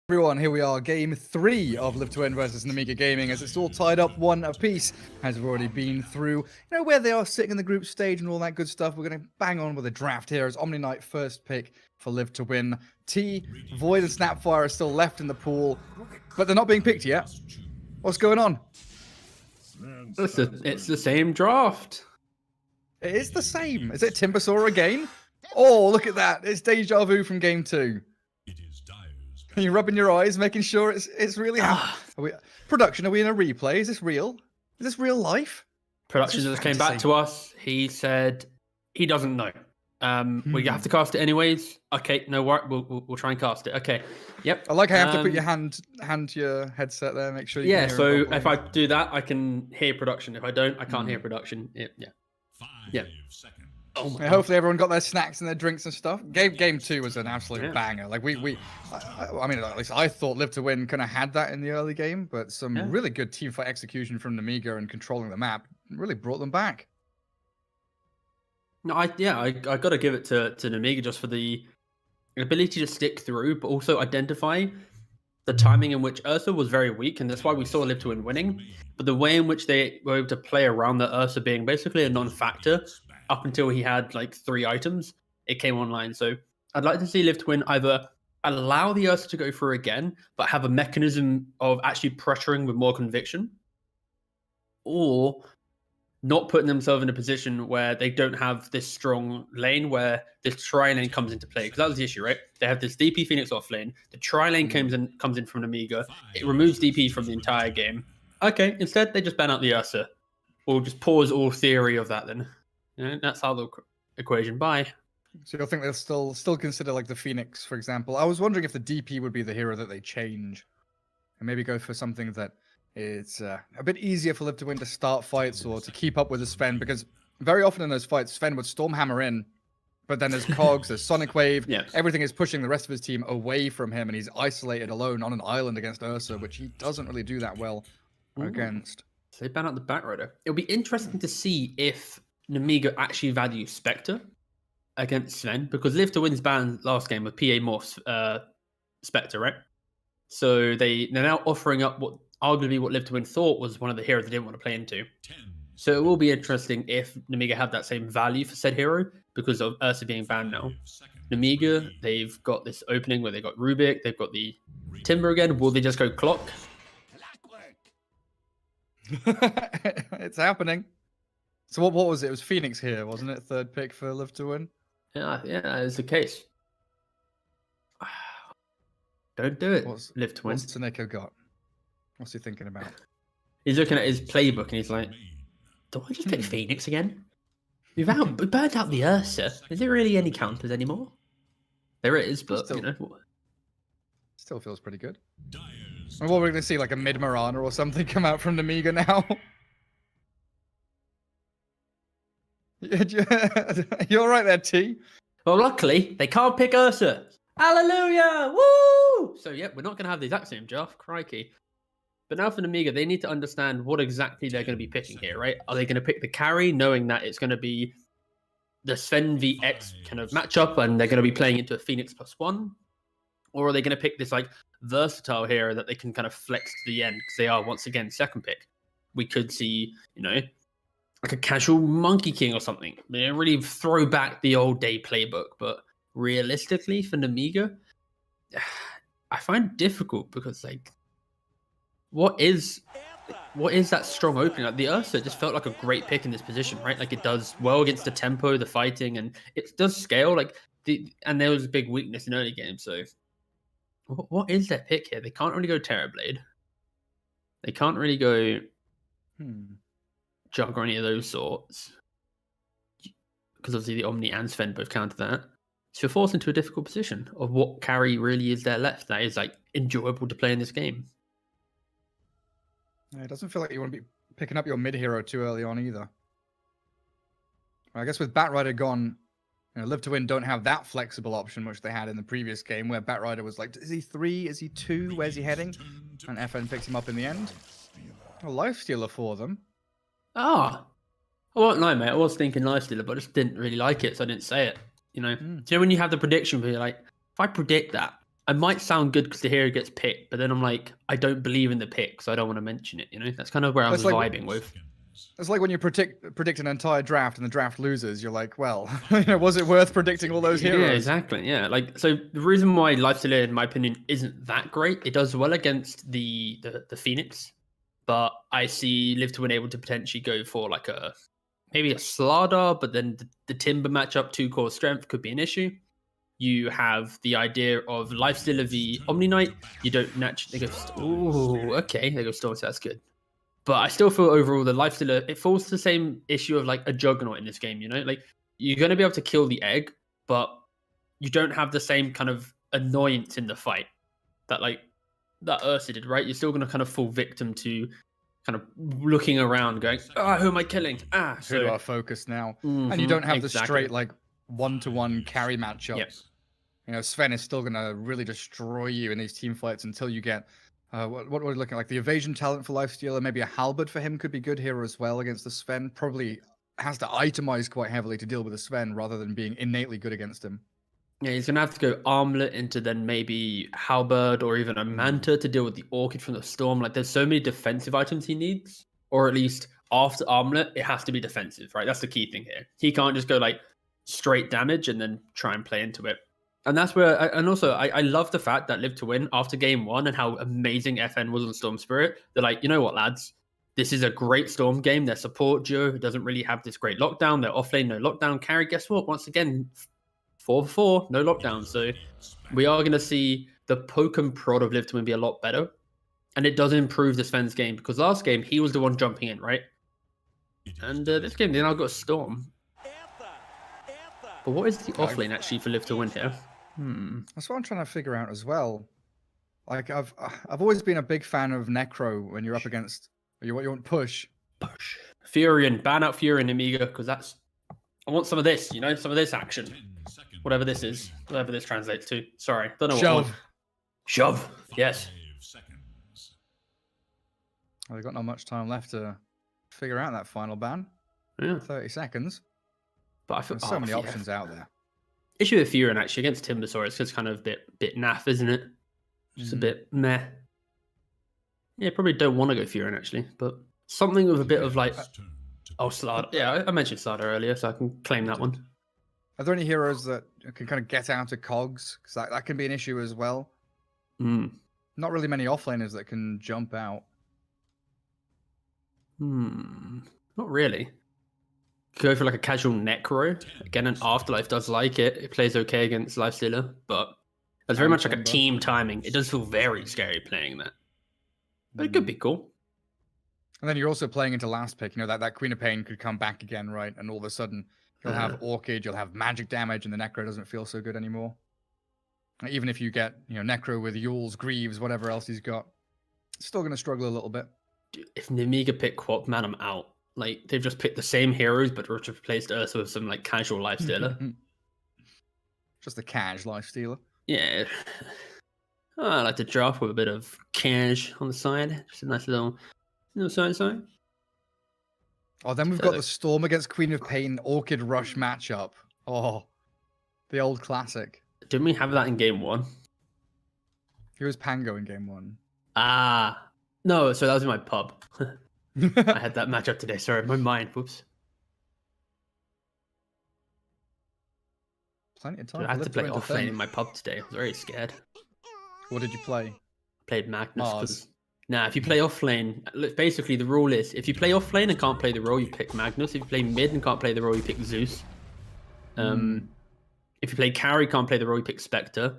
Everyone, here we are, game 3 of Live to Win versus Nemiga Gaming, as it's all tied up 1 apiece, as we've already been through, where they are sitting in the group stage and all that good stuff. We're going to bang on with a draft here as Omni Knight first pick for Live to Win. T, Void and Snapfire are still left in the pool, but they're not being picked yet. What's going on? It's the same draft. It is the same. Is it Timbersaw again? Oh, look at that. It's deja vu from game 2. Are you rubbing your eyes, making sure it's really happening? Production, are we in a replay? Is this real? Is this real life? Production just came back to us. He said he doesn't know. We have to cast it anyways. Okay, no worry. We'll try and cast it. Okay. Yep. I like how you have to put your hand to your headset there. Make sure you can hear so it if I do that, I can hear production. If I don't, I can't hear production. Yeah. Oh my God. Hopefully everyone got their snacks and their drinks and stuff. Game 2 was an absolute banger. Like I mean, at least I thought Live to Win kind of had that in the early game, but some really good team fight execution from Nemiga and controlling the map really brought them back. No, I got to give it to Nemiga just for the ability to stick through, but also identify the timing in which Ursa was very weak, and that's why we saw Live to Win winning. But the way in which they were able to play around the Ursa being basically a non-factor up until he had like 3 items, it came online. So I'd like to see Live to Win either allow the Ursa to go through again, but have a mechanism of actually pressuring with more conviction, or not putting themselves in a position where they don't have this strong lane where this tri lane comes into play. Because that was the issue, right? They have this DP Phoenix off lane. The tri lane comes in from Nemiga. It removes DP from the entire game. Okay, instead they just ban out the Ursa. We'll just pause all theory of that then. That's how the equation. Bye. So you'll think they'll still consider like the Phoenix, for example. I was wondering if the DP would be the hero that they change, and maybe go for something that is a bit easier for Live to Win to start fights or to keep up with the Sven, because very often in those fights, Sven would Stormhammer in, but then there's Cogs, there's Sonic Wave, everything is pushing the rest of his team away from him, and he's isolated alone on an island against Ursa, which he doesn't really do that well against. So they ban out the Batrider. It'll be interesting to see if Nemiga actually values Spectre against Sven, because Live to Win's ban last game with PA Morphs Spectre, right? So they're now offering up what arguably what Live to Win thought was one of the heroes they didn't want to play into. So it will be interesting if Nemiga have that same value for said hero because of Ursa being banned now. Nemiga, they've got this opening where they've got Rubik, they've got the Timber again. Will they just go Clock? It's happening. So what was it? It was Phoenix here, wasn't it? 3rd pick for Live to Win. Yeah, it's the case. Don't do it. Live to Win. What's Taneko got? What's he thinking about? He's looking at his playbook and he's like, do I just take Phoenix again? We burnt out the Ursa. Is there really any counters anymore? There is, but still feels pretty good. And what we're going to see, like a mid Mirana or something come out from Nemiga now. You're right there, T. Well, luckily, they can't pick Ursa. Hallelujah! Woo! So, yeah, we're not going to have the exact same draft. Crikey. But now for Nemiga, they need to understand what exactly they're going to be picking here, right? Are they going to pick the carry, knowing that it's going to be the Sven v X kind of matchup, and they're going to be playing into a Phoenix +1? Or are they going to pick this, like, versatile hero that they can kind of flex to the end, because they are, once again, 2nd pick? We could see, like a casual Monkey King or something. They really throw back the old day playbook, but realistically for Nemiga, I find it difficult because like what is that strong opening? Like the Ursa just felt like a great pick in this position, right? Like it does well against the tempo, the fighting, and it does scale. And there was a big weakness in early games. So what is their pick here? They can't really go Terrorblade. They can't really go Jug or any of those sorts, because obviously the Omni and Sven both counter that. So you're forced into a difficult position of what carry really is there left that is like enjoyable to play in this game. It doesn't feel like you want to be picking up your mid hero too early on either. I guess with Batrider gone, Live to Win don't have that flexible option which they had in the previous game, where Batrider was like, is he 3? Is he 2? Where's he heading? And FN picks him up in the end. A lifestealer for them. I won't lie, mate. I was thinking lifestealer, but I just didn't really like it, so I didn't say it. Do you know when you have the prediction where you're like, if I predict that, I might sound good because the hero gets picked, but then I'm like, I don't believe in the pick, so I don't want to mention it. You know, that's kind of where I was It's like- vibing with. It's like when you predict an entire draft and the draft loses, you're like, well, was it worth predicting all those heroes? Yeah, exactly. Yeah, like so the reason why Lifestealer, in my opinion, isn't that great, it does well against the Phoenix, but I see Live to Win able to potentially go for like maybe a Slardar, but then the Timber matchup, 2 core strength could be an issue. You have the idea of Lifestealer v Omni Knight. You don't naturally go. Ooh, okay, they go Storm. So that's good. But I still feel overall the Lifestealer, it falls to the same issue of like a Juggernaut in this game. You know, like you're going to be able to kill the egg, but you don't have the same kind of annoyance in the fight that Ursa did. Right, you're still going to kind of fall victim to kind of looking around, going, "Ah, who am I killing? Ah, Who do I focus now?" And you don't have the straight like 1-to-1 carry matchup. Yep. You know, Sven is still gonna really destroy you in these team fights until you get what we're looking at, like the evasion talent for Lifestealer, maybe a halberd for him could be good here as well against the Sven. Probably has to itemize quite heavily to deal with the Sven rather than being innately good against him. Yeah, he's gonna have to go armlet into then maybe halberd or even a manta to deal with the orchid from the storm. Like there's so many defensive items he needs, or at least after armlet, it has to be defensive, right? That's the key thing here. He can't just go like straight damage and then try and play into it. And that's where, and also I love the fact that Live to Win after game 1 and how amazing FN was on Storm Spirit. They're like, you know what, lads, this is a great Storm game. Their support duo doesn't really have this great lockdown. Their offlane, no lockdown. Carry, guess what? Once again, 4-4, no lockdown. So we are going to see the poke and prod of Live to Win be a lot better. And it does improve the Sven's game because last game, he was the one jumping in, right? And this game, they now got Storm. But what is the offlane actually for Live to Win here? That's what I'm trying to figure out as well. Like I've always been a big fan of Necro when you're up against you want push. Push. Furion, ban out Furion Nemiga because that's I want some of this, you know, some of this action. Whatever this is, whatever this translates to. Sorry, don't know what Shove. one. Shove. Yes. Well, they've got not much time left to figure out that final ban. Yeah. 30 seconds. But I feel There's so many options out there. Issue with Furion actually against Timbersaur, it's just kind of a bit naff, isn't it? Just a bit meh. Yeah, probably don't want to go Furion actually, but something with a bit of like Slaughter. Yeah, I mentioned Slaughter earlier, so I can claim that one. Are there any heroes that can kind of get out of cogs? Because that can be an issue as well. Not really many offlaners that can jump out. Not really. Go for like a casual Necro. Again, an Afterlife does like it. It plays okay against Lifestealer, but it's very much like a team timing. It does feel very scary playing that. But it could be cool. And then you're also playing into last pick. You know, that Queen of Pain could come back again, right? And all of a sudden, you'll have Orchid, you'll have magic damage, and the Necro doesn't feel so good anymore. Even if you get, you know, Necro with Yules, Greaves, whatever else he's got, it's still going to struggle a little bit. Dude, if Nemiga pick Quap, man, I'm out. Like, they've just picked the same heroes, but replaced Ursa with some, like, casual Lifestealer. Just a cash Lifestealer. Yeah. Oh, I like to drop with a bit of cash on the side. Just a nice little side. Oh, then we've got the Storm against Queen of Pain Orchid Rush matchup. Oh, the old classic. Didn't we have that in game 1? Who was Pango in game 1? No, so that was in my pub. I had that matchup today. Sorry, my mind. Whoops. Plenty of time. Dude, I had to play offlane in my pub today. I was very scared. What did you play? Played Magnus. Nah, if you play offlane, basically the rule is if you play offlane and can't play the role, you pick Magnus. If you play mid and can't play the role, you pick Zeus. If you play carry, can't play the role, you pick Spectre.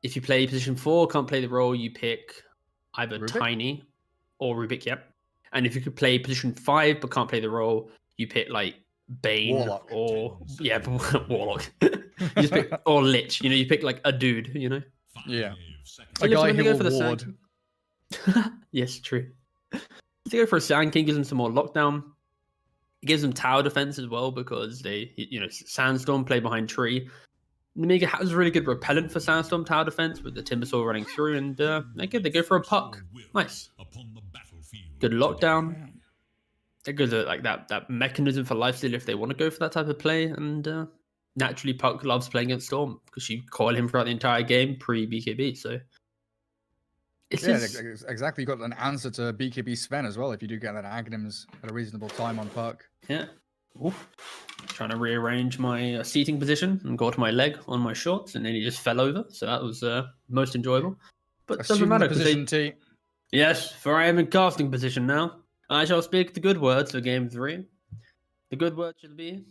If you play position 4, can't play the role, you pick either Rubik? Tiny or Rubik, yep. And if you could play position 5 but can't play the role, you pick like Bane Warlock. or Warlock. You just pick or Lich. You know, you pick like a dude. You know. Yeah. So A guy Lift who go will for the ward. Yes, true. To go for a Sand King gives them some more lockdown. It gives them tower defense as well because they, you know, Sandstorm play behind tree. Nemiga has really good repellent for Sandstorm tower defense with the Timbersaw running through, and they go for a puck. Nice. Good lockdown. They're good at like that mechanism for Lifestealer if they want to go for that type of play, and naturally Puck loves playing against Storm because she called him throughout the entire game pre-BKB. So it's Yeah, just, exactly. You got an answer to BKB Sven as well if you do get that Aghanim's at a reasonable time on Puck. yeah. Oof. Trying to rearrange my seating position and got my leg on my shorts, and then he just fell over. So that was most enjoyable. But it doesn't Assume matter the because position, T. Yes, for I am in casting position now. I shall speak the good words for game 3. The good word should be,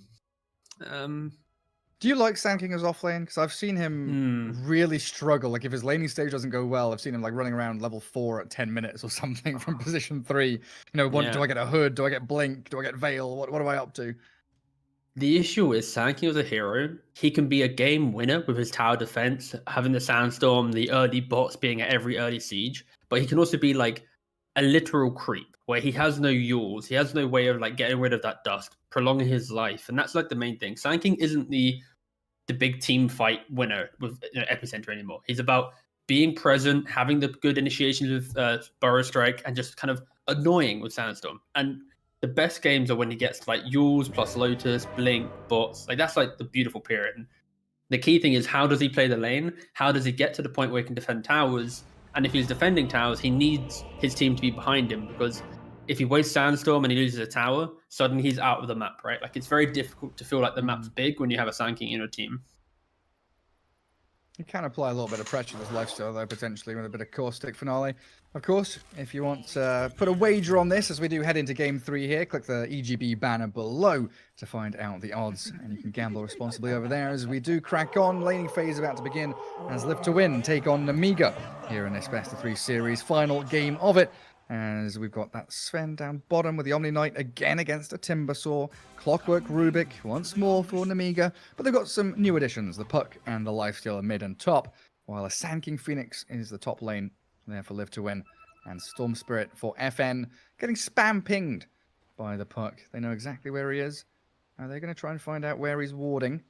Do you like Sand King as offlane? Because I've seen him really struggle. Like if his laning stage doesn't go well, I've seen him like running around level 4 at 10 minutes or something from position 3. You know, what do I get a hood? Do I get blink? Do I get veil? What am I up to? The issue is Sanky as a hero, he can be a game winner with his tower defense, having the sandstorm, the early bots being at every early siege, but he can also be like a literal creep where he has no yules, he has no way of like getting rid of that dust, prolonging his life, and that's like the main thing. Sanking isn't the big team fight winner with Epicenter anymore. He's about being present, having the good initiations with Burrow Strike, and just kind of annoying with Sandstorm. And the best games are when he gets like Yules plus Lotus, Blink, bots. Like that's like the beautiful period. And the key thing is how does he play the lane? How does he get to the point where he can defend towers? And if he's defending towers, he needs his team to be behind him because if he wastes Sandstorm and he loses a tower, suddenly he's out of the map, right? Like it's very difficult to feel like the map's big when you have a Sand King in your team. You can apply a little bit of pressure to this lifesteal, though, potentially, with a bit of caustic finale. Of course, if you want to put a wager on this as we do head into game 3 here, click the EGB banner below to find out the odds. And you can gamble responsibly over there as we do crack on. Laning phase about to begin as Live to Win take on Nemiga here in this best of 3 series. Final game of it. As we've got that Sven down bottom with the Omni Knight again against a Timbersaw. Clockwork Rubik once more for Nemiga. But they've got some new additions, the Puck and the Lifestealer mid and top. While a Sand King Phoenix is the top lane there for Live to Win. And Storm Spirit for FN getting spam pinged by the Puck. They know exactly where he is. Are they going to try and find out where he's warding?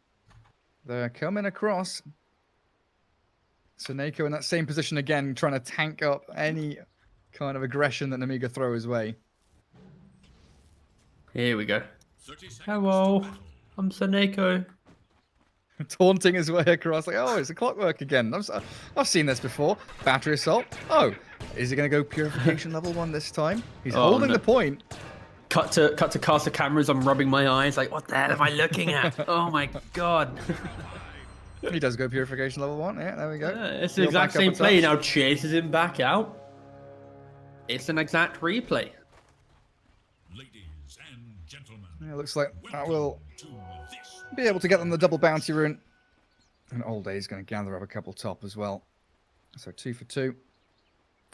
They're coming across. Soneko in that same position again, trying to tank up any kind of aggression that Nemiga throw his way. Here we go. Hello, I'm Soneko. Taunting his way across, like, oh, it's a Clockwork again. I've seen this before. Battery Assault. Oh, is he going to go Purification level 1 this time? He's holding the point. Cut to caster cameras. I'm rubbing my eyes. Like, what the hell am I looking at? Oh my god. He does go Purification level 1. Yeah, there we go. It's the exact same play. Now chases him back out. It's an exact replay. Ladies and gentlemen, Yeah, it looks like that will be able to get them the double bounty rune. And Old Day is going to gather up a couple top as well. So 2 for 2.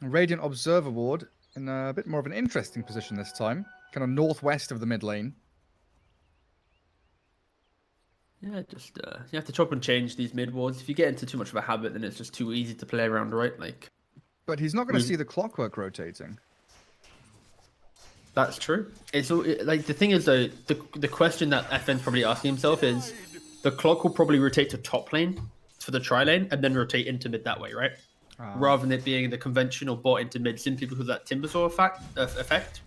Radiant Observer Ward in a bit more of an interesting position this time. Kind of northwest of the mid lane. Yeah, just you have to chop and change these mid wards. If you get into too much of a habit, then it's just too easy to play around, right? Like, but he's not going to see the Clockwork rotating. That's true. It's all, like the thing is though, the question that FN's probably asking himself is, the clock will probably rotate to top lane for the tri lane and then rotate into mid that way, right? Rather than it being the conventional bot into mid simply because of that Timbersaw effect.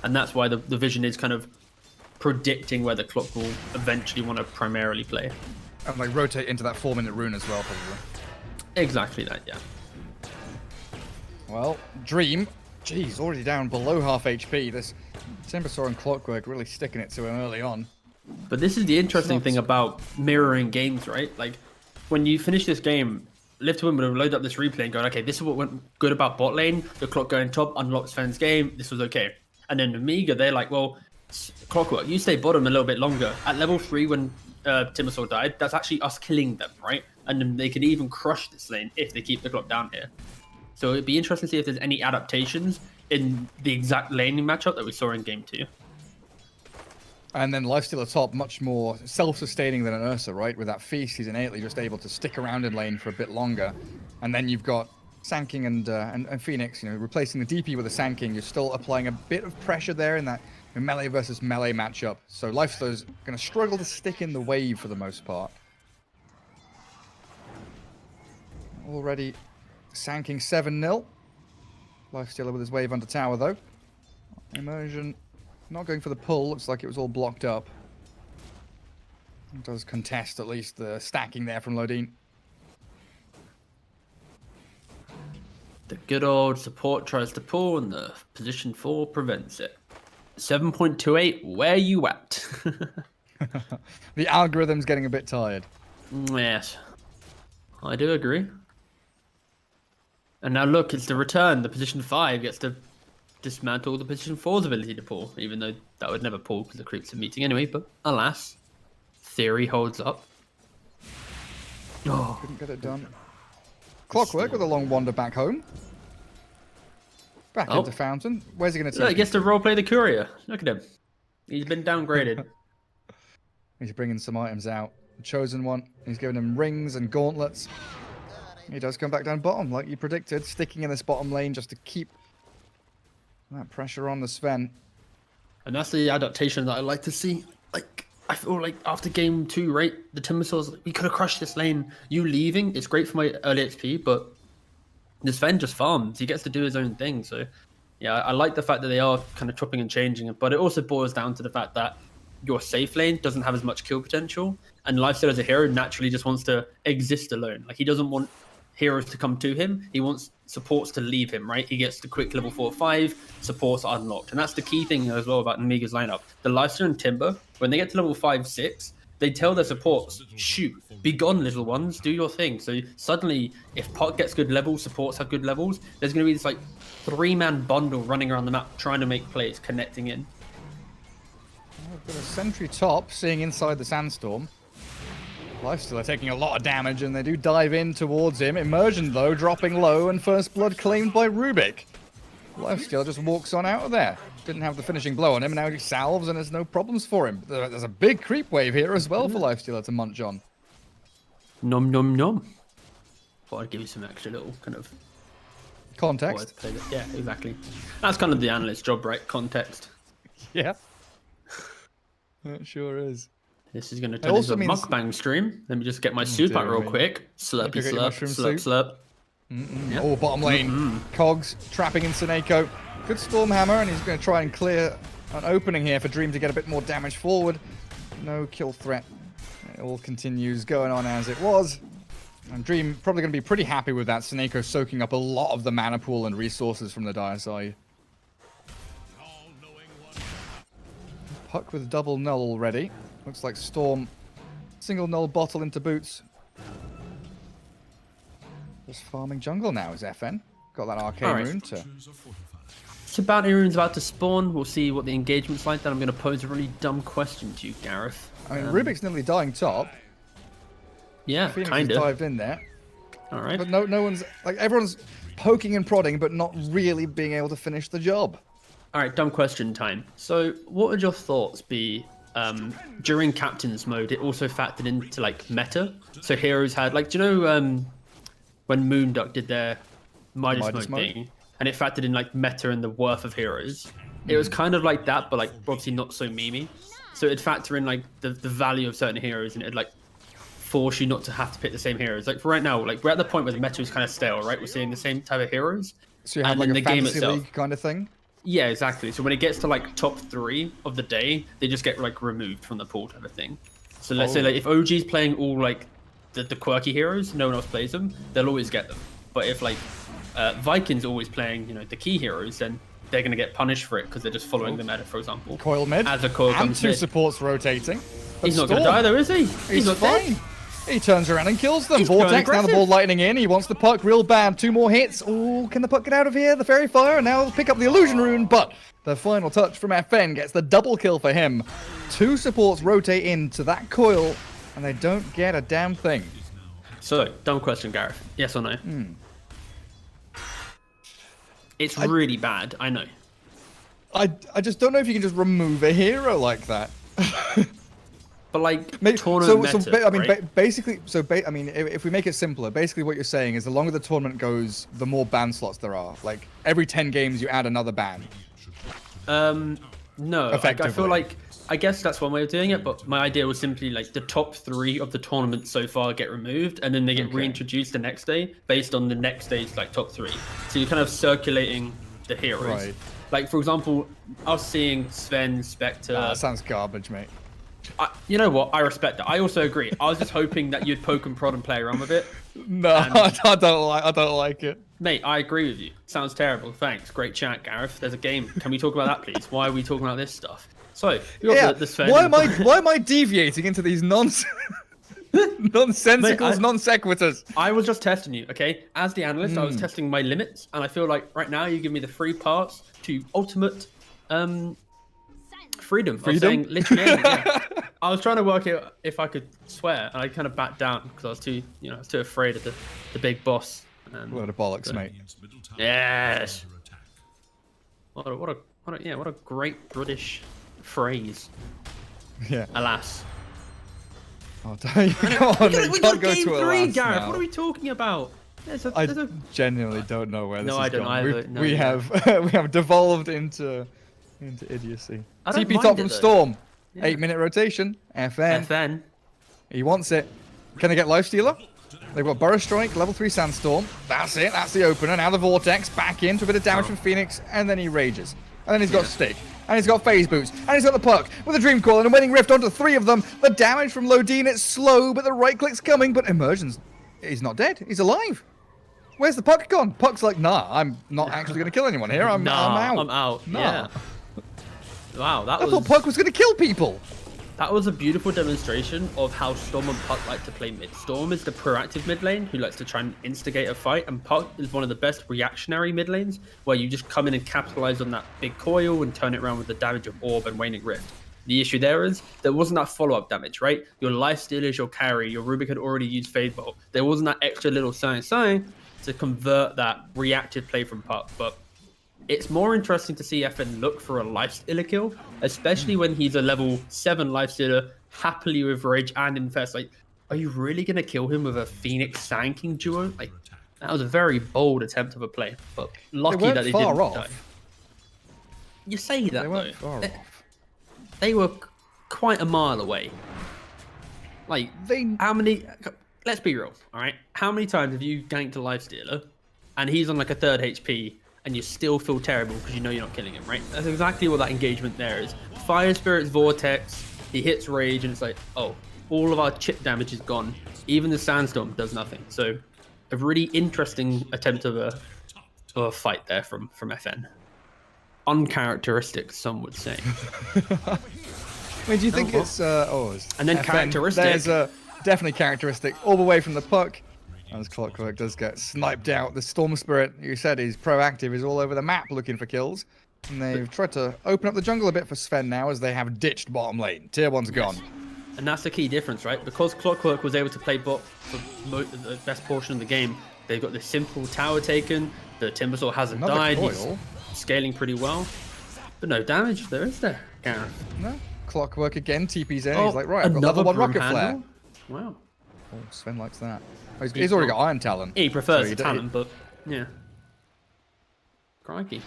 And that's why the vision is kind of predicting where the clock will eventually want to primarily play. And like rotate into that 4-minute rune as well, probably. Exactly that, yeah. Well, Dream, geez, already down below half HP. This Timbersaw and Clockwork really sticking it to him early on. But this is the interesting thing about mirroring games, right? Like, when you finish this game, Live to Win would have loaded up this replay and gone, okay, this is what went good about bot lane. The clock going top unlocks Sven's game. This was okay. And then Nemiga, they're like, well, Clockwork, you stay bottom a little bit longer. At level 3, when Timbersaw died, that's actually us killing them, right? And then they can even crush this lane if they keep the clock down here. So it'd be interesting to see if there's any adaptations in the exact laning matchup that we saw in game 2. And then Lifestealer top, much more self-sustaining than an Ursa, right? With that Feast, he's innately just able to stick around in lane for a bit longer. And then you've got Sand King and Phoenix, you know, replacing the DP with a Sand King. You're still applying a bit of pressure there in that melee versus melee matchup. So Lifestealer's going to struggle to stick in the wave for the most part. Already Sand King 7-0. Lifestealer with his wave under tower though. Immersion not going for the pull, looks like it was all blocked up. Does contest at least the stacking there from Lodine. The good old support tries to pull, and the position 4 prevents it. 7.28, where you at? The algorithm's getting a bit tired. Yes, I do agree. And now look, it's the return. The position 5 gets to dismantle the position 4's ability to pull, even though that would never pull because the creeps are meeting anyway, but alas, theory holds up. Oh, Couldn't get it done. Clockwork with a long wander back home. Back into Fountain. Where's he going to take Look, he gets to roleplay the courier. Look at him. He's been downgraded. He's bringing some items out. The chosen one. He's giving him rings and gauntlets. He does come back down bottom, like you predicted. Sticking in this bottom lane just to keep that pressure on the Sven. And that's the adaptation that I like to see. Like, I feel like after game 2, right, the Timbersaws, like, we could have crushed this lane. You leaving, it's great for my early XP, but the Sven just farms. He gets to do his own thing. So, yeah, I like the fact that they are kind of chopping and changing it, but it also boils down to the fact that your safe lane doesn't have as much kill potential, and Lifesteal as a hero naturally just wants to exist alone. Like, he doesn't want heroes to come to him. He wants supports to leave him, right? He gets the quick level 4 or 5, supports are unlocked. And that's the key thing as well about Nemiga's lineup. The Lifesteal and Timber, when they get to level 5, 6, they tell their supports, shoot, be gone, little ones, do your thing. So suddenly, if Pot gets good levels, supports have good levels, there's going to be this like 3-man bundle running around the map trying to make plays, connecting in. We've got a sentry top, seeing inside the sandstorm. Lifesteal are taking a lot of damage, and they do dive in towards him. Immersion, though, dropping low, and first blood claimed by Rubik. Lifesteal just walks on out of there. Didn't have the finishing blow on him, and now he salves, and there's no problems for him. There's a big creep wave here as well for Lifesteal to munch on. Nom nom nom. Thought I'd give you some extra little kind of Context. Yeah, exactly. That's kind of the analyst's job, right? Context. Yeah. It sure is. This is going to turn into a mukbang stream. Let me just get my soup out real quick. Slurpy slurp, slurp, slurp. Yep. Oh, bottom lane. Cogs trapping in Seneko. Good Stormhammer, and he's going to try and clear an opening here for Dream to get a bit more damage forward. No kill threat. It all continues going on as it was. And Dream probably going to be pretty happy with that. Seneko soaking up a lot of the mana pool and resources from the dire side. Puck with double null already. Looks like Storm. Single null bottle into boots. Just farming jungle now is FN. Got that arcane rune to... So bounty rune's about to spawn. We'll see what the engagement's like. Then I'm going to pose a really dumb question to you, Gareth. I mean, Rubik's nearly dying top. Yeah, kind of dived in there. All right. But no one's... Like, everyone's poking and prodding, but not really being able to finish the job. All right, dumb question time. So what would your thoughts be during captain's mode? It also factored into like meta. So heroes had like, do you know when Moonduck did their Midas mode thing, and it factored in like meta and the worth of heroes? It was kind of like that, but like obviously not so memey. So it'd factor in like the value of certain heroes, and it'd like force you not to have to pick the same heroes. Like for right now, like we're at the point where the meta is kind of stale, right? We're seeing the same type of heroes. So you have like a fantasy league kind of thing? Yeah, exactly. So when it gets to like top 3 of the day, they just get like removed from the pool type of thing. So let's say like if OG's playing all like the quirky heroes, no one else plays them, they'll always get them. But if like Vikings always playing, you know, the key heroes, then they're going to get punished for it because they're just following the meta, for example. Coil mid. As a coil and comes 2 mid. supports rotating. He's not going to die though, is he? He's not fine. dead. He turns around and kills them. He's Vortex, now the ball lightning in. He wants the puck real bad. 2 more hits. Oh, can the puck get out of here? The Fairy Fire, and now he'll pick up the Illusion Rune, but the final touch from FN gets the double kill for him. 2 supports rotate into that coil, and they don't get a damn thing. So, dumb question, Gareth. Yes or no? It's really bad, I know. I just don't know if you can just remove a hero like that. But like tournament meta, I mean, right? basically, I mean, if we make it simpler, basically what you're saying is the longer the tournament goes, the more ban slots there are. Like every 10 games, you add another ban. No, I feel like I guess that's one way of doing it. But my idea was simply like the top 3 of the tournament so far get removed, and then they get reintroduced the next day based on the next day's like top 3. So you're kind of circulating the heroes. Right. Like for example, I was seeing Sven, Spectre. That sounds garbage, mate. You know what? I respect that. I also agree. I was just hoping that you'd poke and prod and play around with it. No, I don't like it. Mate, I agree with you. Sounds terrible. Thanks. Great chat, Gareth. There's a game. Can we talk about that, please? Why are we talking about this stuff? So, why am I deviating into these nonsensicals, non sequiturs? I was just testing you, okay? As the analyst, I was testing my limits, and I feel like right now you give me the free pass to ultimate freedom. I was saying literally anything, yeah. I was trying to work out if I could swear, and I kind of backed down because I was too, I was too afraid of the big boss. What a bollocks, mate! Yes. What a great British phrase. Yeah. Alas. Oh, come on, we can't got go game to 3, Gareth. now. What are we talking about? I genuinely don't know where this is don't going. either. We have devolved into idiocy. I don't TP mind top it, from though. Storm. Yeah. 8-minute rotation. FN. He wants it. Can they get Lifestealer? They've got Burrow Strike, level 3 Sandstorm. That's it. That's the opener. Now the Vortex. Back into a bit of damage from Phoenix. And then he rages. And then he's got Stick. And he's got Phase Boots. And he's got the Puck with a Dream Coil and a Winning Rift onto 3 of them. The damage from Lodine, it's slow, but the right click's coming. But Immersion's... He's not dead. He's alive. Where's the Puck gone? Puck's like, nah, I'm not actually going to kill anyone here. I'm out. I'm out. Nah. Yeah. Wow, I thought Puck was going to kill people. That was a beautiful demonstration of how Storm and Puck like to play mid. Storm is the proactive mid lane who likes to try and instigate a fight, and Puck is one of the best reactionary mid lanes where you just come in and capitalize on that big coil and turn it around with the damage of Orb and Waning Rift. The issue there is there wasn't that follow-up damage, right? Your lifesteal is your carry. Your Rubik had already used Fade Bolt. There wasn't that extra little sign to convert that reactive play from Puck, but it's more interesting to see FN look for a lifestealer kill, especially when he's a level 7 lifestealer, happily with Rage and Infest. Like, are you really going to kill him with a Phoenix Sand King duo? Like, that was a very bold attempt of a play, but lucky that they didn't die. You say that, they weren't far off. They were quite a mile away. Like, how many... Let's be real, all right? How many times have you ganked a lifestealer, and he's on like a 3rd HP, and you still feel terrible because you know you're not killing him, right? That's exactly what that engagement there is. Fire Spirit's Vortex, he hits Rage, and it's like, oh, all of our chip damage is gone. Even the Sandstorm does nothing. So a really interesting attempt of a fight there from FN. Uncharacteristic, some would say. I mean, do you think it's and then FN, characteristic? There's a definitely characteristic all the way from the Puck. As Clockwork does get sniped out, the Storm Spirit, you said he's proactive, he's all over the map looking for kills. And they've tried to open up the jungle a bit for Sven now as they have ditched bottom lane. Tier 1's gone. And that's the key difference, right? Because Clockwork was able to play bot for the best portion of the game, they've got this simple tower taken, the Timbersaw hasn't died, he's scaling pretty well. But no damage there, is there, Gareth? No. Clockwork again, TP's in, he's like, right, I've got another level 1 rocket handle? flare. Wow. Oh, Sven likes that. Oh, he's already got Iron Talon. He prefers the Talon, but yeah. Crikey.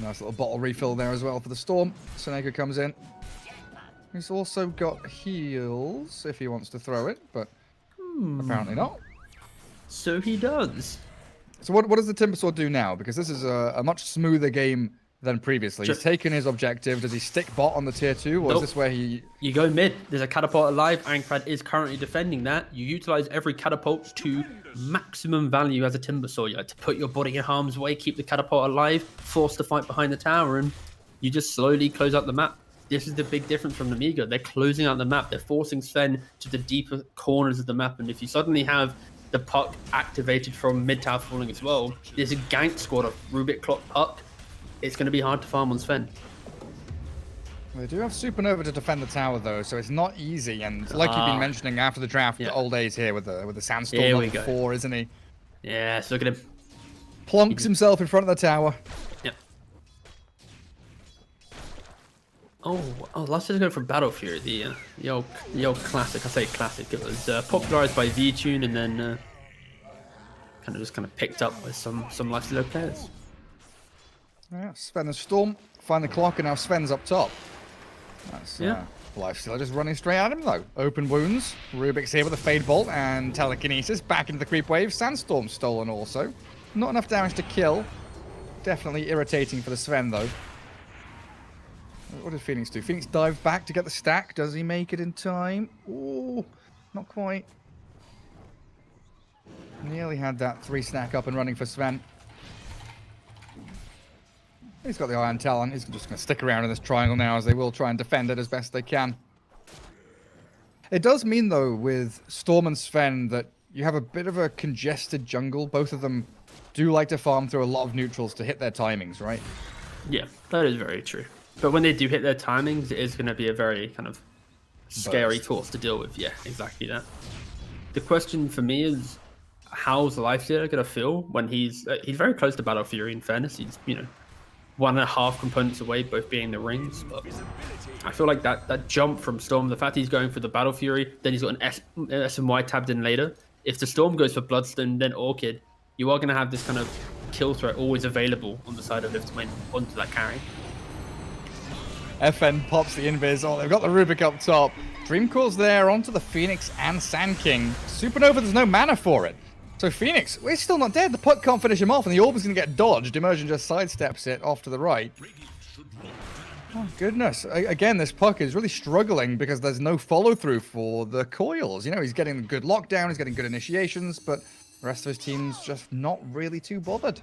Nice little bottle refill there as well for the Storm. Seneca comes in. He's also got heals if he wants to throw it, but apparently not. So he does. So what does the Timbersaw do now? Because this is a much smoother game than previously. He's taken his objective. Does he stick bot on the tier 2, or is this where he... You go mid. There's a catapult alive. Ironclad is currently defending that. You utilize every catapult to maximum value as a Timbersaw. You like to put your body in harm's way, keep the catapult alive, force the fight behind the tower, and you just slowly close out the map. This is the big difference from Nemiga. They're closing out the map. They're forcing Sven to the deeper corners of the map, and if you suddenly have the Puck activated from mid tower falling as well, there's a gank squad of Rubik Clock Puck. It's going to be hard to farm on Sven. They do have Supernova to defend the tower, though, so it's not easy. And like you've been mentioning after the draft, the old days here with the Sandstorm level 4, isn't he? Yes, look at him. Plonks himself in front of the tower. Yep. Oh, let's just go for Battle Fury, the old classic. I say classic. It was popularized by V-Tune and then kind of picked up by some lifestealer players. Yeah, Sven and Storm find the clock, and now Sven's up top. That's Lifestealer just running straight at him, though. Open wounds. Rubik's here with a Fade Bolt and Telekinesis. Back into the creep wave. Sandstorm stolen also. Not enough damage to kill. Definitely irritating for the Sven, though. What did Phoenix do? Phoenix dives back to get the stack. Does he make it in time? Ooh, not quite. Nearly had that 3 stack up and running for Sven. He's got the Iron Talon. He's just going to stick around in this triangle now, as they will try and defend it as best they can. It does mean, though, with Storm and Sven, that you have a bit of a congested jungle. Both of them do like to farm through a lot of neutrals to hit their timings, right? Yeah, that is very true. But when they do hit their timings, it is going to be a very kind of scary force to deal with. Yeah, exactly that. The question for me is, how's Lifestealer going to feel when he's very close to Battle Fury, in fairness. He's, 1.5 components away, both being the rings. But I feel like that jump from Storm, the fact he's going for the Battle Fury, then he's got an S and Y tabbed in later. If the Storm goes for Bloodstone, then Orchid, you are going to have this kind of kill threat always available on the side of Lift to win onto that carry. FN pops the invis. Oh, they've got the Rubik up top. Dreamcore's there onto the Phoenix and Sand King. Supernova, there's no mana for it. So Phoenix, we're still not dead. The puck can't finish him off, and the orb is going to get dodged. Immersion just sidesteps it off to the right. Oh, goodness. Again, this puck is really struggling because there's no follow-through for the coils. He's getting good lockdown, he's getting good initiations, but the rest of his team's just not really too bothered.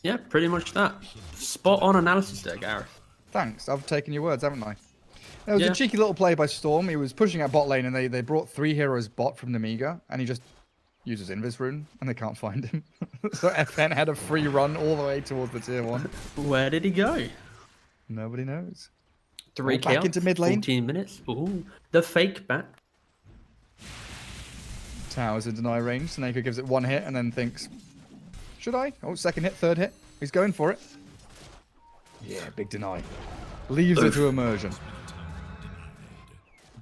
Yeah, pretty much that. Spot on analysis there, Gareth. Thanks. I've taken your words, haven't I? It was a cheeky little play by Storm. He was pushing out bot lane, and they brought 3 heroes bot from Nemiga, and he just uses Invis Rune, and they can't find him. So FN had a free run all the way towards the tier 1. Where did he go? Nobody knows. 3 back into mid lane. 14 minutes. Ooh, the fake back. Tower's in deny range. Snake gives it 1 hit and then thinks, should I? Oh, 2nd hit, 3rd hit. He's going for it. Yeah, big deny. Leaves it to Immersion.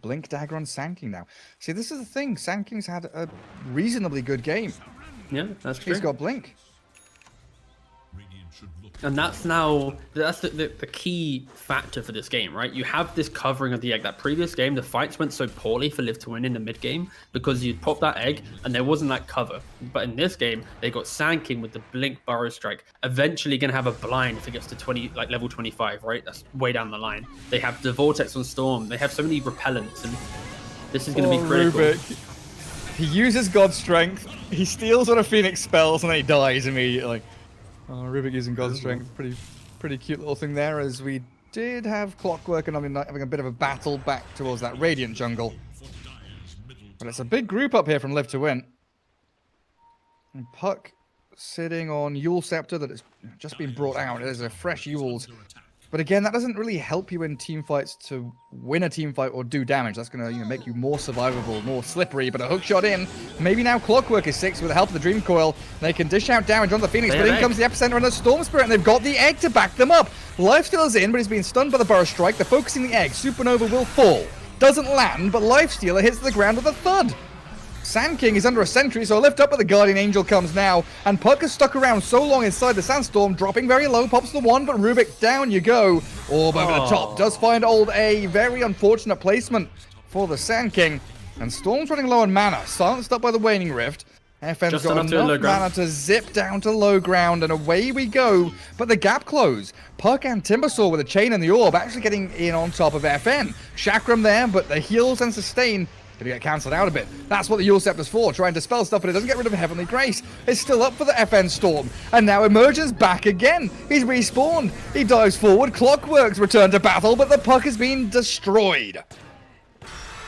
Blink dagger on Sand King now. See, this is the thing. Sand King's had a reasonably good game. Yeah, that's true. He's got Blink. And that's the key factor for this game, right? You have this covering of the egg. That previous game, the fights went so poorly for Live to Win in the mid game because you'd pop that egg and there wasn't that cover. But in this game, they got Sand King with the Blink Burrow Strike. Eventually going to have a blind if it gets to level 25, right? That's way down the line. They have the Vortex on Storm. They have so many repellents, and this is going to be critical. Rubik. He uses God's Strength. He steals one of Phoenix spells and then he dies immediately. Oh, Rubik using God's Strength. Pretty cute little thing there, as we did have Clockwork and having a bit of a battle back towards that Radiant jungle. But it's a big group up here from Live to Win. And Puck sitting on Yule Scepter that has just been brought out. There's a fresh Yules. But again, that doesn't really help you in team fights to win a team fight or do damage. That's going to make you more survivable, more slippery. But a hook shot in. Maybe now Clockwork is 6 with the help of the Dream Coil. They can dish out damage on the Phoenix. But in comes the Epicenter and the Storm Spirit. And they've got the egg to back them up. Lifestealer's in, but he's been stunned by the Burrow Strike. They're focusing the egg. Supernova will fall. Doesn't land, but Lifestealer hits the ground with a thud. Sand King is under a sentry, so a lift up, but the Guardian Angel comes now. And Puck is stuck around so long inside the Sandstorm, dropping very low, pops the 1, but Rubik, down you go. Orb over the top, does find old A. Very unfortunate placement for the Sand King. And Storm's running low on mana, silenced up by the Waning Rift. FN's got enough mana to zip down to low ground, and away we go. But the gap close. Puck and Timbersaw with a chain and the orb actually getting in on top of FN. Chakram there, but the heals and sustain going to get cancelled out a bit. That's what the Yule Scepter's for, trying to spell stuff, but it doesn't get rid of Heavenly Grace. It's still up for the FN Storm. And now Emergen's back again. He's respawned. He dives forward. Clockwork's returned to battle, but the puck has been destroyed.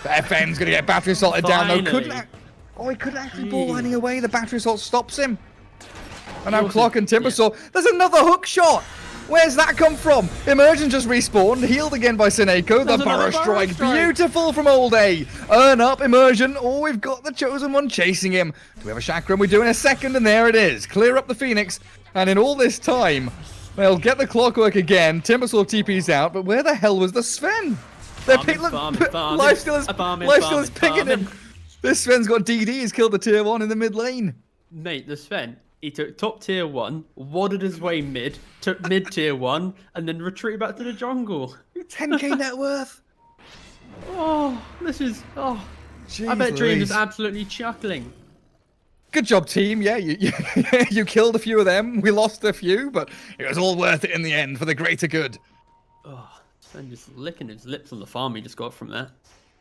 The FN's going to get battery assaulted down, though. He couldn't actually ball lining away. The battery assault stops him. And now Clock and Timbersaw. There's another hook shot. Where's that come from? Emergent just respawned, healed again by Sineko. The Burrow Strike, beautiful from Old A. Earn up, Immersion. Oh, we've got the Chosen One chasing him. Do we have a Chakram? We do in a second, and there it is. Clear up the Phoenix. And in all this time, they'll get the Clockwork again. Timbersaw TP's out, but where the hell was the Sven? They're Lifestealer's picking him. This Sven's got DD. He's killed the tier 1 in the mid lane. Mate, the Sven, he took top tier 1, wadded his way mid, took mid tier 1, and then retreated back to the jungle. 10k net worth. Oh, this is... Oh, Jeez, I bet Dreams is absolutely chuckling. Good job, team. Yeah, you killed a few of them. We lost a few, but it was all worth it in the end for the greater good. Oh, Sven just licking his lips on the farm he just got from there.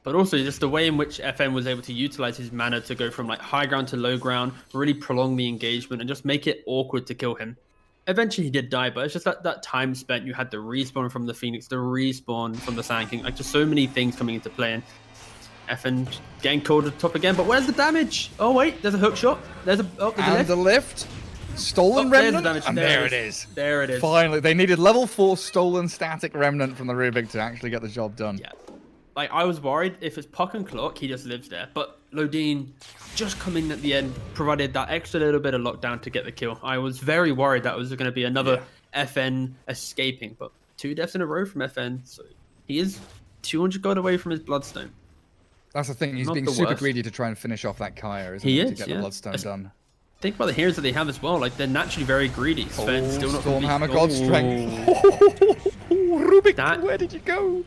But also just the way in which FN was able to utilize his mana to go from like high ground to low ground, really prolong the engagement and just make it awkward to kill him. Eventually he did die, but it's just that time spent. You had the respawn from the Phoenix, the respawn from the Sand King, like just so many things coming into play. And FN getting called at the top again, but where's the damage? Oh wait, there's a hook shot. There's a and the lift. Stolen remnant, and there it is. There it is. Finally, they needed level 4 stolen static remnant from the Rubik to actually get the job done. Yeah. Like, I was worried if it's Puck and Clock, he just lives there. But Lodine just coming at the end provided that extra little bit of lockdown to get the kill. I was very worried that was going to be another FN escaping, but 2 deaths in a row from FN. So he is 200 gold away from his Bloodstone. That's the thing. He's Not being the super worst. greedy to try and finish off that Kaya, isn't He he? is, To get yeah. the Bloodstone done. Think about the heroes that they have as well. Like, they're naturally very greedy. Sven still not Stormhammer, complete- God Strength. Rubik, where did you go?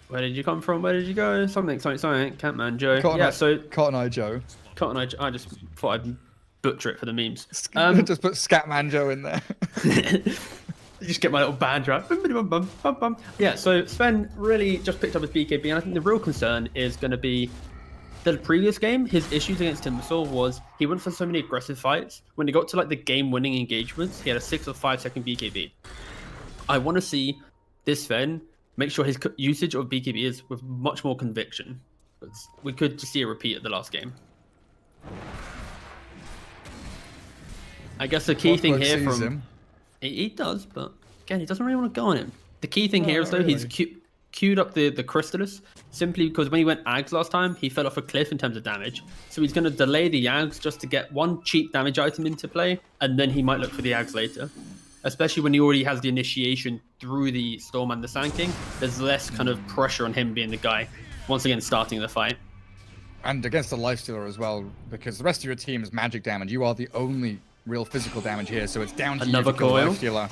Where did you come from? Where did you go? Something. Catman Joe. Cotton yeah, Eye, so Cotton Eye Joe. Cotton Eye. I just thought I'd butcher it for the memes. Just put Scatman Joe in there. Just get my little band right. Yeah, so Sven really just picked up his BKB, and I think the real concern is going to be the previous game. His issues against Timbersaw was he went for so many aggressive fights. When he got to like the game-winning engagements, he had a 6 or 5 second BKB. I want to see this Sven make sure his usage of BKB is with much more conviction. We could just see a repeat of the last game. I guess the key thing here from him. He does, but again, he doesn't really want to go on him. The key thing here is though really. he's queued up the Crystallis simply because when he went Ags last time, he fell off a cliff in terms of damage. So he's going to delay the Ags just to get one cheap damage item into play, and then he might look for the Ags later. Especially when he already has the initiation through the Storm and the Sand King, there's less kind of pressure on him being the guy once again starting the fight. And against the Lifestealer as well, because the rest of your team is magic damage. You are the only real physical damage here, so it's down to another you to kill coil. Lifestealer.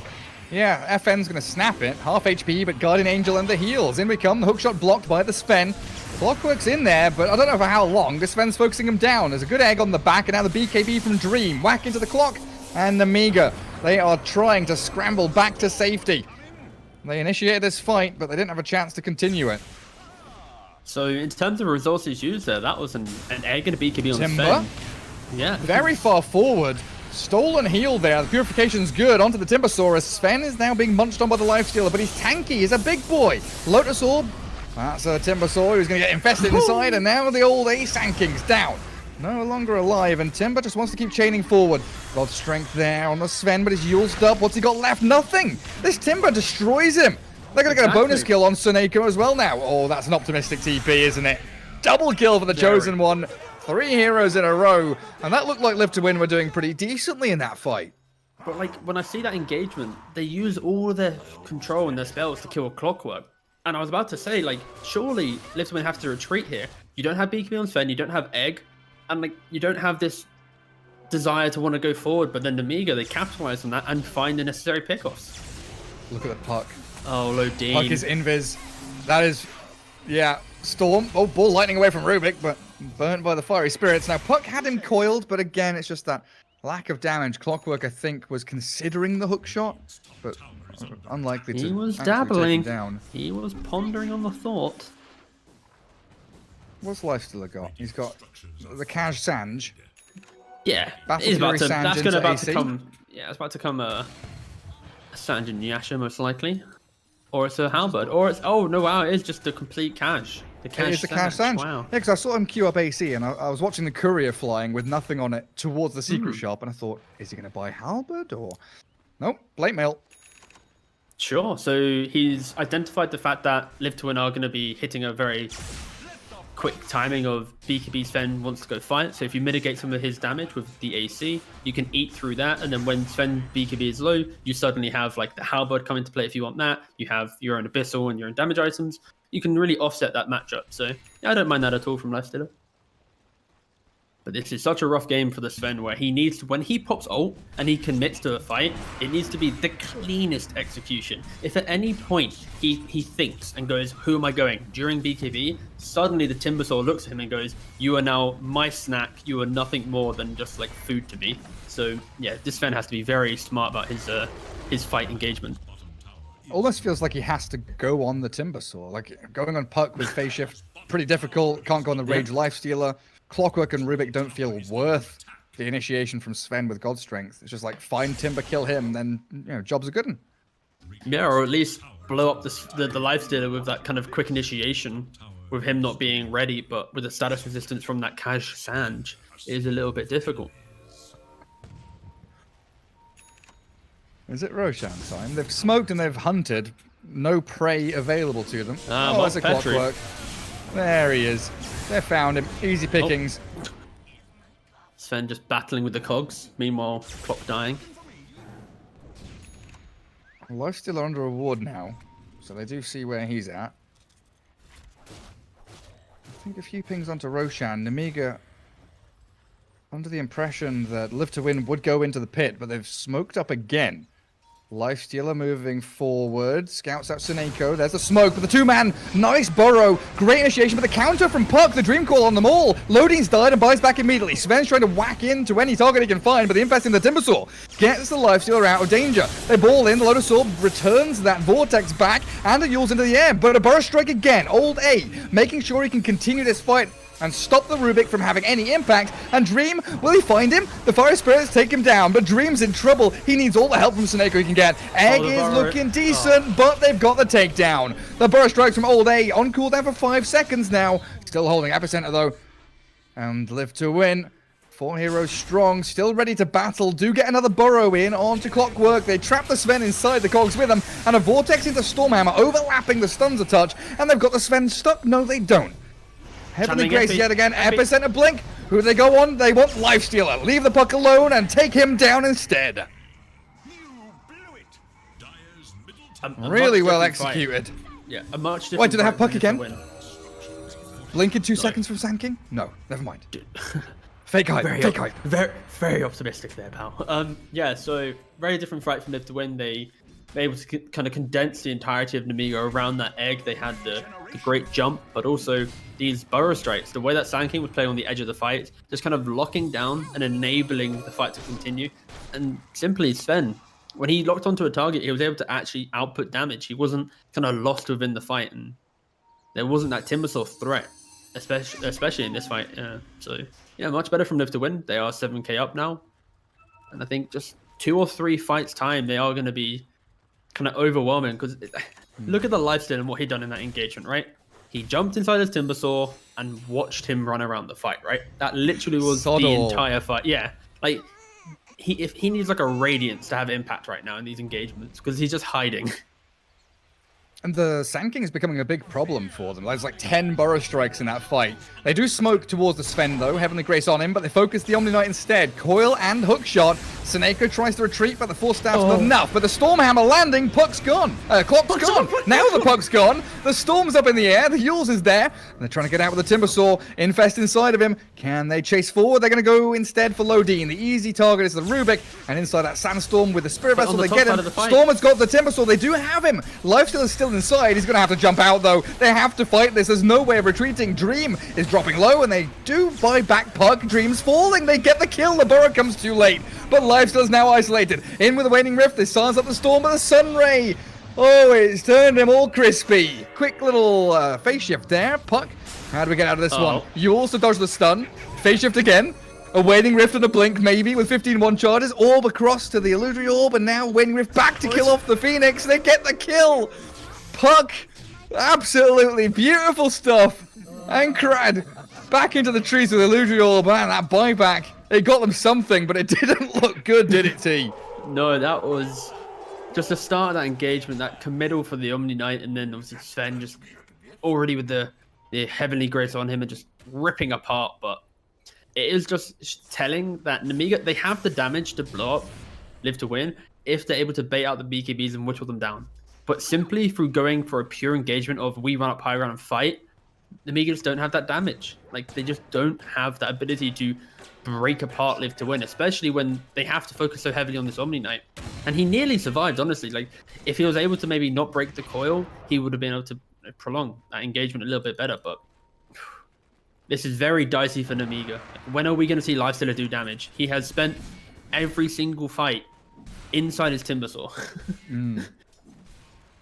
Yeah, FN's going to snap it. Half HP, but Guardian Angel and the heals. In we come. The hookshot blocked by the Sven. Clockwork's in there, but I don't know for how long. The Sven's focusing him down. There's a good egg on the back, and now the BKB from Dream. Whack into the clock. And Nemiga. They are trying to scramble back to safety. They initiated this fight, but they didn't have a chance to continue it. So in terms of resources used there, that was an egg and a BKB on Timber? Sven. Yeah. Very far forward. Stolen heal there. The purification's good. Onto the Timbersaurus. Sven is now being munched on by the Lifestealer, but he's tanky. He's a big boy. Lotus Orb. That's a Timbersaur who's going to get infested inside, and now the old Sand King's down. No longer alive, and Timber just wants to keep chaining forward. Got strength there on the Sven, but he's Yuled up. What's he got left? Nothing. This Timber destroys him. They're going to get a bonus kill on Suneko as well now. Oh, that's an optimistic TP, isn't it? Double kill for the Chosen One. 3 heroes in a row, and that looked like Live to Win were doing pretty decently in that fight. But like when I see that engagement, they use all their control and their spells to kill a Clockwork. And I was about to say, like, surely Live to Win have to retreat here. You don't have BKB on Sven, you don't have Egg, and like you don't have this desire to want to go forward. But then Nemiga, they capitalize on that and find the necessary pickoffs. Look at the Puck. Oh, Lodine. Puck is invis. That is, yeah, Storm. Oh, ball lightning away from Rubik, but burnt by the fiery spirits. Now, Puck had him coiled, but again, it's just that lack of damage. Clockwork, I think, was considering the hook shot, but unlikely to. He was actually take him dabbling. down. He was pondering on the thought. What's Lifestealer got? He's got the Kaj Sanj. Yeah, Battle he's about Fury to. Sanj That's into about to AC? come. Yeah, it's about to come a Sanj and Yasha most likely, or it's a Halberd, or it's no wow, it is just a complete cash. The cash. It's the Kaj Sanj. Wow. Yeah, because I saw him queue up AC, and I was watching the courier flying with nothing on it towards the secret shop, and I thought, is he going to buy Halberd or? Nope, plate mail. Sure. So he's identified the fact that Live to Win are going to be hitting a very quick timing of BKB Sven wants to go fight. So if you mitigate some of his damage with the AC, you can eat through that. And then when Sven BKB is low, you suddenly have like the Halberd come into play if you want that. You have your own Abyssal and your own damage items. You can really offset that matchup. So yeah, I don't mind that at all from Lifestealer. But this is such a rough game for the Sven where he needs to, when he pops ult and he commits to a fight, it needs to be the cleanest execution. If at any point he thinks and goes, who am I going? During BKB, suddenly the Timbersaw looks at him and goes, you are now my snack. You are nothing more than just like food to me. So yeah, this Sven has to be very smart about his fight engagement. almost feels like he has to go on the Timbersaw. Like going on Puck with phase shift, pretty difficult. Can't go on the Rage Lifestealer. Clockwork and Rubik don't feel worth the initiation from Sven with God Strength. It's just like find Timber, kill him, then job's a good one. Yeah, or at least blow up the Lifestealer with that kind of quick initiation, with him not being ready, but with the status resistance from that Cash Sanj, it is a little bit difficult. Is it Roshan time? They've smoked and they've hunted. No prey available to them. Oh, that's a Clockwork. There he is. They found him. Easy pickings. Oh. Sven just battling with the cogs. Meanwhile, Clock dying. Lifestealer under a ward now. So they do see where he's at. I think a few pings onto Roshan. Nemiga under the impression that Live to Win would go into the pit, but they've smoked up again. Lifestealer moving forward. Scouts out Seneko. There's the smoke, but the two-man. Nice burrow. Great initiation, but the counter from Puck. The Dream Call on them all. Loading's died and buys back immediately. Sven's trying to whack into any target he can find, but the infest in the Timbersaw gets the Lifestealer out of danger. They ball in. The Lotus Orb returns that Vortex back, and it yawls into the air. But a burrow strike again. Old A making sure he can continue this fight and stop the Rubik from having any impact. And Dream, will he find him? The Fire Spirits take him down, but Dream's in trouble. He needs all the help from Seneko he can get. Egg is looking decent, but they've got the takedown. The burst strikes from Old A on cooldown for 5 seconds now. Still holding Epicenter though. And Live to Win. 4 heroes strong, still ready to battle. Do get another burrow in onto Clockwork. They trap the Sven inside the cogs with them, and a Vortex into Stormhammer, overlapping the stuns a touch. And they've got the Sven stuck. No, they don't. Heavenly Grace yet again. Epicenter blink. Who do they go on? They want Lifestealer. Leave the Puck alone and take him down instead. Really well executed. Fight. Yeah, a much different. Wait, do they have Puck again? Blink in 2 seconds from Sand King? No, never mind. Fake hype. Fake hype. Very optimistic there, pal. Yeah, so very different fight from Live to Win. They were able to kind of condense the entirety of Nemiga around that egg. They had the great jump, but also these burrow strikes. The way that Sand King was playing on the edge of the fight, just kind of locking down and enabling the fight to continue. And simply Sven, when he locked onto a target, he was able to actually output damage. He wasn't kind of lost within the fight, and there wasn't that Timbersaw threat, especially in this fight. So yeah, much better from Live to Win. They are 7k up now, and I think just 2 or 3 fights time, they are going to be kind of overwhelming, because look at the Lifesteal and what he done in that engagement, right? He jumped inside his Timbersaw and watched him run around the fight, right? That literally was the entire fight. Yeah, like if he needs like a radiance to have impact right now in these engagements, because he's just hiding. And the Sand King is becoming a big problem for them. There's like 10 burrow strikes in that fight. They do smoke towards the Sven though, Heavenly Grace on him, but they focus the Omni Knight instead. Coil and hookshot. Seneko tries to retreat, but the force staff's not enough. But the Stormhammer landing, Puck's gone. Clock's gone. Now the Puck's gone. The Storm's up in the air. The Yule's is there. And they're trying to get out with the Timbersaw. Infest inside of him. Can they chase forward? They're going to go instead for Lodine. The easy target is the Rubik. And inside that Sandstorm with the Spirit Vessel, they get him. Stormer's got the Timbersaw. They do have him. Lifesteal is still inside. He's going to have to jump out though. They have to fight this. There's no way of retreating. Dream is dropping low, and they do buy back Puck. Dream's falling. They get the kill. The burrow comes too late. But Lifesteal is now isolated. In with the Waning Rift. They silence up the Storm with a Sunray. Oh, it's turned him all crispy. Quick little phase shift there. Puck, how do we get out of this one? You also dodge the stun. Phase shift again. A Waning Rift and a Blink, maybe, with 15-1 charges. Orb across to the Illusory Orb, and now Waning Rift back to kill off the Phoenix. They get the kill. Puck, absolutely beautiful stuff. And Crad back into the trees with Illusory Orb, and that buyback. It got them something, but it didn't look good, did it, T? No, that was just the start of that engagement, that committal for the Omni Knight, and then obviously Sven just already with the Heavenly Grace on him and just ripping apart. But it is just telling that Nemiga, they have the damage to blow up Live to Win if they're able to bait out the BKBs and whittle them down. But simply through going for a pure engagement of we run up high ground and fight, Nemiga just don't have that damage. Like, they just don't have that ability to break apart Live to Win, especially when they have to focus so heavily on this Omni Knight. And he nearly survived, honestly. Like, if he was able to maybe not break the coil, he would have been able to prolong that engagement a little bit better. But this is very dicey for Nemiga. When are we going to see Lifestealer do damage? He has spent every single fight inside his Timbersaw.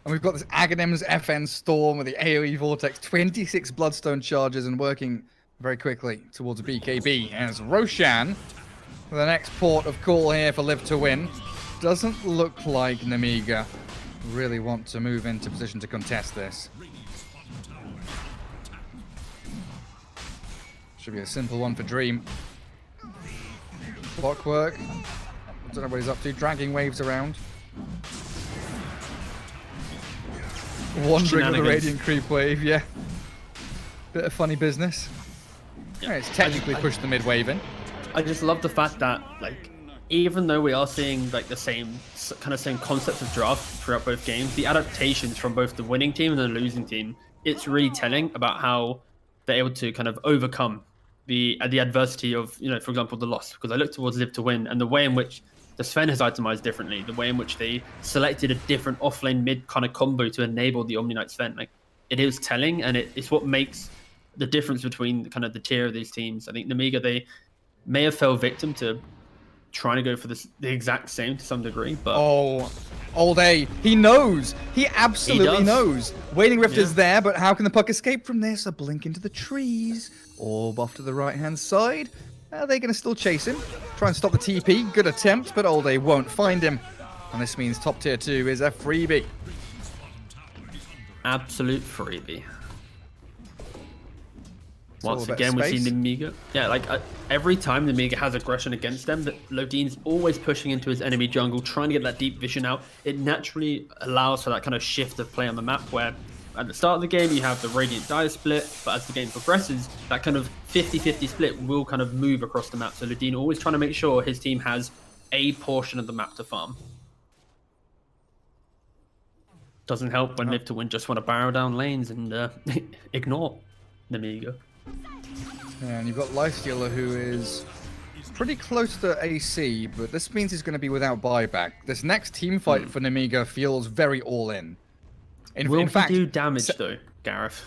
And we've got this Aghanim's FN Storm with the AoE Vortex, 26 Bloodstone charges and working very quickly towards BKB. As Roshan, the next port of call here for Live to Win, doesn't look like Nemiga really want to move into position to contest this. Should be a simple one for Dream. Clockwork. I don't know what he's up to. Dragging waves around. Wandering with the Radiant Creep Wave, yeah. Bit of funny business. Yeah, it's technically pushed the mid wave in. I just love the fact that, like, even though we are seeing like the same concepts of draft throughout both games, the adaptations from both the winning team and the losing team, it's really telling about how they're able to kind of overcome the adversity of, you know, for example, the loss. Because I look towards Live to Win and the way in which the Sven has itemized differently, the way in which they selected a different offlane mid kind of combo to enable the Omni Knight Sven. Like, it is telling, and it's what makes the difference between kind of the tier of these teams. I think Nemiga, they may have fell victim to trying to go for the exact same to some degree, but all day he knows, he absolutely knows. Wailing Rift is there, but how can the puck escape from this? A blink into the trees, orb off to the right hand side. Are they going to still chase him? Try and stop the TP. Good attempt, but all day won't find him, and this means top tier 2 is a freebie. Absolute freebie. Once again, we see Nemiga. Yeah, like every time Nemiga has aggression against them, that Lodine's always pushing into his enemy jungle, trying to get that deep vision out. It naturally allows for that kind of shift of play on the map where at the start of the game you have the Radiant Dire split, but as the game progresses, that kind of 50-50 split will kind of move across the map. So Lodine always trying to make sure his team has a portion of the map to farm. Doesn't help when Live to Win just want to barrel down lanes and ignore Nemiga. And you've got Lifestealer, who is pretty close to AC, but this means he's going to be without buyback. This next team fight for Nemiga feels very all-in. Will he do damage, though, Gareth?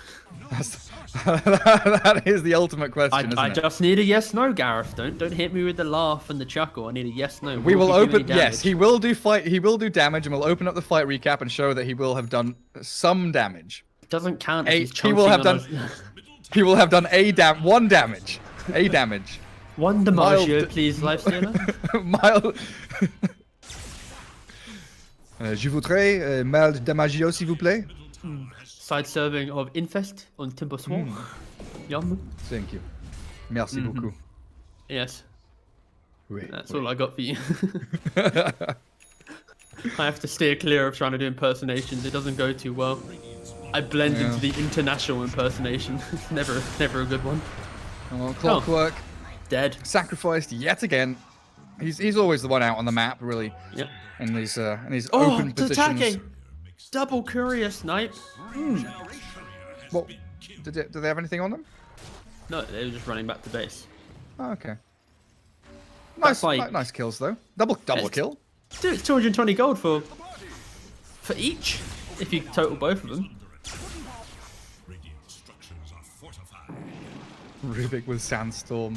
That is the ultimate question, isn't it? I just need a yes/no, Gareth. Don't hit me with the laugh and the chuckle. I need a yes/no. We will open. Yes, he will do fight. He will do damage, and we'll open up the fight recap and show that he will have done some damage. It doesn't count. He will have done. He will have done one damage. A damage. One damage, please, Lifestealer. Mild. Je voudrais mal damagio, s'il vous plaît. Side serving of Infest on Timber Swamp. Yum. Thank you. Merci beaucoup. Yes. Oui, That's all I got for you. I have to steer clear of trying to do impersonations. It doesn't go too well. I blend into the international impersonation. never a good one. Oh, Clockwork. Dead. Sacrificed yet again. He's always the one out on the map, really. Yep. In these open positions. Double courier snipe. Well, do they have anything on them? No, they were just running back to base. Oh, okay. Nice kills though. Double kill. Dude, it's 220 gold for each. If you total both of them. Rubik with Sandstorm.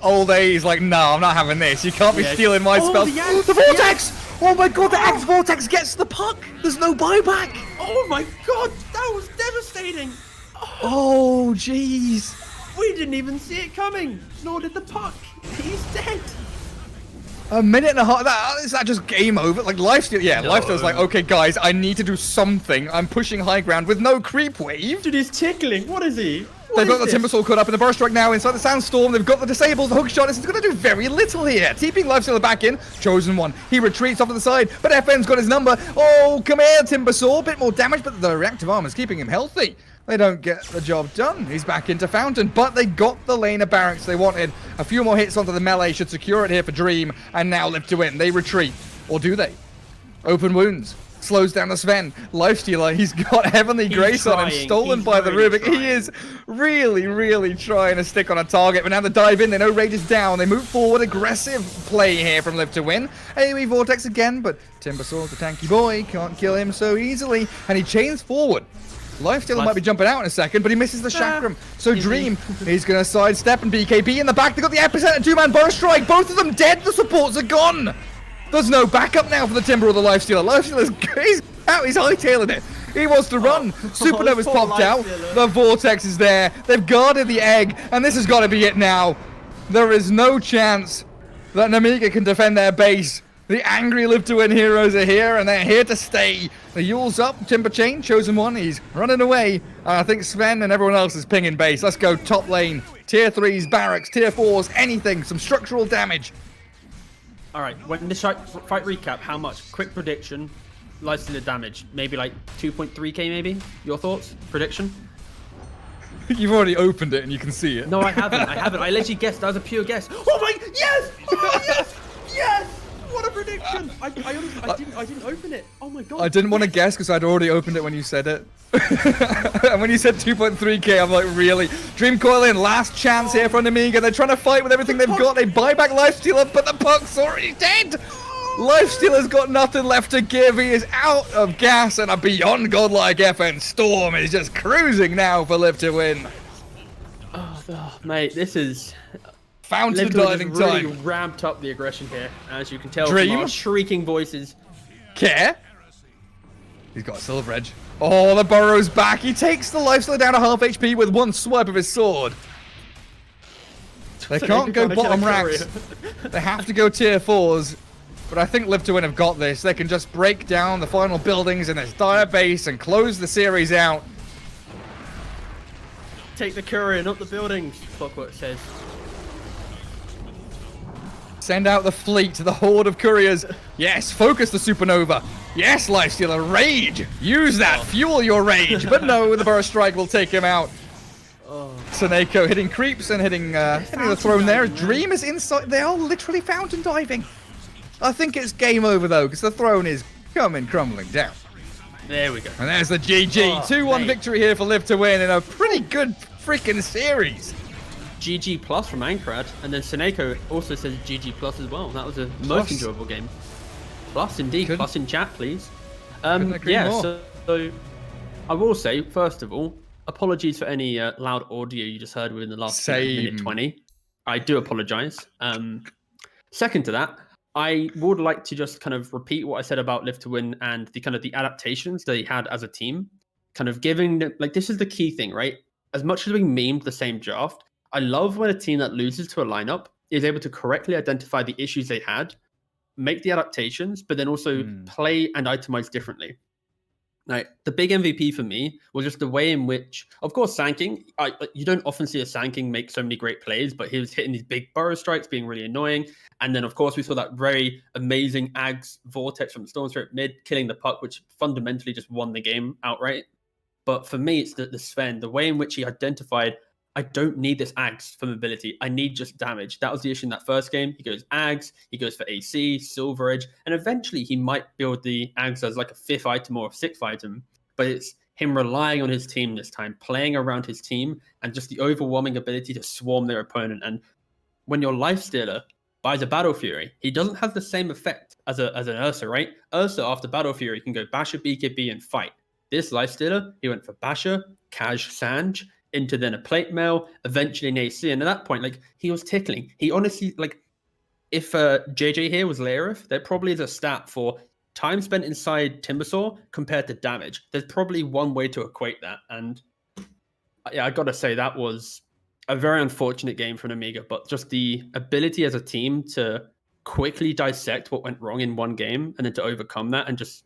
All day he's like, no, I'm not having this. You can't be stealing my spells. The Vortex! Oh my god, the Axe Vortex gets the puck! There's no buyback! Oh my god, that was devastating! Oh, jeez. We didn't even see it coming, nor did the puck. He's dead. A minute and a half. Is that just game over? Like, Lifesteal? Yeah, no. Lifesteal's like, okay, guys, I need to do something. I'm pushing high ground with no creep wave. Dude, he's tickling. What is he? They've got the Timber Sword caught up in the Burst Strike now inside the Sandstorm. They've got the disables, the hook shot. This is going to do very little here. TPing Lifestealer back in. Chosen one. He retreats off to the side, but FN's got his number. Oh, come here, Timber Sword. Bit more damage, but the reactive armor is keeping him healthy. They don't get the job done. He's back into Fountain, but they got the lane of barracks they wanted. A few more hits onto the melee should secure it here for Dream, and now Live to Win. They retreat, or do they? Open wounds. Slows down the Sven. Lifestealer, he's got Heavenly Grace on him, stolen by the Rubik. He is really trying to stick on a target, but now they dive in, they know Rage is down. They move forward, aggressive play here from Live to Win. AoE Vortex again, but Timber Sword, the tanky boy, can't kill him so easily, and he chains forward. Lifestealer might be jumping out in a second, but he misses the Chakram. So Dream, he's going to sidestep, and BKB in the back. They got the Epicenter, two-man Burst Strike. Both of them dead. The supports are gone. There's no backup now for the Timber or the Lifestealer. Lifestealer's out. He's hightailing it. He wants to run. Supernova's poor popped out. Lifestealer. The Vortex is there. They've guarded the egg, and this has got to be it now. There is no chance that Nemiga can defend their base. The angry Live to Win heroes are here, and they're here to stay. The Yule's up. Timber Chain, chosen one. He's running away. And I think Sven and everyone else is pinging base. Let's go top lane. Tier 3s, barracks, tier 4s, anything. Some structural damage. All right, when the fight recap, how much? Quick prediction, lifestealer damage. Maybe like 2.3k maybe? Your thoughts? Prediction? You've already opened it and you can see it. No, I haven't. I literally guessed. That was a pure guess. Oh my, yes! Oh, yes! Yes! What a prediction! I didn't open it. Oh my god. I didn't want to guess because I'd already opened it when you said it. And when you said 2.3k, I'm like, really? Dream Coil in, last chance here for Nemiga. They're trying to fight with everything they've got. They buy back Lifestealer, but the puck's already dead. Lifestealer's got nothing left to give. He is out of gas, and a beyond godlike FN Storm is just cruising now for Live to Win. Oh, mate, this is... Fountain Live to Win diving has really time. ramped up the aggression here, as you can tell Dream? from our shrieking voices. Care? He's got a Silver Edge. Oh, the Burrow's back. He takes the Lifestealer down to half HP with one swipe of his sword. They can't go bottom ranks. They have to go tier 4s. But I think Live to Win have got this. They can just break down the final buildings in this dire base and close the series out. Take the courier, not the buildings, Clockwork says. Send out the fleet, the horde of couriers. Yes, focus the Supernova. Yes, Lifestealer, rage. Use that, fuel your rage. But no, the Burrow Strike will take him out. Seneko hitting creeps and hitting the throne there. Dream is inside. They are literally fountain diving. I think it's game over though, because the throne is coming crumbling down. There we go. And there's the GG. 2-1 victory here for Live to Win in a pretty good freaking series. GG plus from Ankrad, and then Seneko also says GG plus as well. That was a most enjoyable game. Plus indeed, plus in chat, please. Yeah, so I will say, first of all, apologies for any loud audio you just heard within the last minute 20. I do apologize. Second to that, I would like to just kind of repeat what I said about Live to Win and the kind of the adaptations they had as a team. Kind of giving them, like, this is the key thing, right? As much as we memed the same draft, I love when a team that loses to a lineup is able to correctly identify the issues they had, make the adaptations, but then also play and itemize differently. Now, the big MVP for me was just the way in which, of course, Sanking, you don't often see a Sanking make so many great plays, but he was hitting these big burrow strikes, being really annoying. And then, of course, we saw that very amazing Ags Vortex from Storm Spirit mid, killing the puck, which fundamentally just won the game outright. But for me, it's the Sven, the way in which he identified, I don't need this Ags for mobility. I need just damage. That was the issue in that first game. He goes Ags, he goes for AC, Silver Edge, and eventually he might build the Ags as like a 5th item or a 6th item. But it's him relying on his team this time, playing around his team, and just the overwhelming ability to swarm their opponent. And when your Lifestealer buys a Battle Fury, he doesn't have the same effect as an Ursa, right? Ursa, after Battle Fury, can go Basher, BKB, and fight. This Lifestealer, he went for Basher, Kaj, Sanj, into then a plate mail, eventually an AC. And at that point, like, he was tickling. He honestly, like, if JJ here was Laerith, there probably is a stat for time spent inside Timbersaw compared to damage. There's probably one way to equate that. And yeah, I gotta say, that was a very unfortunate game for Nemiga, but just the ability as a team to quickly dissect what went wrong in one game and then to overcome that and just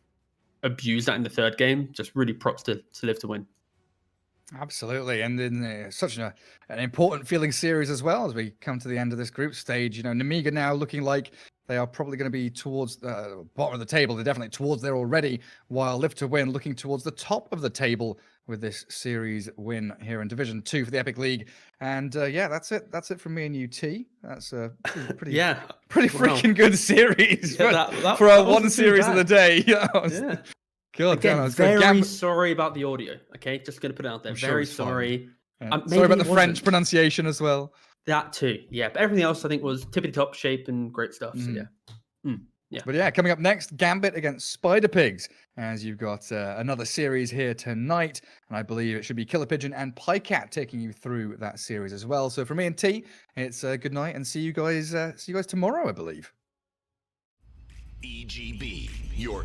abuse that in the third game, just really props to Live to Win. Absolutely, and in such an important feeling series as well as we come to the end of this group stage. You know, Nemiga now looking like they are probably going to be towards the bottom of the table. They're definitely towards there already, while Live to Win looking towards the top of the table with this series win here in Division 2 for the Epic League. And yeah, that's it. That's it from me and UT. That's a pretty freaking good series for our one series of the day. Yeah. God, again, very sorry about the audio. Okay, just gonna put it out there. Very sorry. Yeah. Sorry about the French pronunciation as well. That too, yeah. But everything else, I think, was tippity top shape and great stuff. So yeah, yeah. But yeah, coming up next, Gambit against Spider Pigs, as you've got another series here tonight, and I believe it should be Killer Pigeon and Pycat taking you through that series as well. So for me and T, it's good night, and see you guys tomorrow, I believe. EGB, your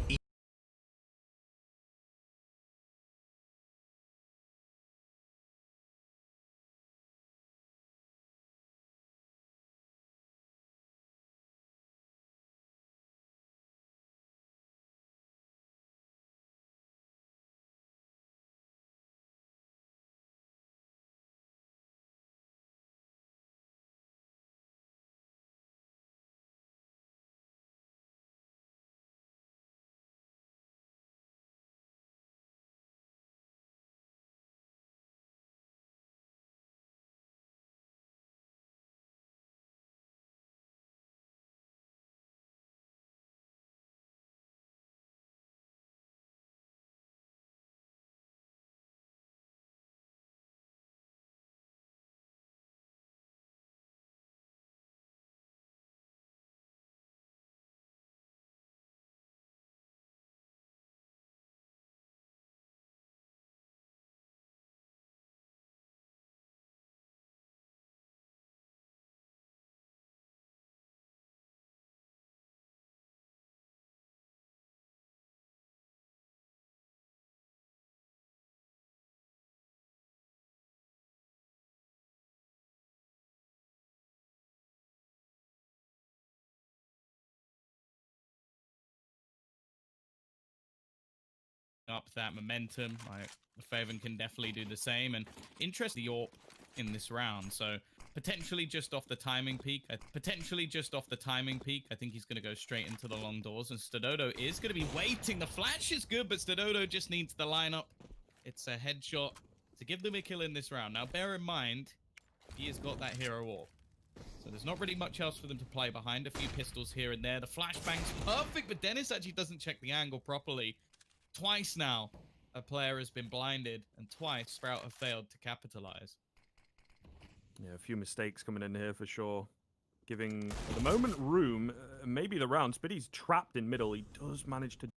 up that momentum. Like, Faven can definitely do the same. And interesting, York in this round. So potentially just off the timing peak. I think he's going to go straight into the long doors. And Stododo is going to be waiting. The flash is good, but Stododo just needs the lineup. It's a headshot to give them a kill in this round. Now, bear in mind, he has got that hero orb. So there's not really much else for them to play behind. A few pistols here and there. The flashbang's perfect, but Dennis actually doesn't check the angle properly. Twice now, a player has been blinded, and twice Sprout have failed to capitalize. Yeah, a few mistakes coming in here for sure. Giving, at the moment, room, maybe the round. Spitty's trapped in middle. He does manage to